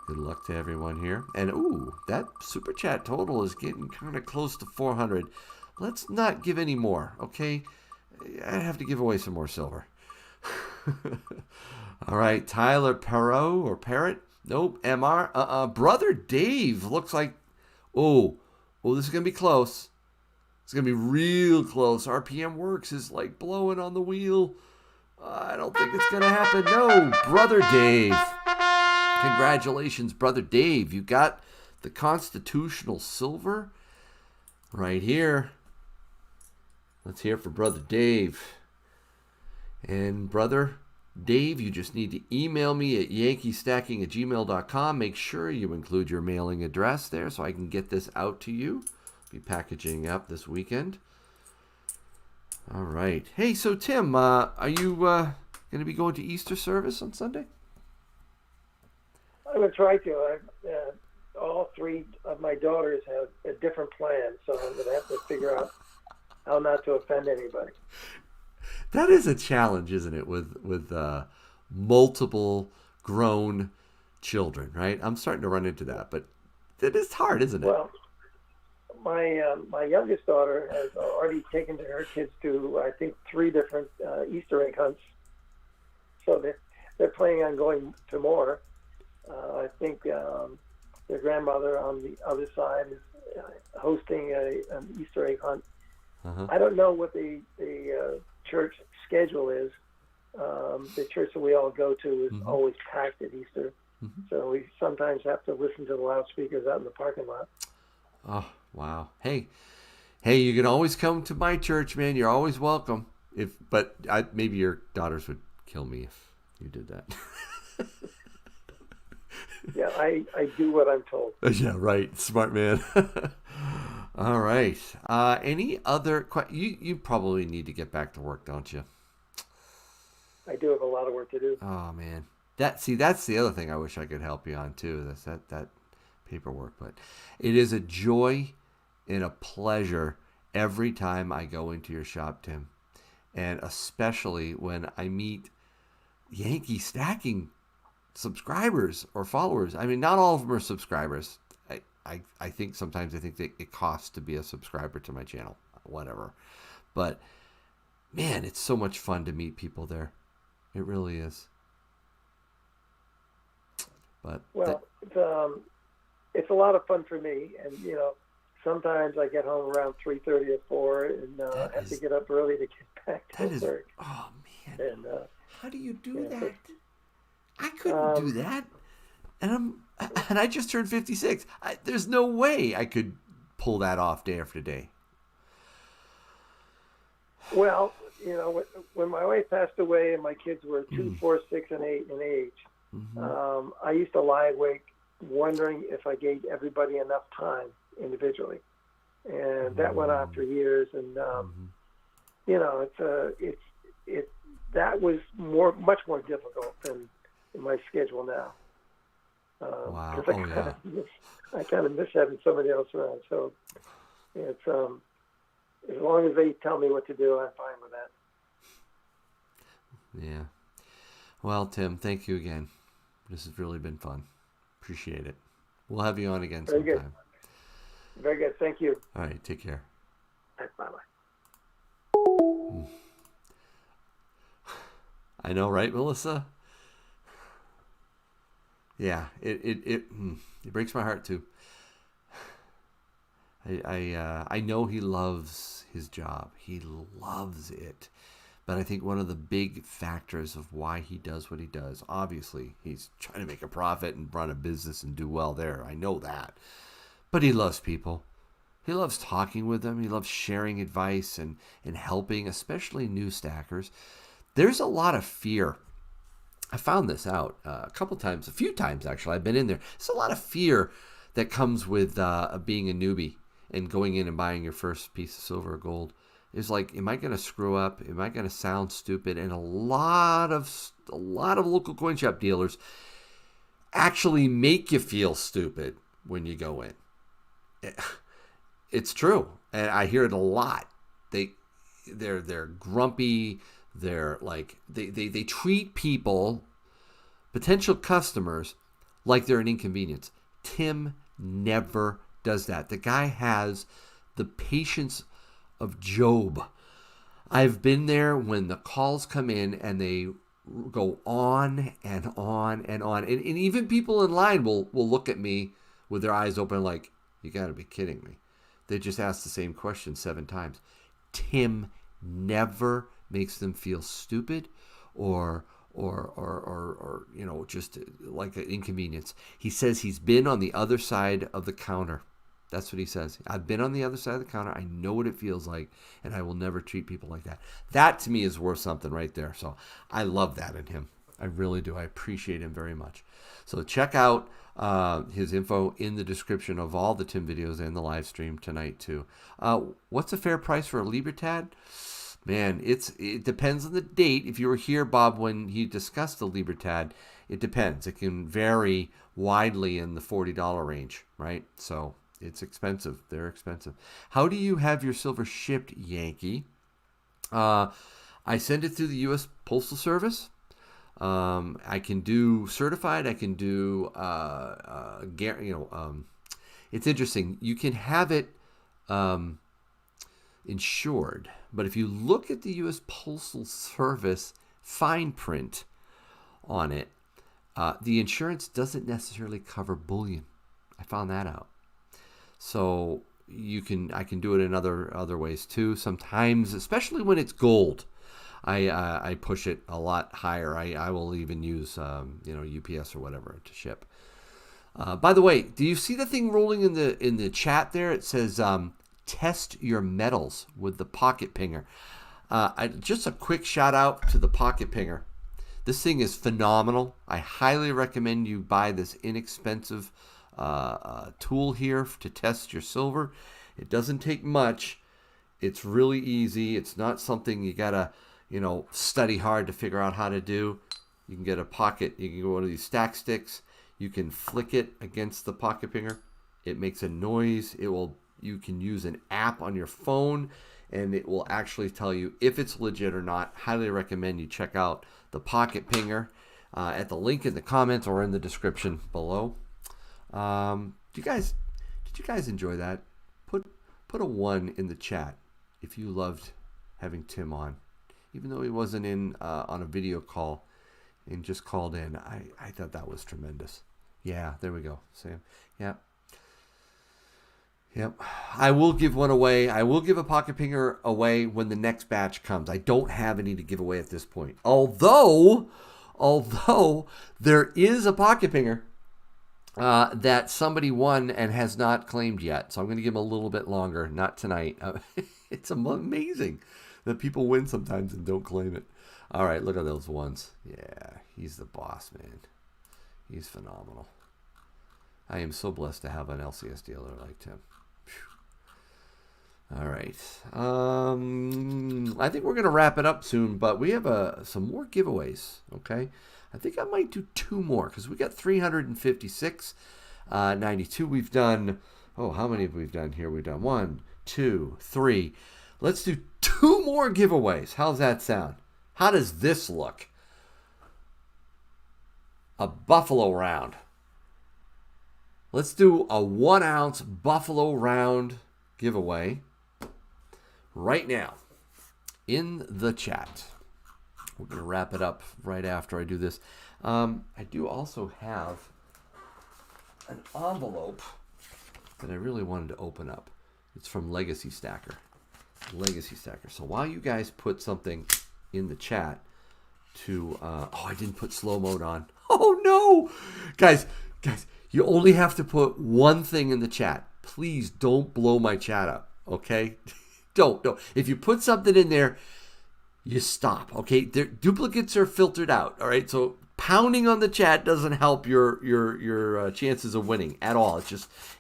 Good luck to everyone here. And, that super chat total is getting kind of close to 400. Let's not give any more, okay? I have to give away some more silver. All right, Tyler Perot or Parrot. Nope, MR. Brother Dave looks like, this is going to be close. It's going to be real close. RPM Works is like blowing on the wheel. I don't think it's going to happen. No, Brother Dave. Congratulations, Brother Dave. You got the Constitutional Silver right here. Let's hear for Brother Dave. And Brother Dave, you just need to email me at yankeestacking@gmail.com. Make sure you include your mailing address there so I can get this out to you. Be packaging up this weekend. All right. Hey, so Tim, are you going to be going to Easter service on Sunday? I'm going to try to. All three of my daughters have a different plan, so I'm going to have to figure out how not to offend anybody. That is a challenge, isn't it, with multiple grown children, right? I'm starting to run into that, but it is hard, isn't it? Well, my youngest daughter has already taken her kids to, I think, 3 different Easter egg hunts. So they're planning on going to more. I think their grandmother on the other side is hosting an Easter egg hunt. Uh-huh. I don't know what the church schedule is. The church that we all go to is always packed at Easter. So we sometimes have to listen to the loudspeakers out in the parking lot. Oh, wow. Hey, you can always come to my church, man. You're always welcome. But maybe your daughters would kill me if you did that. Yeah, I do what I'm told. Yeah, right. Smart man. All right. Any other questions? You probably need to get back to work, don't you? I do have a lot of work to do. Oh, man. That's the other thing I wish I could help you on, too. That's that paperwork. But it is a joy and a pleasure every time I go into your shop, Tim. And especially when I meet Yankee stacking subscribers or followers. I mean, not all of them are subscribers. I think sometimes that it costs to be a subscriber to my channel, whatever. But man, it's so much fun to meet people there. It really is. But it's a lot of fun for me, and sometimes I get home around 3:30 or 4, and have to get up early to get back to work. Oh man! And how do you do that? I couldn't do that. And And I just turned 56. There's no way I could pull that off day after day. Well, when my wife passed away and my kids were 2, 4, 6, and 8 in age, I used to lie awake wondering if I gave everybody enough time individually, and that went on for years. And that was much more difficult than in my schedule now. Wow! I kind of miss having somebody else around. So it's as long as they tell me what to do, I'm fine with that. Yeah. Well, Tim, thank you again. This has really been fun. Appreciate it. We'll have you on again sometime. Very good. Very good. Thank you. All right. Take care. Bye-bye. I know, right, Melissa? Yeah, it breaks my heart too. I know he loves his job. He loves it. But I think one of the big factors of why he does what he does, obviously, he's trying to make a profit and run a business and do well there. I know that. But he loves people. He loves talking with them. He loves sharing advice and helping, especially new stackers. There's a lot of fear. I found this out a few times actually. I've been in there. There's a lot of fear that comes with being a newbie and going in and buying your first piece of silver or gold. It's like, am I going to screw up? Am I going to sound stupid? And a lot of local coin shop dealers actually make you feel stupid when you go in. It's true, and I hear it a lot. They're grumpy. They're like they treat people, potential customers, like they're an inconvenience. Tim never does that. The guy has the patience of Job. I've been there when the calls come in and they go on and on and on. And even people in line will look at me with their eyes open like, you got to be kidding me. They just asked the same question 7 times. Tim never makes them feel stupid or just like an inconvenience. He says he's been on the other side of the counter. That's what he says. I've been on the other side of the counter. I know what it feels like, and I will never treat people like that. That, to me, is worth something right there. So I love that in him. I really do. I appreciate him very much. So check out his info in the description of all the Tim videos and the live stream tonight, too. What's a fair price for a Libertad? Man, it depends on the date. If you were here, Bob, when he discussed the Libertad, it depends. It can vary widely in the $40 range, right? So it's expensive. They're expensive. How do you have your silver shipped, Yankee? I send it through the U.S. Postal Service. I can do certified. I can do, it's interesting. You can have it insured, but if you look at the U.S. Postal Service fine print on it, the insurance doesn't necessarily cover bullion. I found that out. So I can do it in other ways too. Sometimes, especially when it's gold, I push it a lot higher. I will even use UPS or whatever to ship. By the way, do you see the thing rolling in the chat there? It says test your metals with the pocket pinger. Just a quick shout out to the pocket pinger. This thing is phenomenal. I highly recommend you buy this inexpensive tool here to test your silver. It doesn't take much. It's really easy. It's not something you gotta study hard to figure out how to do. You can get a pocket. You can get one of these stack sticks. You can flick it against the pocket pinger. It makes a noise. You can use an app on your phone, and it will actually tell you if it's legit or not. Highly recommend you check out the pocket pinger at the link in the comments or in the description below. Did you guys enjoy that? Put a 1 in the chat if you loved having Tim on, even though he wasn't in on a video call and just called in. I thought that was tremendous. Yeah, there we go, Sam. Yep. I will give one away. I will give a pocket pinger away when the next batch comes. I don't have any to give away at this point. Although there is a pocket pinger that somebody won and has not claimed yet. So I'm going to give him a little bit longer, not tonight. It's amazing that people win sometimes and don't claim it. All right, look at those ones. Yeah, he's the boss, man. He's phenomenal. I am so blessed to have an LCS dealer like Tim. Whew. All right. I think we're going to wrap it up soon, but we have some more giveaways, okay? I think I might do 2 more because we got 356, 92 we've done. Oh, how many have we done here? We've done 1, 2, 3. Let's do 2 more giveaways. How's that sound? How does this look? A buffalo round. Let's do a 1 ounce buffalo round giveaway right now in the chat. We're going to wrap it up right after I do this. I do also have an envelope that I really wanted to open up. It's from Legacy Stacker. Legacy Stacker. So while you guys put something in the chat to... I didn't put slow mode on. Oh, no! Guys, you only have to put one thing in the chat. Please don't blow my chat up, okay? Don't. If you put something in there... you stop, okay? Duplicates are filtered out, all right? So pounding on the chat doesn't help your chances of winning at all.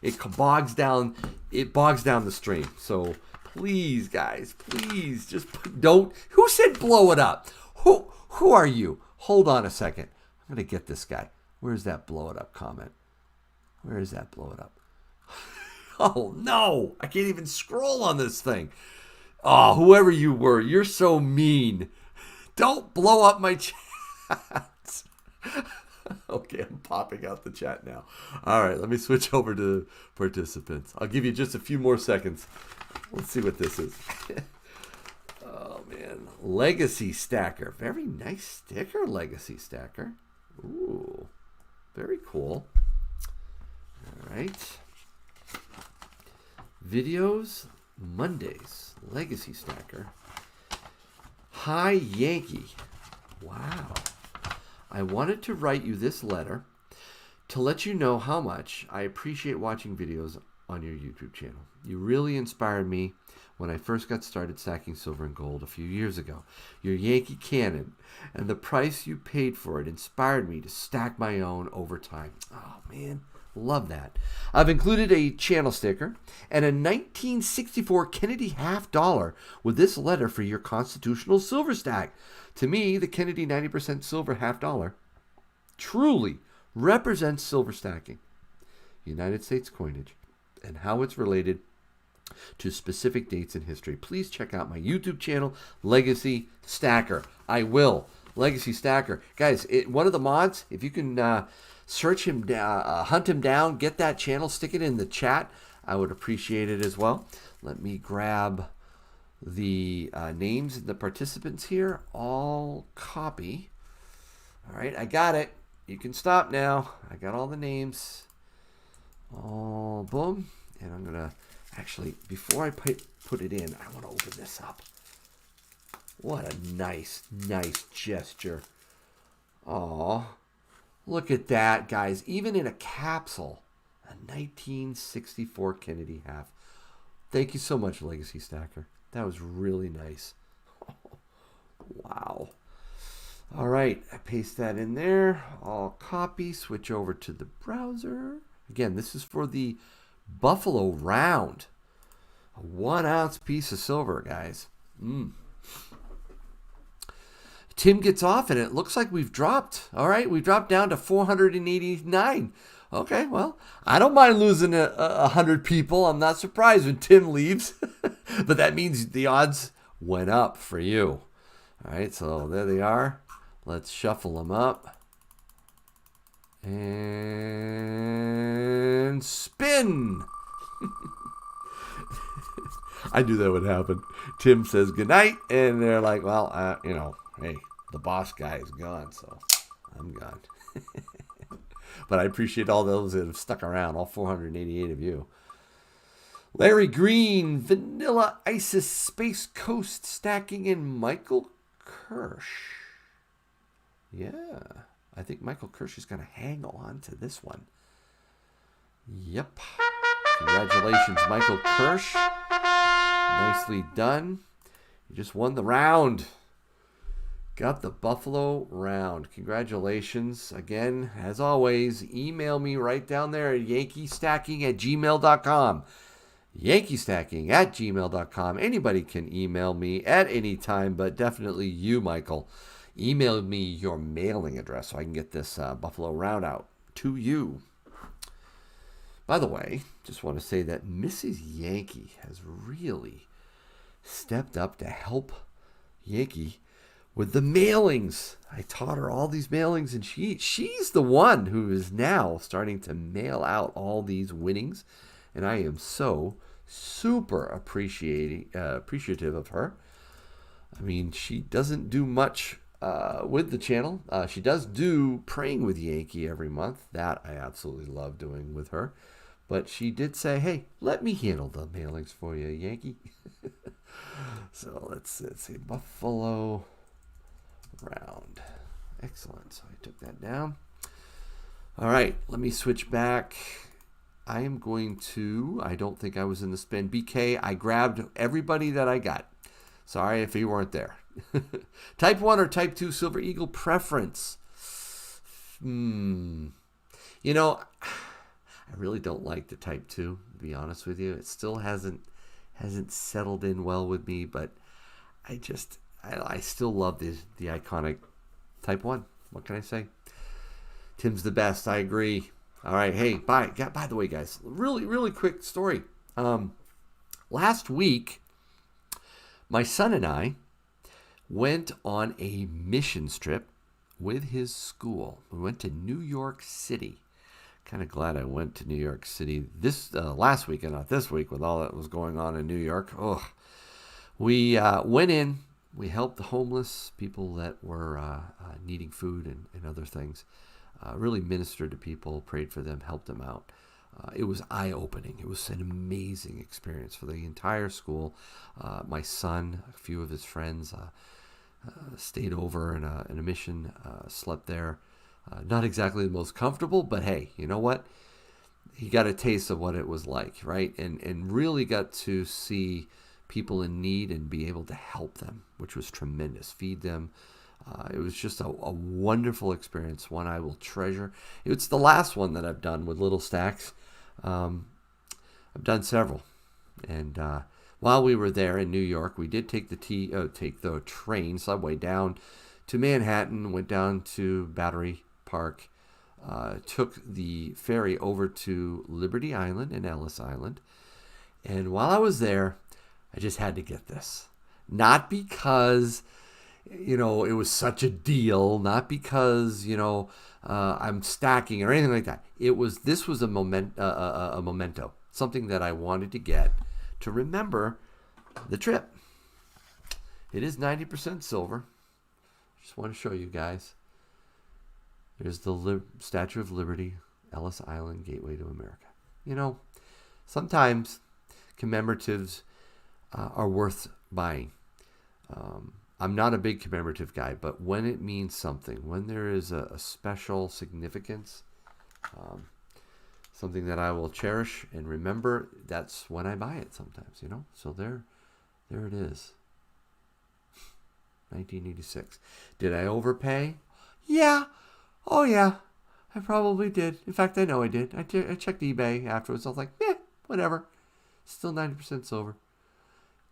It bogs down the stream. So please, guys, please just don't. Who said blow it up? Who are you? Hold on a second. I'm gonna get this guy. Where's that blow it up comment? Where is that blow it up? Oh no! I can't even scroll on this thing. Oh, whoever you were, you're so mean. Don't blow up my chat. Okay, I'm popping out the chat now. All right, let me switch over to participants. I'll give you just a few more seconds. Let's see what this is. Oh, man. Legacy Stacker. Very nice sticker, Legacy Stacker. Ooh, very cool. All right. Videos Mondays. Legacy Stacker. Hi, Yankee. Wow. I wanted to write you this letter to let you know how much I appreciate watching videos on your YouTube channel. You really inspired me when I first got started stacking silver and gold a few years ago. Your Yankee Cannon and the price you paid for it inspired me to stack my own over time. Oh, man. Love that. I've included a channel sticker and a 1964 Kennedy $50 with this letter for your constitutional silver stack. To me, the Kennedy 90% silver $50 truly represents silver stacking, United States coinage, and how it's related to specific dates in history. Please check out my YouTube channel, Legacy Stacker. I will. Legacy Stacker. Guys, one of the mods, if you can... search him down, hunt him down, get that channel, stick it in the chat. I would appreciate it as well. Let me grab the names and the participants here. All copy. All right, I got it. You can stop now. I got all the names. All boom. And I'm going to actually, before I put it in, I want to open this up. What a nice gesture. Aw. Look at that, guys. Even in a capsule, a 1964 Kennedy half. Thank you so much, Legacy Stacker. That was really nice. Wow. All right, I paste that in there. All copy, switch over to the browser. Again, this is for the Buffalo Round. A 1 ounce piece of silver, guys. Tim gets off, and it looks like we've dropped. All right, we dropped down to 489. Okay, well, I don't mind losing 100 people. I'm not surprised when Tim leaves. But that means the odds went up for you. All right, so there they are. Let's shuffle them up. And spin. I knew that would happen. Tim says goodnight, and they're like, well, hey, the boss guy is gone, so I'm gone. But I appreciate all those that have stuck around, all 488 of you. Larry Green, Vanilla Isis, Space Coast Stacking, and Michael Kirsch. Yeah, I think Michael Kirsch is going to hang on to this one. Yep. Congratulations, Michael Kirsch. Nicely done. You just won the round. Got the Buffalo round. Congratulations. Again, as always, email me right down there at yankeestacking@gmail.com. yankeestacking@gmail.com. Anybody can email me at any time, but definitely you, Michael. Email me your mailing address so I can get this Buffalo round out to you. By the way, just want to say that Mrs. Yankee has really stepped up to help Yankee with the mailings. I taught her all these mailings, and she's the one who is now starting to mail out all these winnings, and I am so super appreciative of her. I mean, she doesn't do much with the channel. She does do Praying with Yankee every month. That I absolutely love doing with her. But she did say, hey, let me handle the mailings for you, Yankee. So let's see. Buffalo round. Excellent. So I took that down. All right. Let me switch back. I am going to, I don't think I was in the spin. BK, I grabbed everybody that I got. Sorry if you weren't there. Type 1 or Type 2 Silver Eagle preference. You know, I really don't like the Type 2, to be honest with you. It still hasn't settled in well with me, but I still love the iconic Type 1. What can I say? Tim's the best. I agree. All right. Hey, by the way, guys, really quick story. Last week, my son and I went on a mission trip with his school. We went to New York City. Kind of glad I went to New York City this last week and not this week with all that was going on in New York. Oh, we went in. We helped the homeless people that were needing food and other things. Really ministered to people, prayed for them, helped them out. It was eye-opening. It was an amazing experience for the entire school. My son, a few of his friends, stayed over in a mission, slept there. Not exactly the most comfortable, but hey, you know what? He got a taste of what it was like, right? And really got to see people in need and be able to help them, which was tremendous. Feed them. It was just a wonderful experience, one I will treasure. It's the last one that I've done with Little Stacks. I've done several. And while we were there in New York, we did take the train, subway, down to Manhattan, went down to Battery Park, took the ferry over to Liberty Island and Ellis Island. And while I was there, I just had to get this. Not because, it was such a deal, not because, I'm stacking or anything like that. This was a memento, something that I wanted to get to remember the trip. It is 90% silver. Just want to show you guys. There's the Statue of Liberty, Ellis Island, Gateway to America. Sometimes commemoratives are worth buying. I'm not a big commemorative guy, but when it means something, when there is a special significance, something that I will cherish and remember, that's when I buy it sometimes, So there it is. 1986. Did I overpay? Yeah. Oh, yeah. I probably did. In fact, I know I did. I checked eBay afterwards. I was like, whatever. Still 90% silver.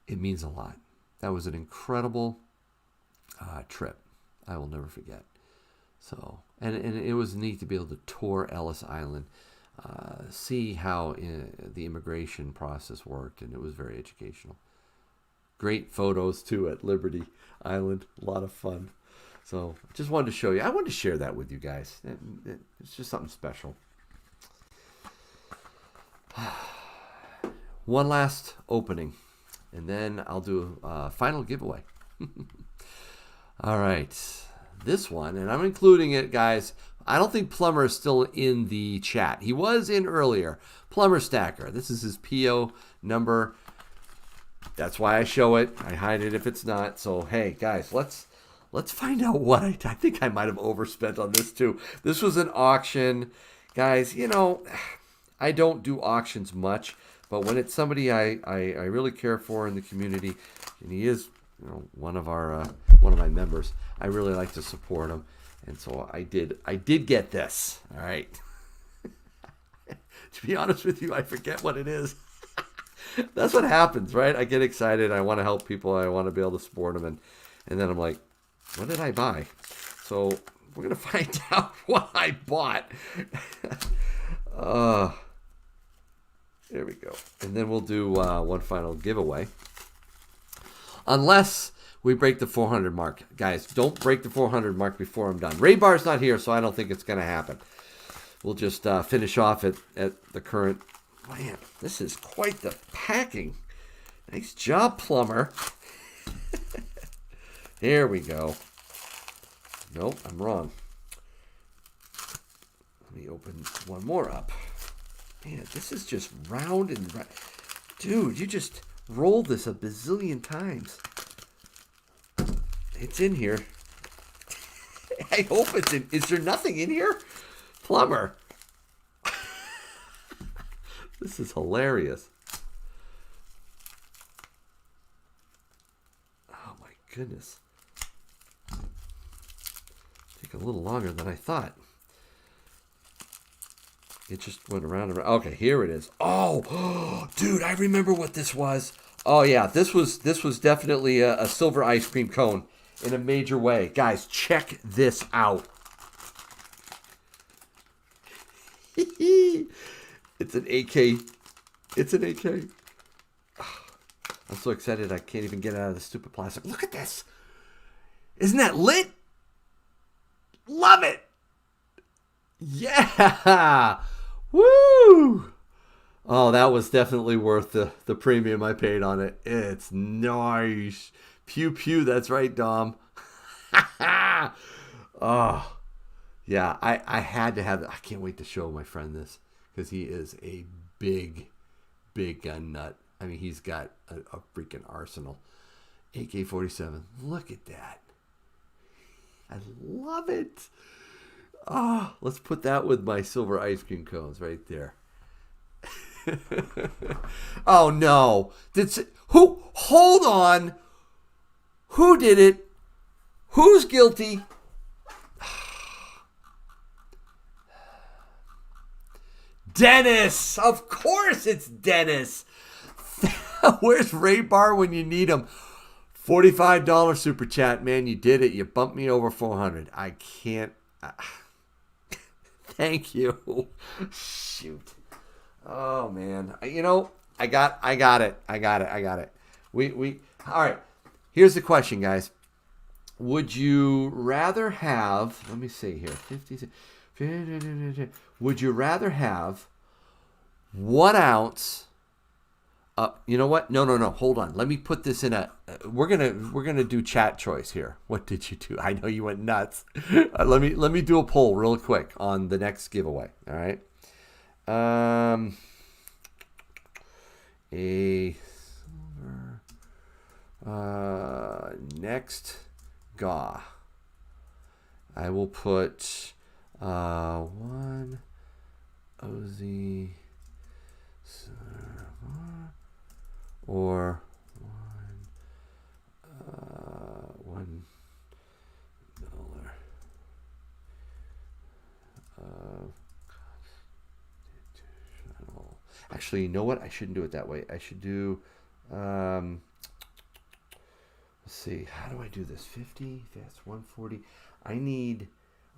It means a lot. That was an incredible trip. I will never forget. So, and it was neat to be able to tour Ellis Island, see how the immigration process worked, and it was very educational. Great photos, too, at Liberty Island. A lot of fun. So, just wanted to show you. I wanted to share that with you guys. It's just something special. One last opening, and then I'll do a final giveaway. All right. This one, and I'm including it, guys. I don't think Plumber is still in the chat. He was in earlier. Plumber Stacker. This is his PO number. That's why I show it. I hide it if it's not. So, hey, guys, let's find out what I think I might have overspent on this, too. This was an auction. Guys, I don't do auctions much, but when it's somebody I really care for in the community, and he is one of my members, I really like to support him, and so I did get this. All right. To be honest with you, I forget what it is. That's what happens, right? I get excited. I want to help people. I want to be able to support them, and then I'm like, what did I buy? So we're gonna find out what I bought. There we go. And then we'll do one final giveaway. Unless we break the 400 mark. Guys, don't break the 400 mark before I'm done. Ray Bar's not here, so I don't think it's going to happen. We'll just finish off at the current. Man, this is quite the packing. Nice job, plumber. Here we go. Nope, I'm wrong. Let me open one more up. Man, this is just round and round. Dude, you just rolled this a bazillion times. It's in here. I hope it's in. Is there nothing in here? Plumber. This is hilarious. Oh my goodness. Take a little longer than I thought. It just went around and around. Okay, here it is. Oh, dude, I remember what this was. Oh yeah, this was definitely a silver ice cream cone in a major way. Guys, check this out. It's an AK. It's an AK. I'm so excited I can't even get out of the stupid plastic. Look at this. Isn't that lit? Love it. Yeah. Woo. Oh, that was definitely worth the premium I paid on it. It's nice. Pew pew. That's right, Dom. Oh, yeah. I had to have it. I can't wait to show my friend this because he is a big gun nut. I mean, he's got a freaking arsenal. AK-47. Look at that. I love it. Oh, let's put that with my silver ice cream cones right there. Oh no! Who? Hold on. Who did it? Who's guilty? Dennis! Of course it's Dennis. Where's Ray Bar when you need him? $45 super chat, man. You did it. You bumped me over 400. I can't. Thank you. Shoot. Oh man. I got it. We all right. Here's the question, guys. Would you rather have, let me see here. 50. Would you rather have 1 ounce? You know what? No. Hold on. Let me put this in a. We're gonna do chat choice here. What did you do? I know you went nuts. Let me do a poll real quick on the next giveaway. All right. A silver. Next GAW. I will put 1 OZ silver or $1 constitutional. Actually, you know what? I shouldn't do it that way. I should do. Let's see. How do I do this? 50. That's 140. I need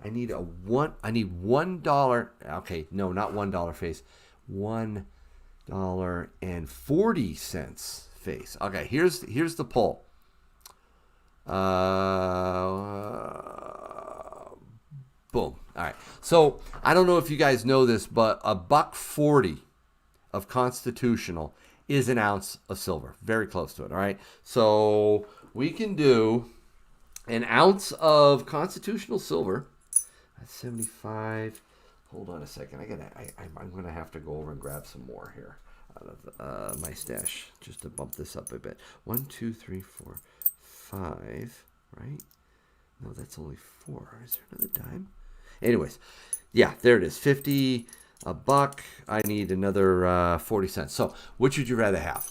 $1. Okay, no, not $1 face. $1.40 face. Okay, here's the poll. Boom. All right. So I don't know if you guys know this, but $1.40 of constitutional is 1 ounce of silver. Very close to it. All right. So we can do 1 ounce of constitutional silver. That's 75. Hold on a second. I'm gonna have to go over and grab some more here out of my stash just to bump this up a bit. 1, 2, 3, 4, 5. Right? No, that's only 4. Is there another dime? Anyways, yeah, there it is. 50. a buck. I need another 40 cents. So which would you rather have?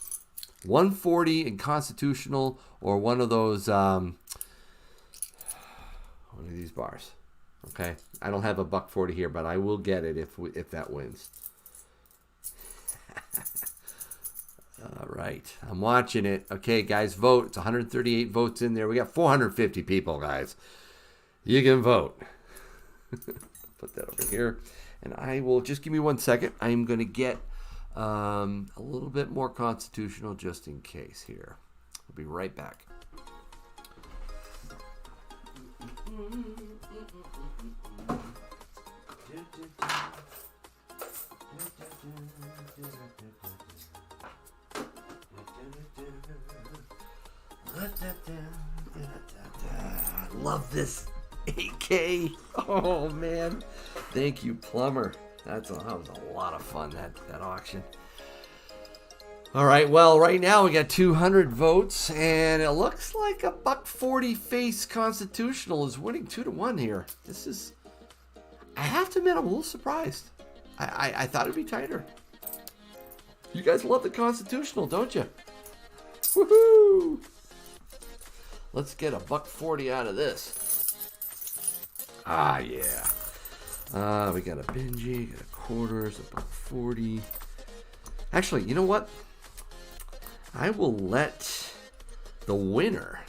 140 in constitutional or one of those, one of these bars? Okay. I don't have a buck 40 here, but I will get it if that wins. All right. I'm watching it. Okay, guys, vote. It's 138 votes in there. We got 450 people, guys. You can vote. Put that over here. And I will, just give me 1 second. I'm going to get a little bit more constitutional just in case here. I'll be right back. Love this 8K. Oh man, thank you, Plumber. That was a lot of fun, that auction. All right, well, right now we got 200 votes, and it looks like a $1.40 face constitutional is winning 2-1 here. This is, I have to admit, I'm a little surprised. I thought it'd be tighter. You guys love the constitutional, don't you? Woohoo! Let's get a $1.40 out of this. Ah, yeah. We got a Benji, got a quarters, a $1.40. Actually, you know what? I will let the winner,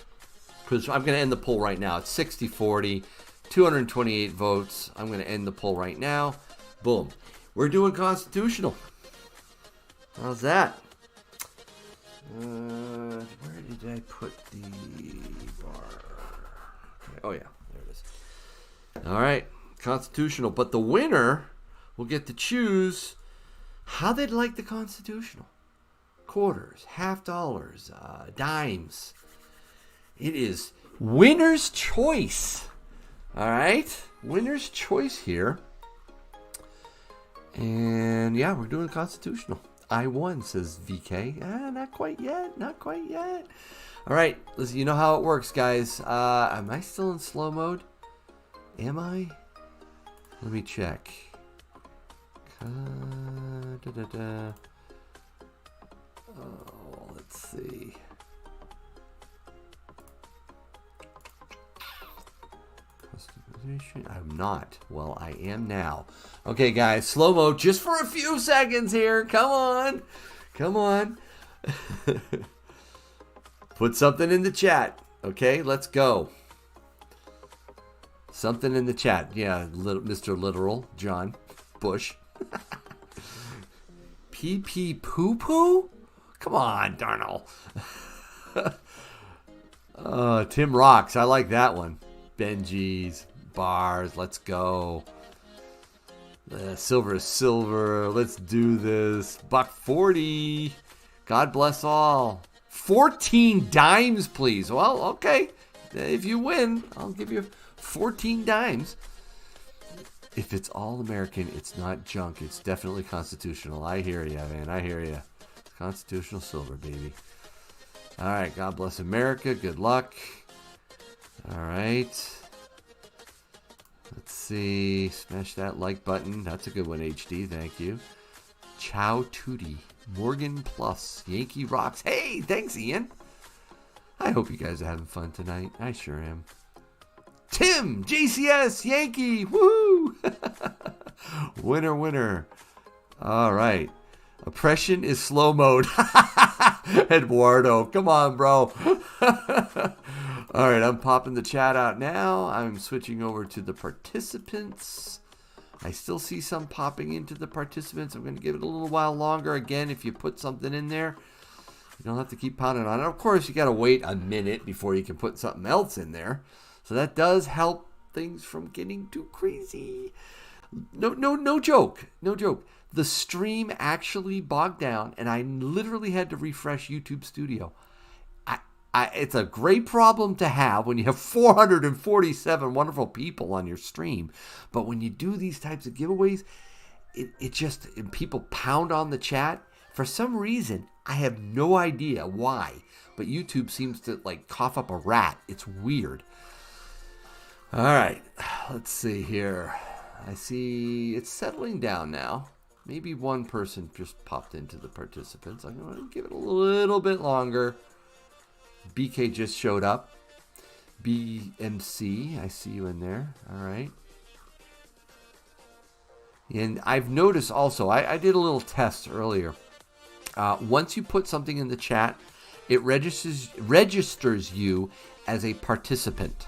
because I'm going to end the poll right now. It's 60-40, 228 votes. I'm going to end the poll right now. Boom. We're doing constitutional. How's that? Where did I put the bar? Okay. Oh, yeah. There it is. All right. Constitutional. But the winner will get to choose how they'd like the constitutional. Quarters, half dollars, dimes. It is winner's choice. All right. Winner's choice here. And yeah, we're doing constitutional. I won, says VK. Not quite yet. Not quite yet. All right. Listen, you know how it works, guys. Am I still in slow mode? Am I? Let me check. Oh, let's see. Customization. I'm not. Well, I am now. Okay, guys, slow mo just for a few seconds here. Come on. Come on. Put something in the chat. Okay, let's go. Something in the chat. Yeah, Mr. Literal, John Bush. PP poo poo? Come on, Darnell. Tim Rocks. I like that one. Benji's, bars. Let's go. Silver is silver. Let's do this. $1.40. God bless all. 14 dimes, please. Well, okay. If you win, I'll give you 14 dimes. If it's all American, it's not junk. It's definitely constitutional. I hear you, man. I hear you. Constitutional silver, baby. All right. God bless America. Good luck. All right. Let's see. Smash that like button. That's a good one, HD. Thank you. Chow Tootie. Morgan Plus. Yankee Rocks. Hey, thanks, Ian. I hope you guys are having fun tonight. I sure am. Tim, JCS, Yankee, woo! Winner, winner. All right. Oppression is slow mode. Eduardo, come on, bro. All right, I'm popping the chat out now. I'm switching over to the participants. I still see some popping into the participants. I'm going to give it a little while longer. Again, if you put something in there, you don't have to keep pounding on it. Of course, you got to wait a minute before you can put something else in there. So that does help things from getting too crazy. No joke. No joke. The stream actually bogged down, and I literally had to refresh YouTube Studio. It's a great problem to have when you have 447 wonderful people on your stream. But when you do these types of giveaways, it just, and people pound on the chat. For some reason, I have no idea why, but YouTube seems to like cough up a rat. It's weird. All right, let's see here. I see it's settling down now. Maybe one person just popped into the participants. I'm going to give it a little bit longer. BK just showed up. BMC, I see you in there. All right. And I've noticed also, I did a little test earlier. Once you put something in the chat, it registers you as a participant.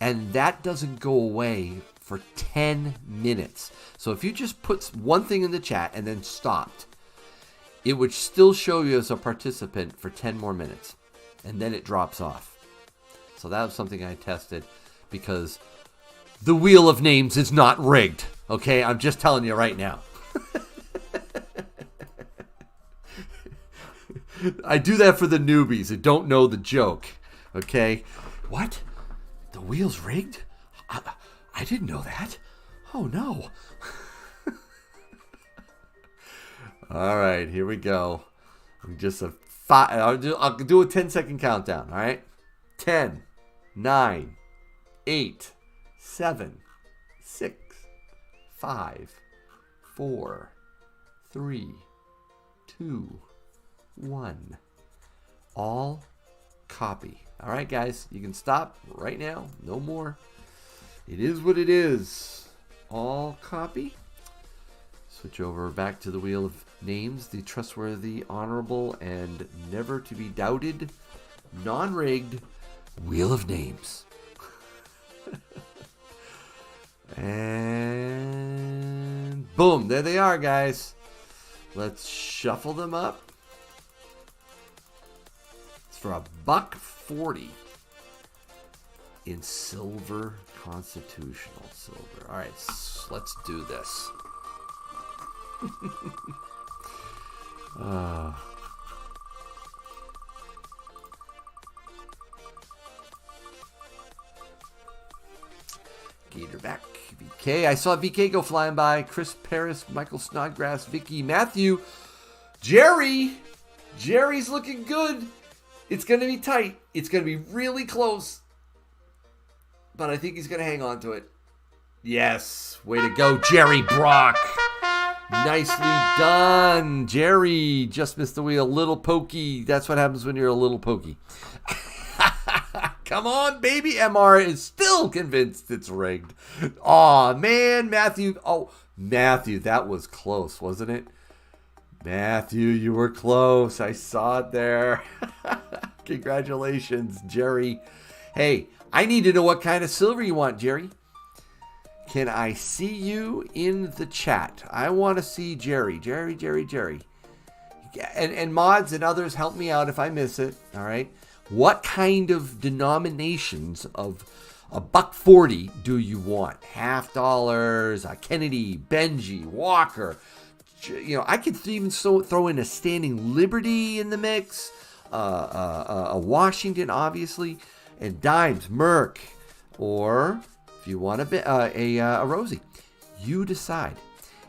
And that doesn't go away for 10 minutes. So if you just put one thing in the chat and then stopped, it would still show you as a participant for 10 more minutes. And then it drops off. So that was something I tested because the Wheel of Names is not rigged. Okay, I'm just telling you right now. I do that for the newbies that don't know the joke. Okay? What? The wheel's rigged? I didn't know that. Oh, no. All right, here we go. I'll do a 10-second countdown, all right? 10, 9, 8, 7, 6, 5, 4, 3, 2, 1. All copy. All right, guys, you can stop right now. No more. It is what it is. All copy. Switch over back to the Wheel of Names, the trustworthy, honorable, and never to be doubted, non-rigged Wheel of Names. And boom, there they are, guys. Let's shuffle them up. It's for $1.40 in silver, constitutional silver. All right, let's do this. Gatorback, VK. I saw VK go flying by. Chris Paris, Michael Snodgrass, Vicky, Matthew, Jerry. Jerry's looking good. It's going to be tight. It's going to be really close. But I think he's going to hang on to it. Yes. Way to go, Jerry Brock. Nicely done. Jerry just missed the wheel. Little pokey. That's what happens when you're a little pokey. Come on, baby. MR is still convinced it's rigged. Aw, man. Matthew. Oh, Matthew, that was close, wasn't it? Matthew, you were close. I saw it there. Congratulations, Jerry. Hey, I need to know what kind of silver you want, Jerry. Can I see you in the chat? I want to see Jerry. Jerry. And mods and others, help me out if I miss it. All right. What kind of denominations of $1.40 do you want? Half dollars, a Kennedy, Benji, Walker. You know, I could even throw in a Standing Liberty in the mix. A Washington, obviously, and dimes, Merc, or if you want a Rosie, you decide.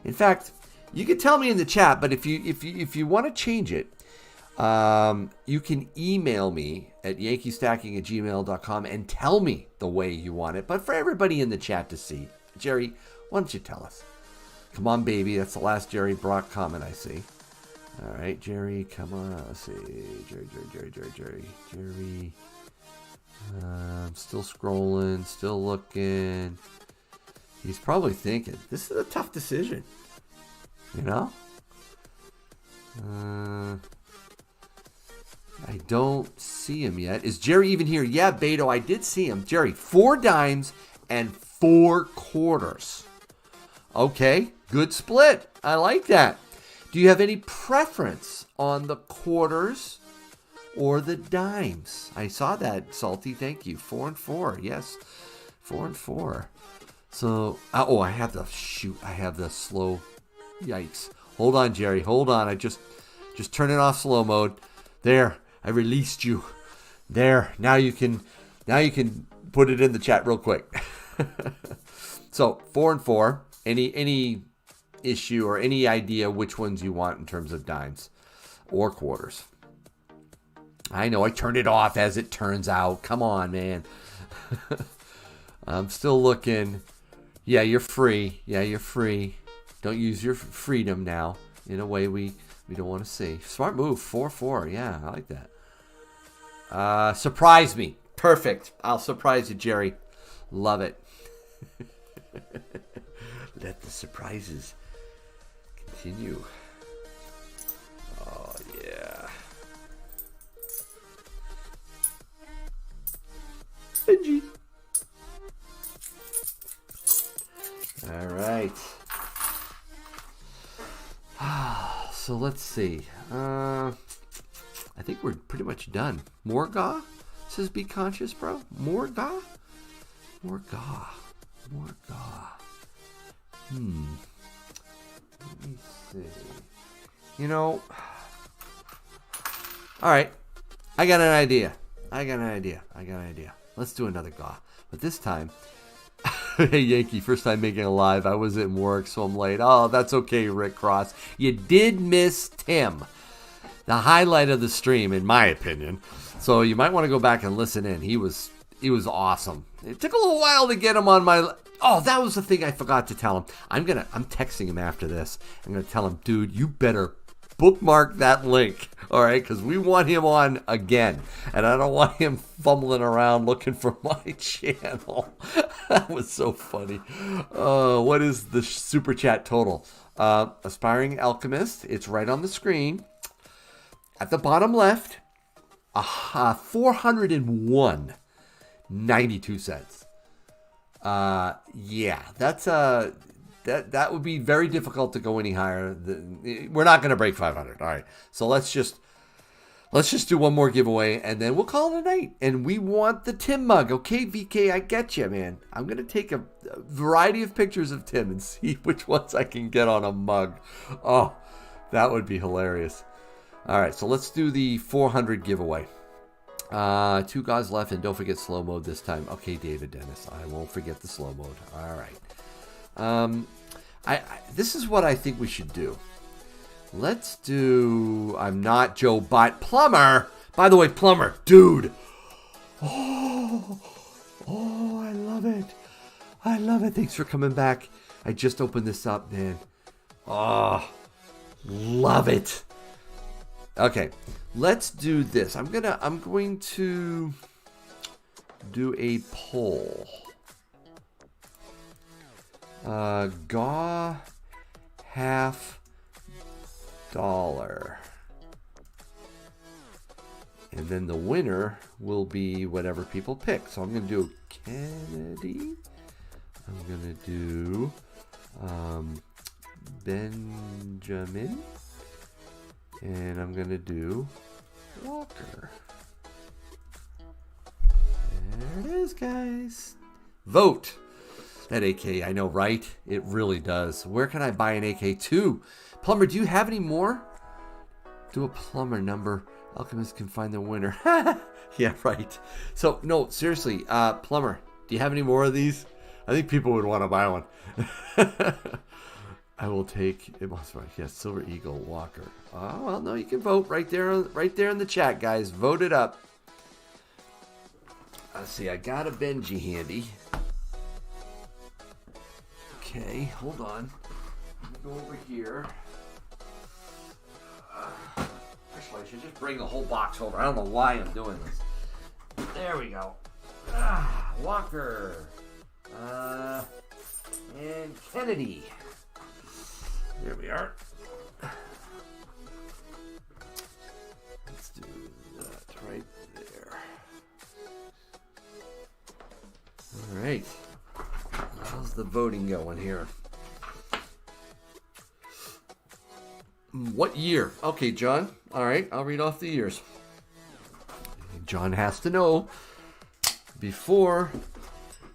In fact, you can tell me in the chat, but if you want to change it, you can email me at yankeestacking@gmail.com and tell me the way you want it. But for everybody in the chat to see, Jerry, why don't you tell us? Come on, baby. That's the last Jerry Brock comment I see. All right, Jerry, come on. Let's see. Jerry. I'm still scrolling, still looking. He's probably thinking, this is a tough decision. You know? I don't see him yet. Is Jerry even here? Yeah, Beto, I did see him. Jerry, 4 dimes and 4 quarters. Okay, good split. I like that. Do you have any preference on the quarters or the dimes? I saw that, Salty. Thank you. 4 and 4. Yes, 4 and 4. So, I have the slow. Yikes. Hold on, Jerry. Hold on. I just turn it off slow mode. There. I released you. There. Now you can put it in the chat real quick. So 4 and 4. Any issue or any idea which ones you want in terms of dimes or quarters? I know I turned it off as it turns out. Come on, man. I'm still looking. Yeah, you're free. Yeah, you're free. Don't use your freedom now in a way we don't want to see. Smart move. 4-4. Yeah, I like that. Surprise me. Perfect. I'll surprise you, Jerry. Love it. Let the surprises continue. Oh, yeah. Benji. All right. So let's see. I think we're pretty much done. More Ga? Says be conscious, bro. More Ga? More Ga. More Ga. Let me see. You know. All right. I got an idea. Let's do another Ga. But this time. Hey, Yankee, first time making a live. I was in work, so I'm late. Oh, that's okay, Rick Cross. You did miss Tim. The highlight of the stream, in my opinion. So you might want to go back and listen in. He was awesome. It took a little while to get him on my... Oh, that was the thing I forgot to tell him. I'm texting him after this. I'm going to tell him, dude, you better bookmark that link, all right? Because we want him on again. And I don't want him fumbling around looking for my channel. That was so funny. What is the super chat total? Aspiring Alchemist. It's right on the screen. At the bottom left, 401.92 cents. Yeah, that's that would be very difficult to go any higher. We're not going to break 500. All right, so let's just do one more giveaway, and then we'll call it a night. And we want the Tim mug, okay, VK? I get you, man. I'm going to take a variety of pictures of Tim and see which ones I can get on a mug. Oh, that would be hilarious. All right, so let's do the 400 giveaway. 2 guys left, and don't forget slow mode this time. Okay, David Dennis, I won't forget the slow mode. All right. This is what I think we should do. Let's do... I'm not Joe Bot. Plumber! By the way, Plumber, dude. Oh, I love it. I love it. Thanks for coming back. I just opened this up, man. Oh, love it. Okay, let's do this. I'm going to do a poll. Gaw $50. And then the winner will be whatever people pick. So I'm going to do Kennedy. I'm going to do Benjamin. And I'm going to do Walker. There it is, guys. Vote. That AK, I know, right? It really does. Where can I buy an AK2? Plumber, do you have any more? Do a plumber number. Alchemists can find the winner. Yeah, right. So, no, seriously, Plumber, do you have any more of these? I think people would want to buy one. I will take it. Yes, Silver Eagle Walker. Oh, well, no, you can vote right there in the chat, guys. Vote it up. Let's see. I got a Benji handy. Okay, hold on. Let me go over here. Actually, I should just bring the whole box over. I don't know why I'm doing this. There we go. Walker. And Kennedy. Here we are. Let's do that right there. All right. How's the voting going here? What year? Okay, John. All right, I'll read off the years. John has to know before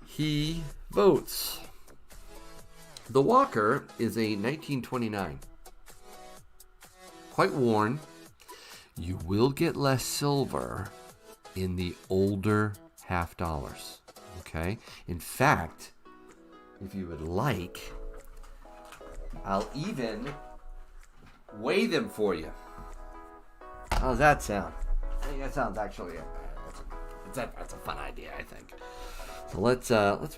he votes. The Walker is a 1929. Quite worn. You will get less silver in the older $50. Okay? In fact, if you would like, I'll even weigh them for you. How does that sound? I think that sounds actually that's a fun idea, I think. So let's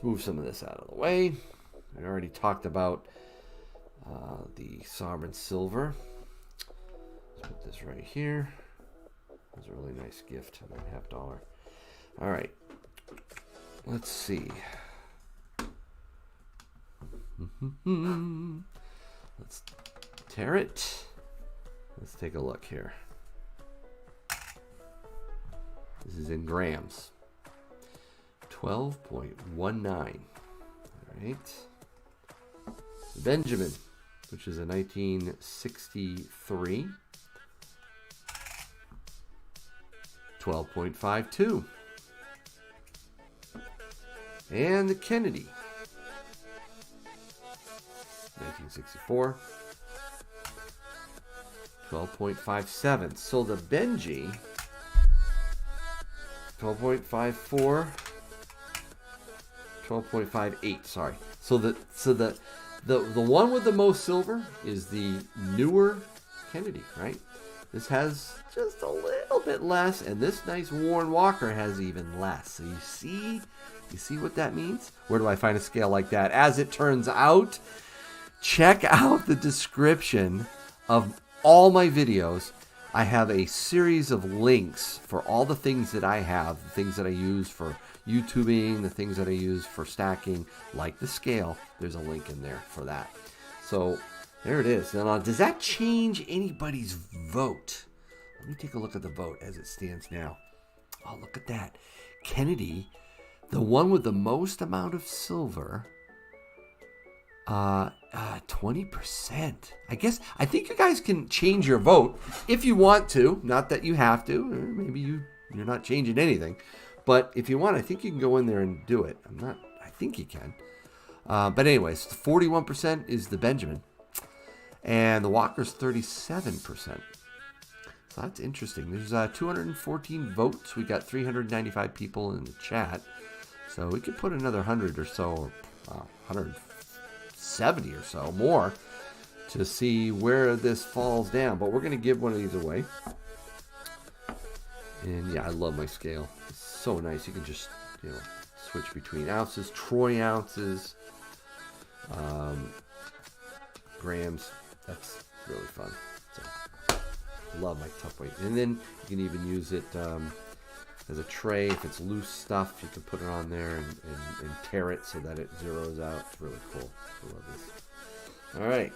move some of this out of the way. We already talked about the sovereign silver. Let's put this right here. That's a really nice gift, $9.50. All right. Let's see. Let's tear it. Let's take a look here. This is in grams. 12.19. All right. Benjamin, which is a 1963. 12.52. And the Kennedy, 1964. 12.57. So the Benji, 12.54. 12.58. Sorry. So the one with the most silver is the newer Kennedy, right? This has just a little bit less, and this nice Warren Walker has even less. So you see what that means? Where do I find a scale like that? As it turns out, check out the description of all my videos. I have a series of links for all the things that I have, the things that I use for YouTubing, the things that I use for stacking, like the scale. There's a link in there for that. So there it is. Now, does that change anybody's vote? Let me take a look at the vote as it stands now. Oh, look at that. Kennedy, the one with the most amount of silver, 20%. I think you guys can change your vote if you want to. Not that you have to. Maybe you're not changing anything. But if you want, I think you can go in there and do it. I think you can. But anyways, 41% is the Benjamin. And the Walker's 37%. So that's interesting. There's 214 votes. We got 395 people in the chat. So we could put another 100 or so, or 170 or so more to see where this falls down. But we're going to give one of these away. And yeah, I love my scale. It's so nice. You can just, switch between ounces, troy ounces, grams. That's really fun. So, love my tough weight. And then you can even use it as a tray. If it's loose stuff, you can put it on there and tear it so that it zeroes out. It's really cool. I love this. All right.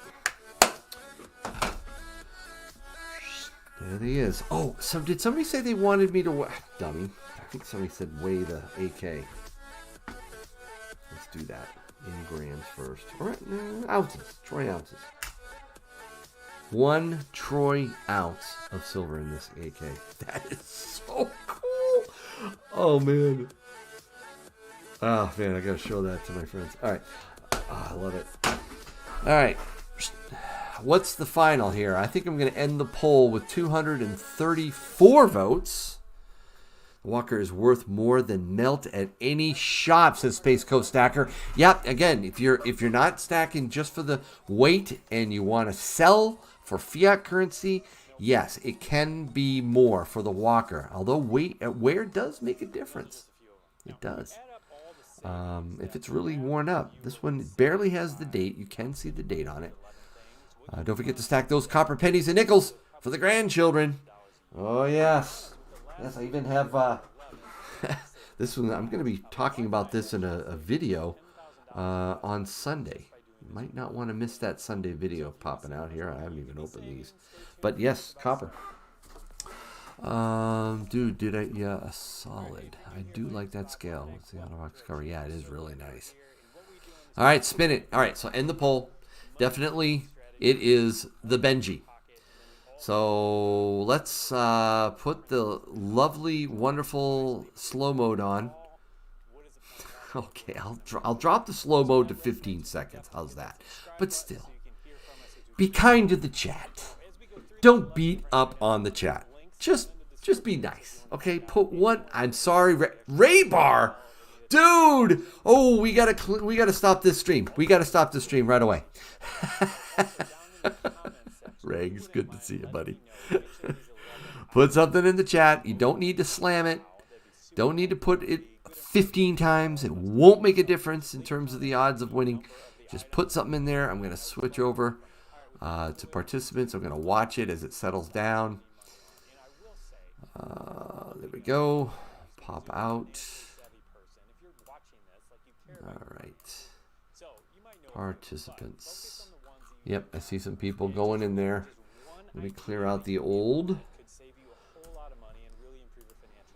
There he is. Oh, did somebody say they wanted me to dummy? I think somebody said weigh the AK. Let's do that. In grams first. All right, ounces. Troy ounces. 1 troy ounce of silver in this AK. That is so cool. Oh, man. Oh, man, I got to show that to my friends. All right. Oh, I love it. All right. What's the final here? I think I'm going to end the poll with 234 votes. Walker is worth more than melt at any shop, says Space Coast Stacker. Yep, again, if you're not stacking just for the weight and you want to sell for fiat currency, yes, it can be more for the Walker. Although wear does make a difference. It does. If it's really worn up. This one barely has the date. You can see the date on it. Don't forget to stack those copper pennies and nickels for the grandchildren. Oh, yes. Yes, I even have this one. I'm going to be talking about this in a video on Sunday. You might not want to miss that Sunday video popping out here. I haven't even opened these. But yes, copper. Dude, yeah, a solid. I do like that scale. Let's see, out-of-box cover. Yeah, it is really nice. All right, spin it. All right, so end the poll. Definitely, it is the Benji. So let's put the lovely, wonderful slow mode on. Okay, I'll drop the slow mode to 15 seconds. How's that? But still, be kind to the chat. Don't beat up on the chat. Just be nice, okay? Put one. I'm sorry, Ray Bar, dude. Oh, we gotta stop this stream. We gotta stop this stream right away. Regs, good to see you, buddy. Put something in the chat. You don't need to slam it. Don't need to put it 15 times. It won't make a difference in terms of the odds of winning. just put something in there. I'm going to switch over to participants. I'm going to watch it as it settles down. There we go. Pop out. All right. Participants. Yep, I see some people going in there. Let me clear out the old.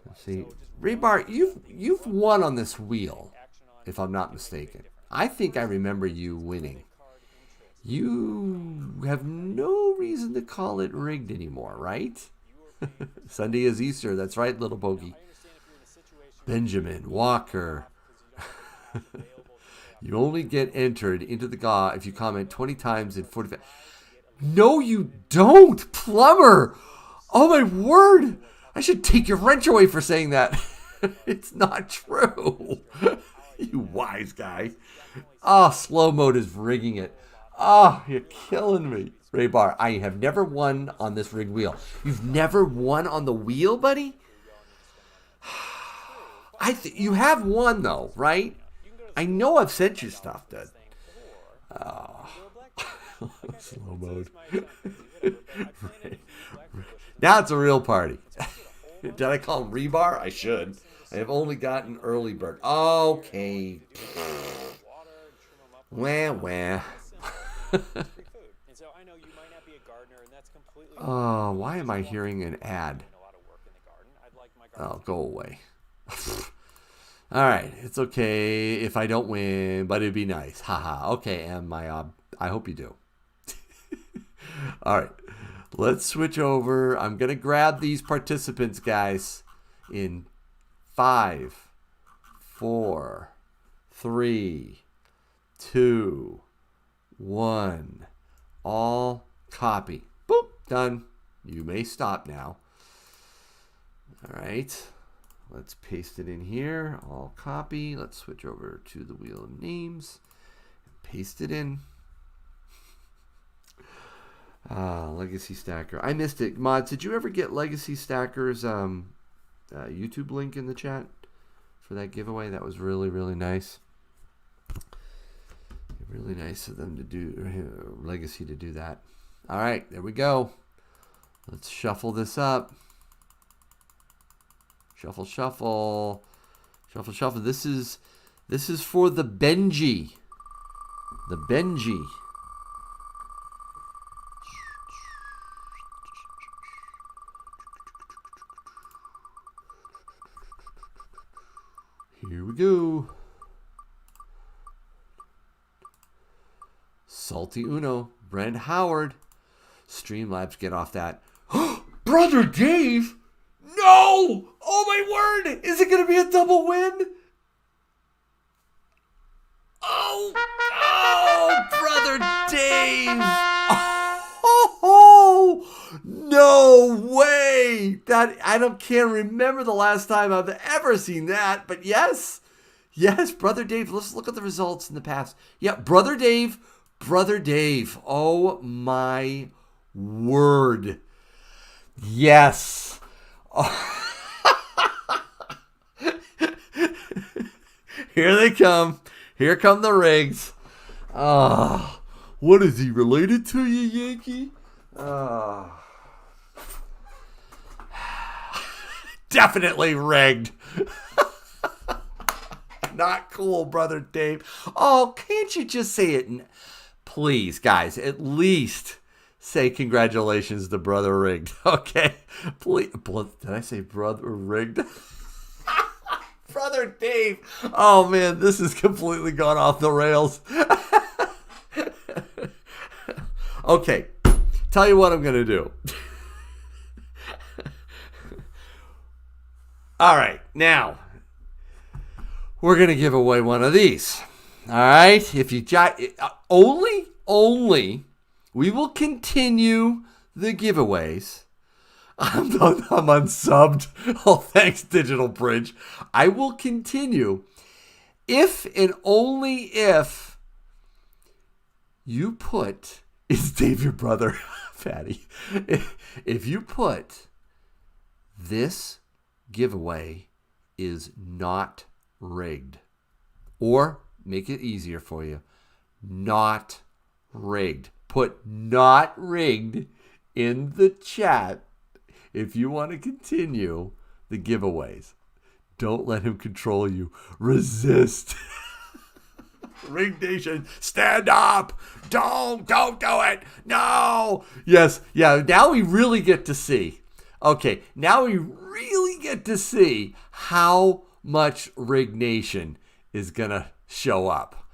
Let's see. Rebar, you've won on this wheel, if I'm not mistaken. I think I remember you winning. You have no reason to call it rigged anymore, right? Sunday is Easter. That's right, little bogey. Benjamin Walker. You only get entered into the GAW if you comment 20 times in 45. No, you don't, plumber. Oh, my word. I should take your wrench away for saying that. It's not true. You wise guy. Oh, slow mode is rigging it. Oh, you're killing me. Ray Bar, I have never won on this rigged wheel. You've never won on the wheel, buddy? You have won, though, right? I know I've sent you stuff, dude. Oh. Slow mode. Now it's a real party. Did I call him Rebar? I should. I have only gotten early bird. Okay. Wah. Oh, why am I hearing an ad? Oh, go away. All right, it's okay if I don't win, but it'd be nice. Haha. Okay, and I hope you do. All right, let's switch over. I'm gonna grab these participants, guys, in 5, 4, 3, 2, 1. All copy. Boop. Done. You may stop now. All right. Let's paste it in here. All copy. Let's switch over to the wheel of names. Paste it in. Legacy Stacker. I missed it. Mods, did you ever get Legacy Stacker's YouTube link in the chat for that giveaway? That was really, really nice. Really nice of them to do, Legacy to do that. All right, there we go. Let's shuffle this up. Shuffle, shuffle. Shuffle, shuffle. This is for the Benji. The Benji. Here we go. Salty Uno. Brent Howard. Streamlabs, get off that. Brother Dave! No! Oh my word! Is it going to be a double win? Oh, Brother Dave! Oh, no way! Can't remember the last time I've ever seen that, but yes, Brother Dave. Let's look at the results in the past. Yeah, Brother Dave. Oh my word! Yes. Oh. Here they come. Here come the rigs. Oh, what is he related to you, Yankee? Oh. Definitely rigged. Not cool, Brother Dave. Oh, can't you just say it? Please, guys, at least say congratulations to Brother Rigged. Okay. Please. Did I say Brother Rigged? Brother Dave. Oh, man, this has completely gone off the rails. Okay. Tell you what I'm going to do. All right. Now, we're going to give away one of these. All right. If you only we will continue the giveaways. I'm unsubbed. Oh, thanks, Digital Bridge. I will continue if and only if you put, is Dave your brother, Fatty? If you put this giveaway is not rigged, or make it easier for you, not rigged. Put not rigged in the chat if you want to continue the giveaways. Don't let him control you. Resist. Rig Nation, stand up. Don't do it. No. Yes. Yeah. Now we really get to see. Okay. Now we really get to see how much Rig Nation is going to show up.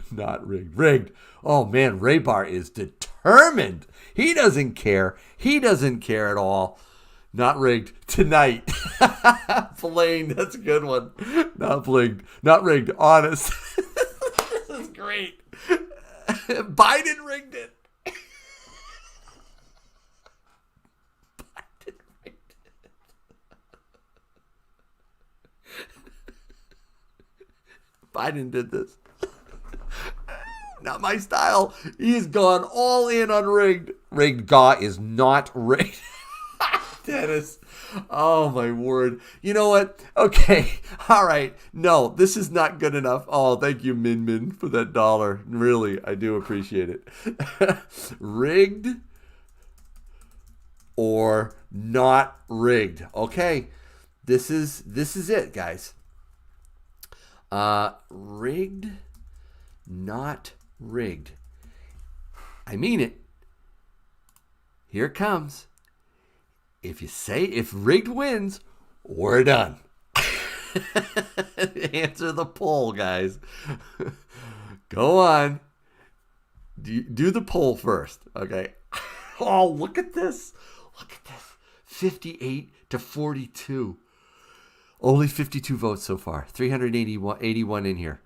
Not rigged. Rigged. Oh, man. Raybar is determined. He doesn't care. He doesn't care at all. Not rigged tonight. Blaine, that's a good one. Not rigged. Not rigged. Honest. This is great. Biden rigged it. Biden rigged it. Biden did this. Not my style. He's gone all in on rigged. Rigged Gaw is not rigged. Dennis. Oh, my word. You know what? Okay. All right. No, this is not good enough. Oh, thank you, Min Min, for that $1. Really, I do appreciate it. Rigged or not rigged. Okay. This is it, guys. Rigged, not rigged. I mean it. Here it comes. If rigged wins, we're done. Answer the poll, guys. Go on. Do the poll first, okay? Oh, look at this. Look at this. 58 to 42. Only 52 votes so far. 381 in here.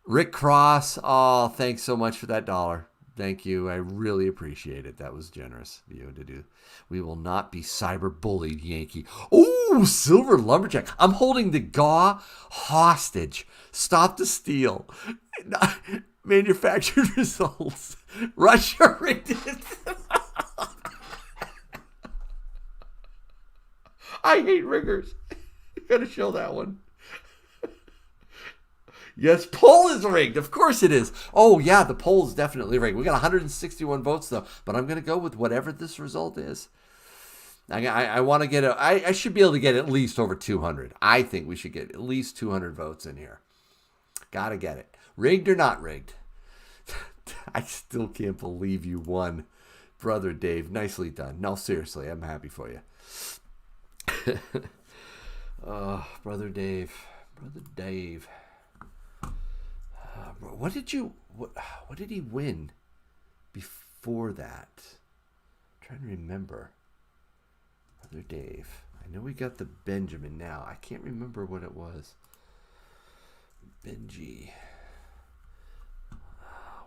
Rick Cross. Oh, thanks so much for that $1. Thank you. I really appreciate it. That was generous of you to do. We will not be cyber bullied, Yankee. Oh, Silver Lumberjack. I'm holding the GAW hostage. Stop the steal. Manufactured results. Russia rigged it. I hate riggers. You gotta show that one. Yes, poll is rigged. Of course it is. Oh, yeah, the poll is definitely rigged. We got 161 votes, though. But I'm going to go with whatever this result is. I want to get I should be able to get at least over 200. I think we should get at least 200 votes in here. Got to get it. Rigged or not rigged? I still can't believe you won. Brother Dave, nicely done. No, seriously, I'm happy for you. Oh, Brother Dave. Brother Dave. What did he win before that? I'm trying to remember. Brother Dave. I know we got the Benjamin now. I can't remember what it was. Benji.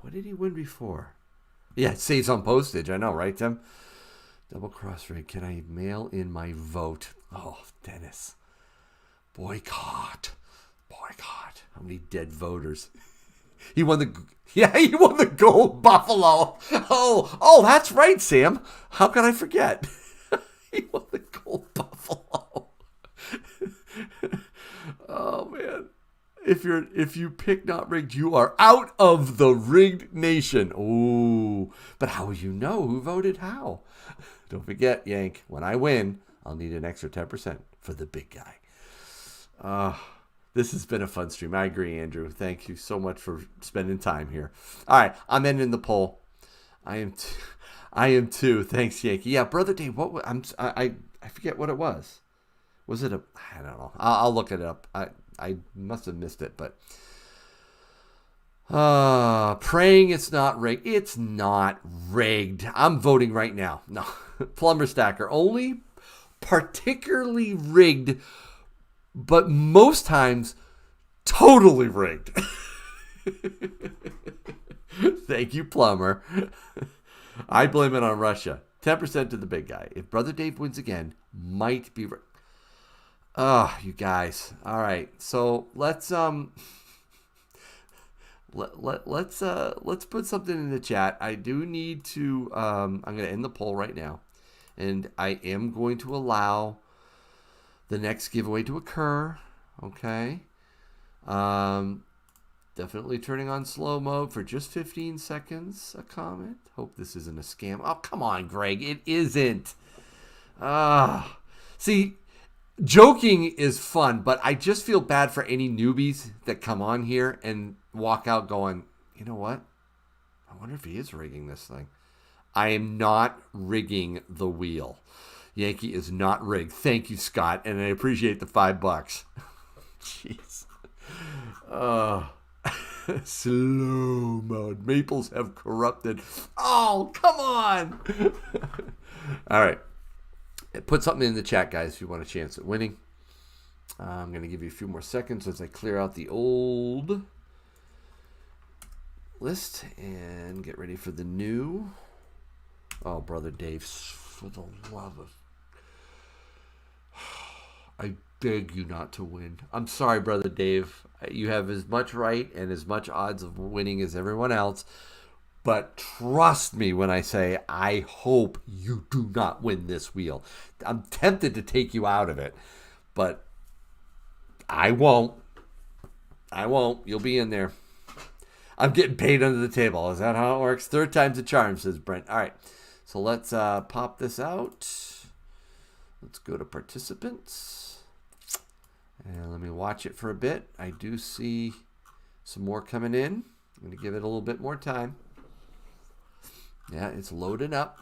What did he win before? Yeah, it saves on postage. I know, right, Tim? Double cross rig. Can I mail in my vote? Oh, Dennis. Boycott. How many dead voters? He won the gold buffalo. Oh, that's right, Sam. How can I forget? He won the gold buffalo. Oh man. If you pick not rigged, you are out of the rigged nation. Ooh. But how will you know who voted how? Don't forget, Yank, when I win, I'll need an extra 10% for the big guy. This has been a fun stream. I agree, Andrew. Thank you so much for spending time here. All right, I'm ending the poll. I am too. Thanks, Yankee. Yeah, Brother Dave. I forget what it was. Was it I don't know. I'll look it up. I must have missed it, but praying it's not rigged. It's not rigged. I'm voting right now. No, Plumber Stacker only particularly rigged. But most times, totally rigged. Thank you, Plumber. I blame it on Russia. 10% to the big guy. If Brother Dave wins again, might be rigged. Oh, you guys. All right. So let's let's put something in the chat. I do need to. I'm going to end the poll right now, and I am going to allow the next giveaway to occur. Okay. Definitely turning on slow mode for just 15 seconds. A comment. Hope this isn't a scam. Oh, come on, Greg. It isn't. See, joking is fun, but I just feel bad for any newbies that come on here and walk out going, you know what? I wonder if he is rigging this thing. I am not rigging the wheel. Yankee is not rigged. Thank you, Scott, and I appreciate the $5. Jeez. Slow mode. Maples have corrupted. Oh, come on. All right. Put something in the chat, guys, if you want a chance at winning. I'm going to give you a few more seconds as I clear out the old list and get ready for the new. Oh, Brother Dave, for the love of... I beg you not to win. I'm sorry, Brother Dave. You have as much right and as much odds of winning as everyone else. But trust me when I say I hope you do not win this wheel. I'm tempted to take you out of it, but I won't. I won't. You'll be in there. I'm getting paid under the table. Is that how it works? Third time's a charm, says Brent. All right. So let's pop this out. Let's go to participants. And let me watch it for a bit. I do see some more coming in. I'm going to give it a little bit more time. Yeah, it's loading up.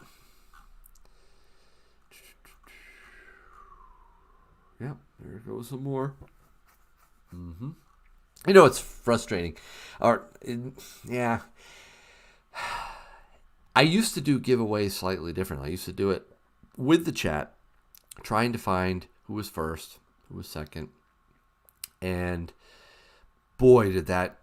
Yep, there goes some more. You know, it's frustrating. Yeah. I used to do giveaways slightly differently. I used to do it with the chat, trying to find who was first, who was second. And boy, did that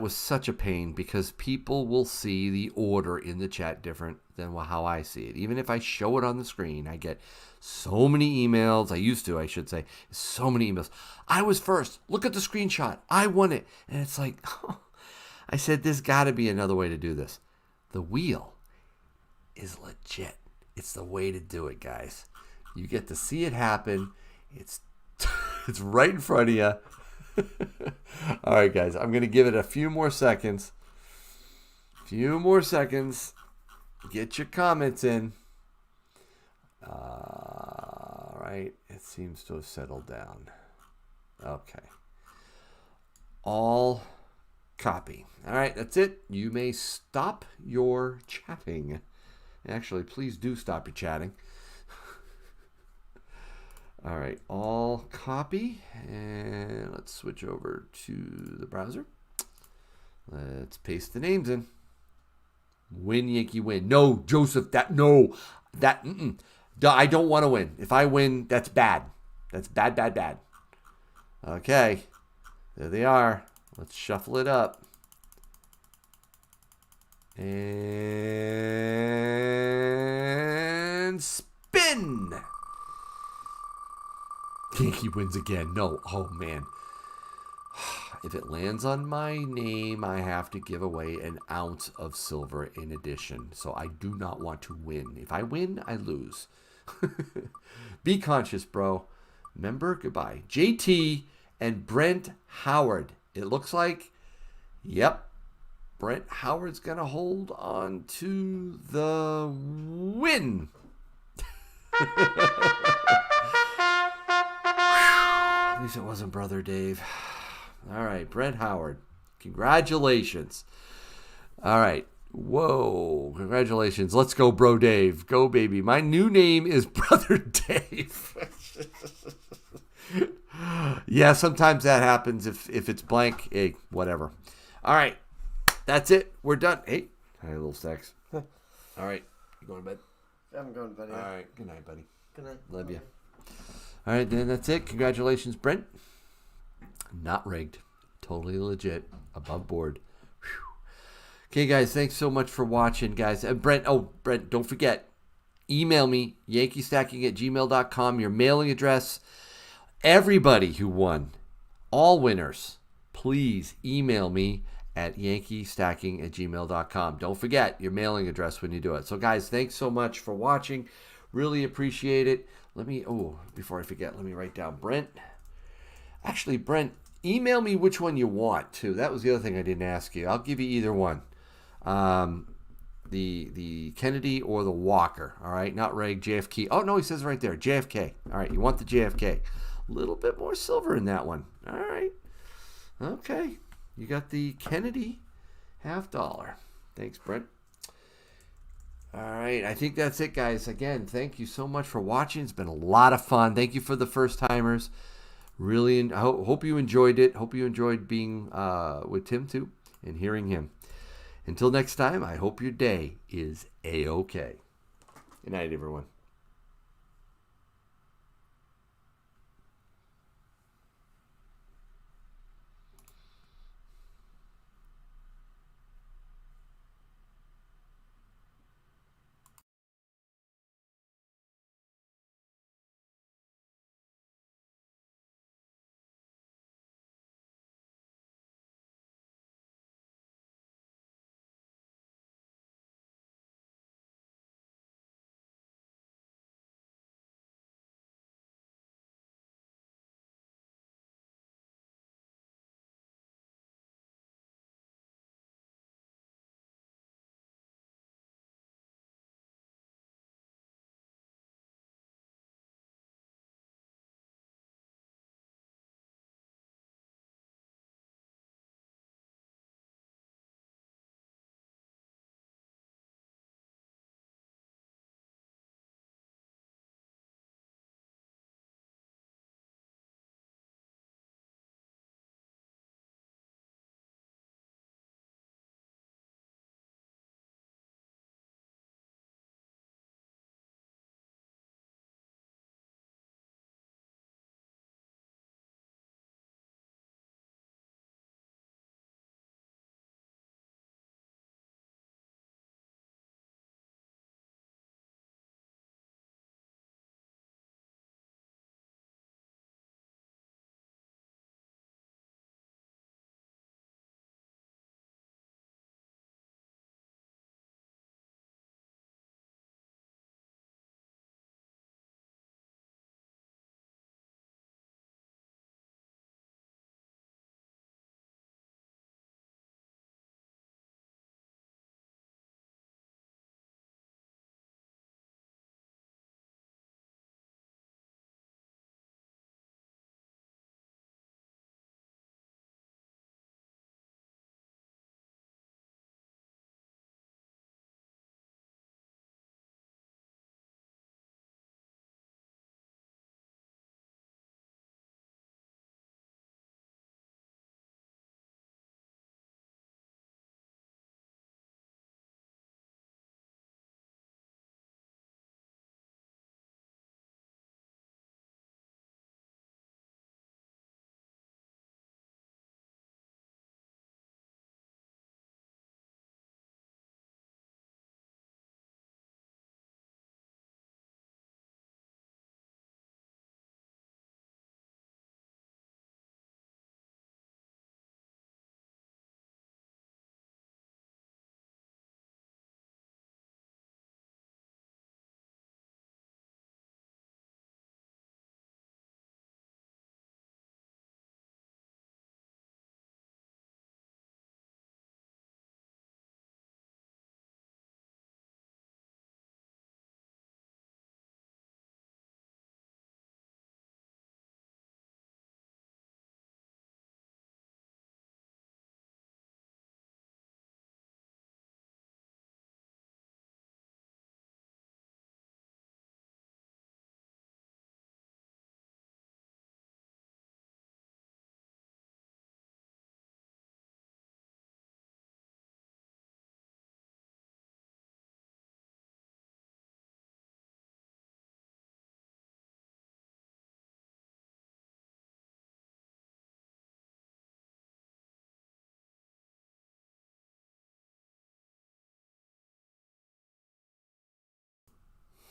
was such a pain because people will see the order in the chat different than how I see it. Even if I show it on the screen, I get so many emails. I should say, so many emails. I was first. Look at the screenshot. I won it. And it's like, I said, there's got to be another way to do this. The wheel is legit. It's the way to do it, guys. You get to see it happen. It's right in front of you. All right, guys. I'm going to give it a few more seconds. Get your comments in. All right. It seems to have settled down. Okay. All copy. All right. That's it. You may stop your chatting. Actually, please do stop your chatting. All right, all copy, and let's switch over to the browser. Let's paste the names in. Win, Yankee, win. No, Joseph, I don't want to win. If I win, that's bad. That's bad. Okay, there they are. Let's shuffle it up. And spin. Yankee wins again. No. Oh, man. If it lands on my name, I have to give away an ounce of silver in addition. So I do not want to win. If I win, I lose. Be conscious, bro. Remember, goodbye. JT and Brent Howard. It looks like, yep, Brent Howard's going to hold on to the win. At least it wasn't Brother Dave. All right, Brent Howard. Congratulations. All right. Whoa. Congratulations. Let's go, Bro Dave. Go, baby. My new name is Brother Dave. Yeah, sometimes that happens if it's blank. Hey, whatever. All right. That's it. We're done. Hey, hi, little sex. All right. You going to bed? I'm going to bed. All right. Good night, buddy. Good night. Love you. All right, then that's it. Congratulations, Brent. Not rigged. Totally legit. Above board. Whew. Okay, guys, thanks so much for watching, guys. And Brent, don't forget, email me, yankeestacking@gmail.com, your mailing address. Everybody who won, all winners, please email me at yankeestacking@gmail.com. Don't forget your mailing address when you do it. So, guys, thanks so much for watching. Really appreciate it. Before I forget, let me write down Brent. Actually, Brent, email me which one you want too. That was the other thing I didn't ask you. I'll give you either one. The Kennedy or the Walker. All right, not Reg, JFK. Oh no, he says right there, JFK. All right, you want the JFK. A little bit more silver in that one. All right. Okay. You got the Kennedy $50. Thanks, Brent. All right. I think that's it, guys. Again, thank you so much for watching. It's been a lot of fun. Thank you for the first timers. Really, I hope you enjoyed it. Hope you enjoyed being with Tim, too, and hearing him. Until next time, I hope your day is A-OK. Good night, everyone.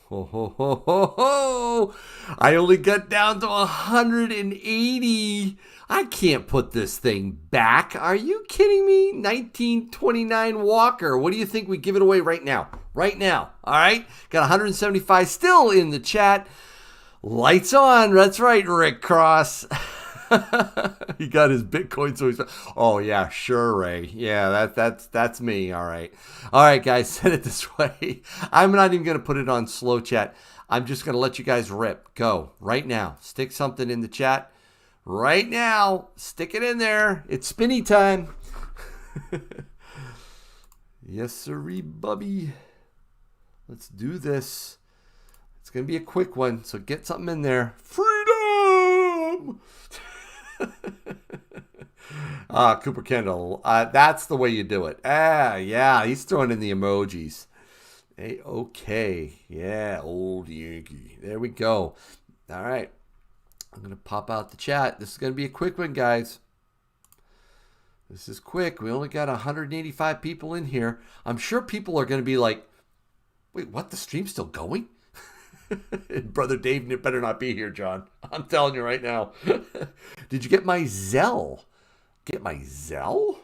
Ho, ho, ho, ho, ho. I only got down to 180. I can't put this thing back. Are you kidding me? 1929 Walker. What do you think we give it away right now? Right now. All right. Got 175 still in the chat. Lights on. That's right, Rick Cross. He got his Bitcoin, so he's. Oh yeah, sure, Ray. Yeah, that's me. All right, guys, send it this way. I'm not even gonna put it on slow chat. I'm just gonna let you guys rip. Go right now. Stick something in the chat right now. Stick it in there. It's spinny time. Yes, sirree, bubby. Let's do this. It's gonna be a quick one, so get something in there. Freedom. Cooper Kendall. That's the way you do it. Yeah, he's throwing in the emojis. Hey, okay. Yeah, old Yankee. There we go. All right. I'm going to pop out the chat. This is going to be a quick one, guys. This is quick. We only got 185 people in here. I'm sure people are going to be like, wait, what? The stream's still going? Brother Dave, it better not be here, John. I'm telling you right now. Did you get my Zelle? Get my Zelle?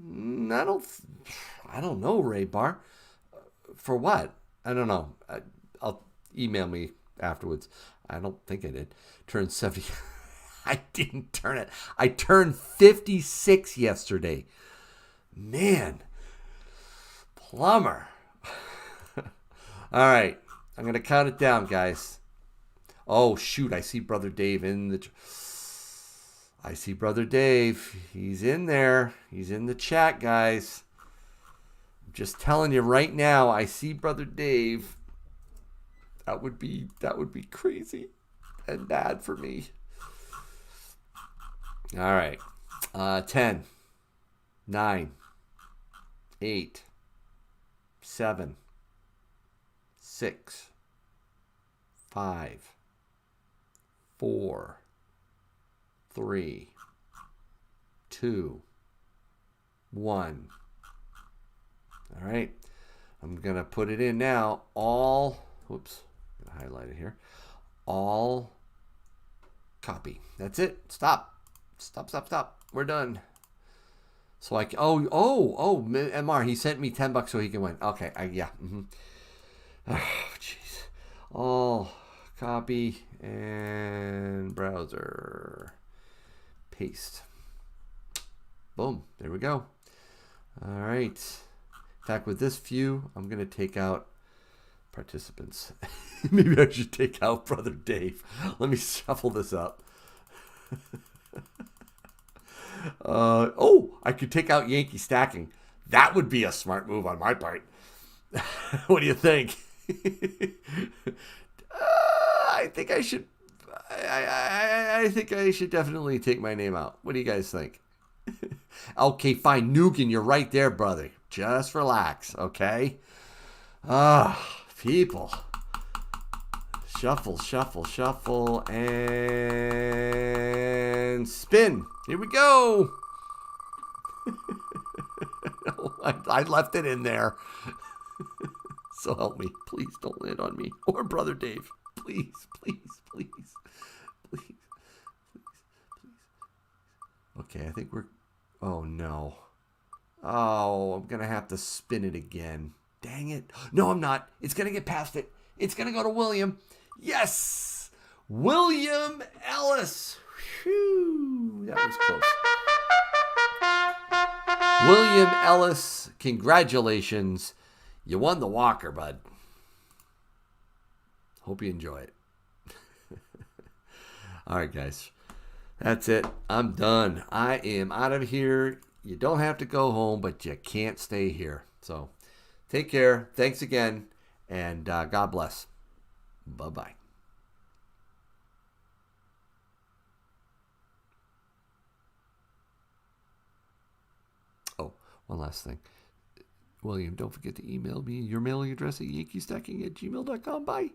I don't know, Ray Bar. For what? I don't know. I'll email me afterwards. I don't think I did. Turned 70. I didn't turn it. I turned 56 yesterday. Man. Plumber. All right. I'm going to count it down, guys. Oh, shoot. I see Brother Dave in the... I see Brother Dave. He's in there. He's in the chat, guys. I'm just telling you right now, I see Brother Dave. That would be crazy and bad for me. All right. 10, 9, 8, 7, 6, 5, 4, 3, 2, 1. All right. I'm going to put it in now. Whoops. I'm going to highlight it here. All copy. That's it. Stop. We're done. So MR, he sent me $10 so he can win. Okay. Yeah. Mm-hmm. Oh, jeez. All copy and browser. Paste. Boom. There we go. All right. In fact, with this view, I'm going to take out participants. Maybe I should take out Brother Dave. Let me shuffle this up. I could take out Yankee stacking. That would be a smart move on my part. What do you think? I think I should. I think I should definitely take my name out. What do you guys think? Okay, fine. Nugan, you're right there, brother. Just relax, okay? People. Shuffle, and spin. Here we go. I left it in there. So help me. Please don't land on me. Or Brother Dave. Please. Okay, I think we're... Oh, no. Oh, I'm going to have to spin it again. Dang it. No, I'm not. It's going to get past it. It's going to go to William. Yes! William Ellis. Whew, that was close. William Ellis, congratulations. You won the Walker, bud. Hope you enjoy it. All right, guys. That's it. I'm done. I am out of here. You don't have to go home, but you can't stay here. So take care. Thanks again. And God bless. Bye-bye. Oh, one last thing. William, don't forget to email me your mailing address at yankeestacking@gmail.com. Bye.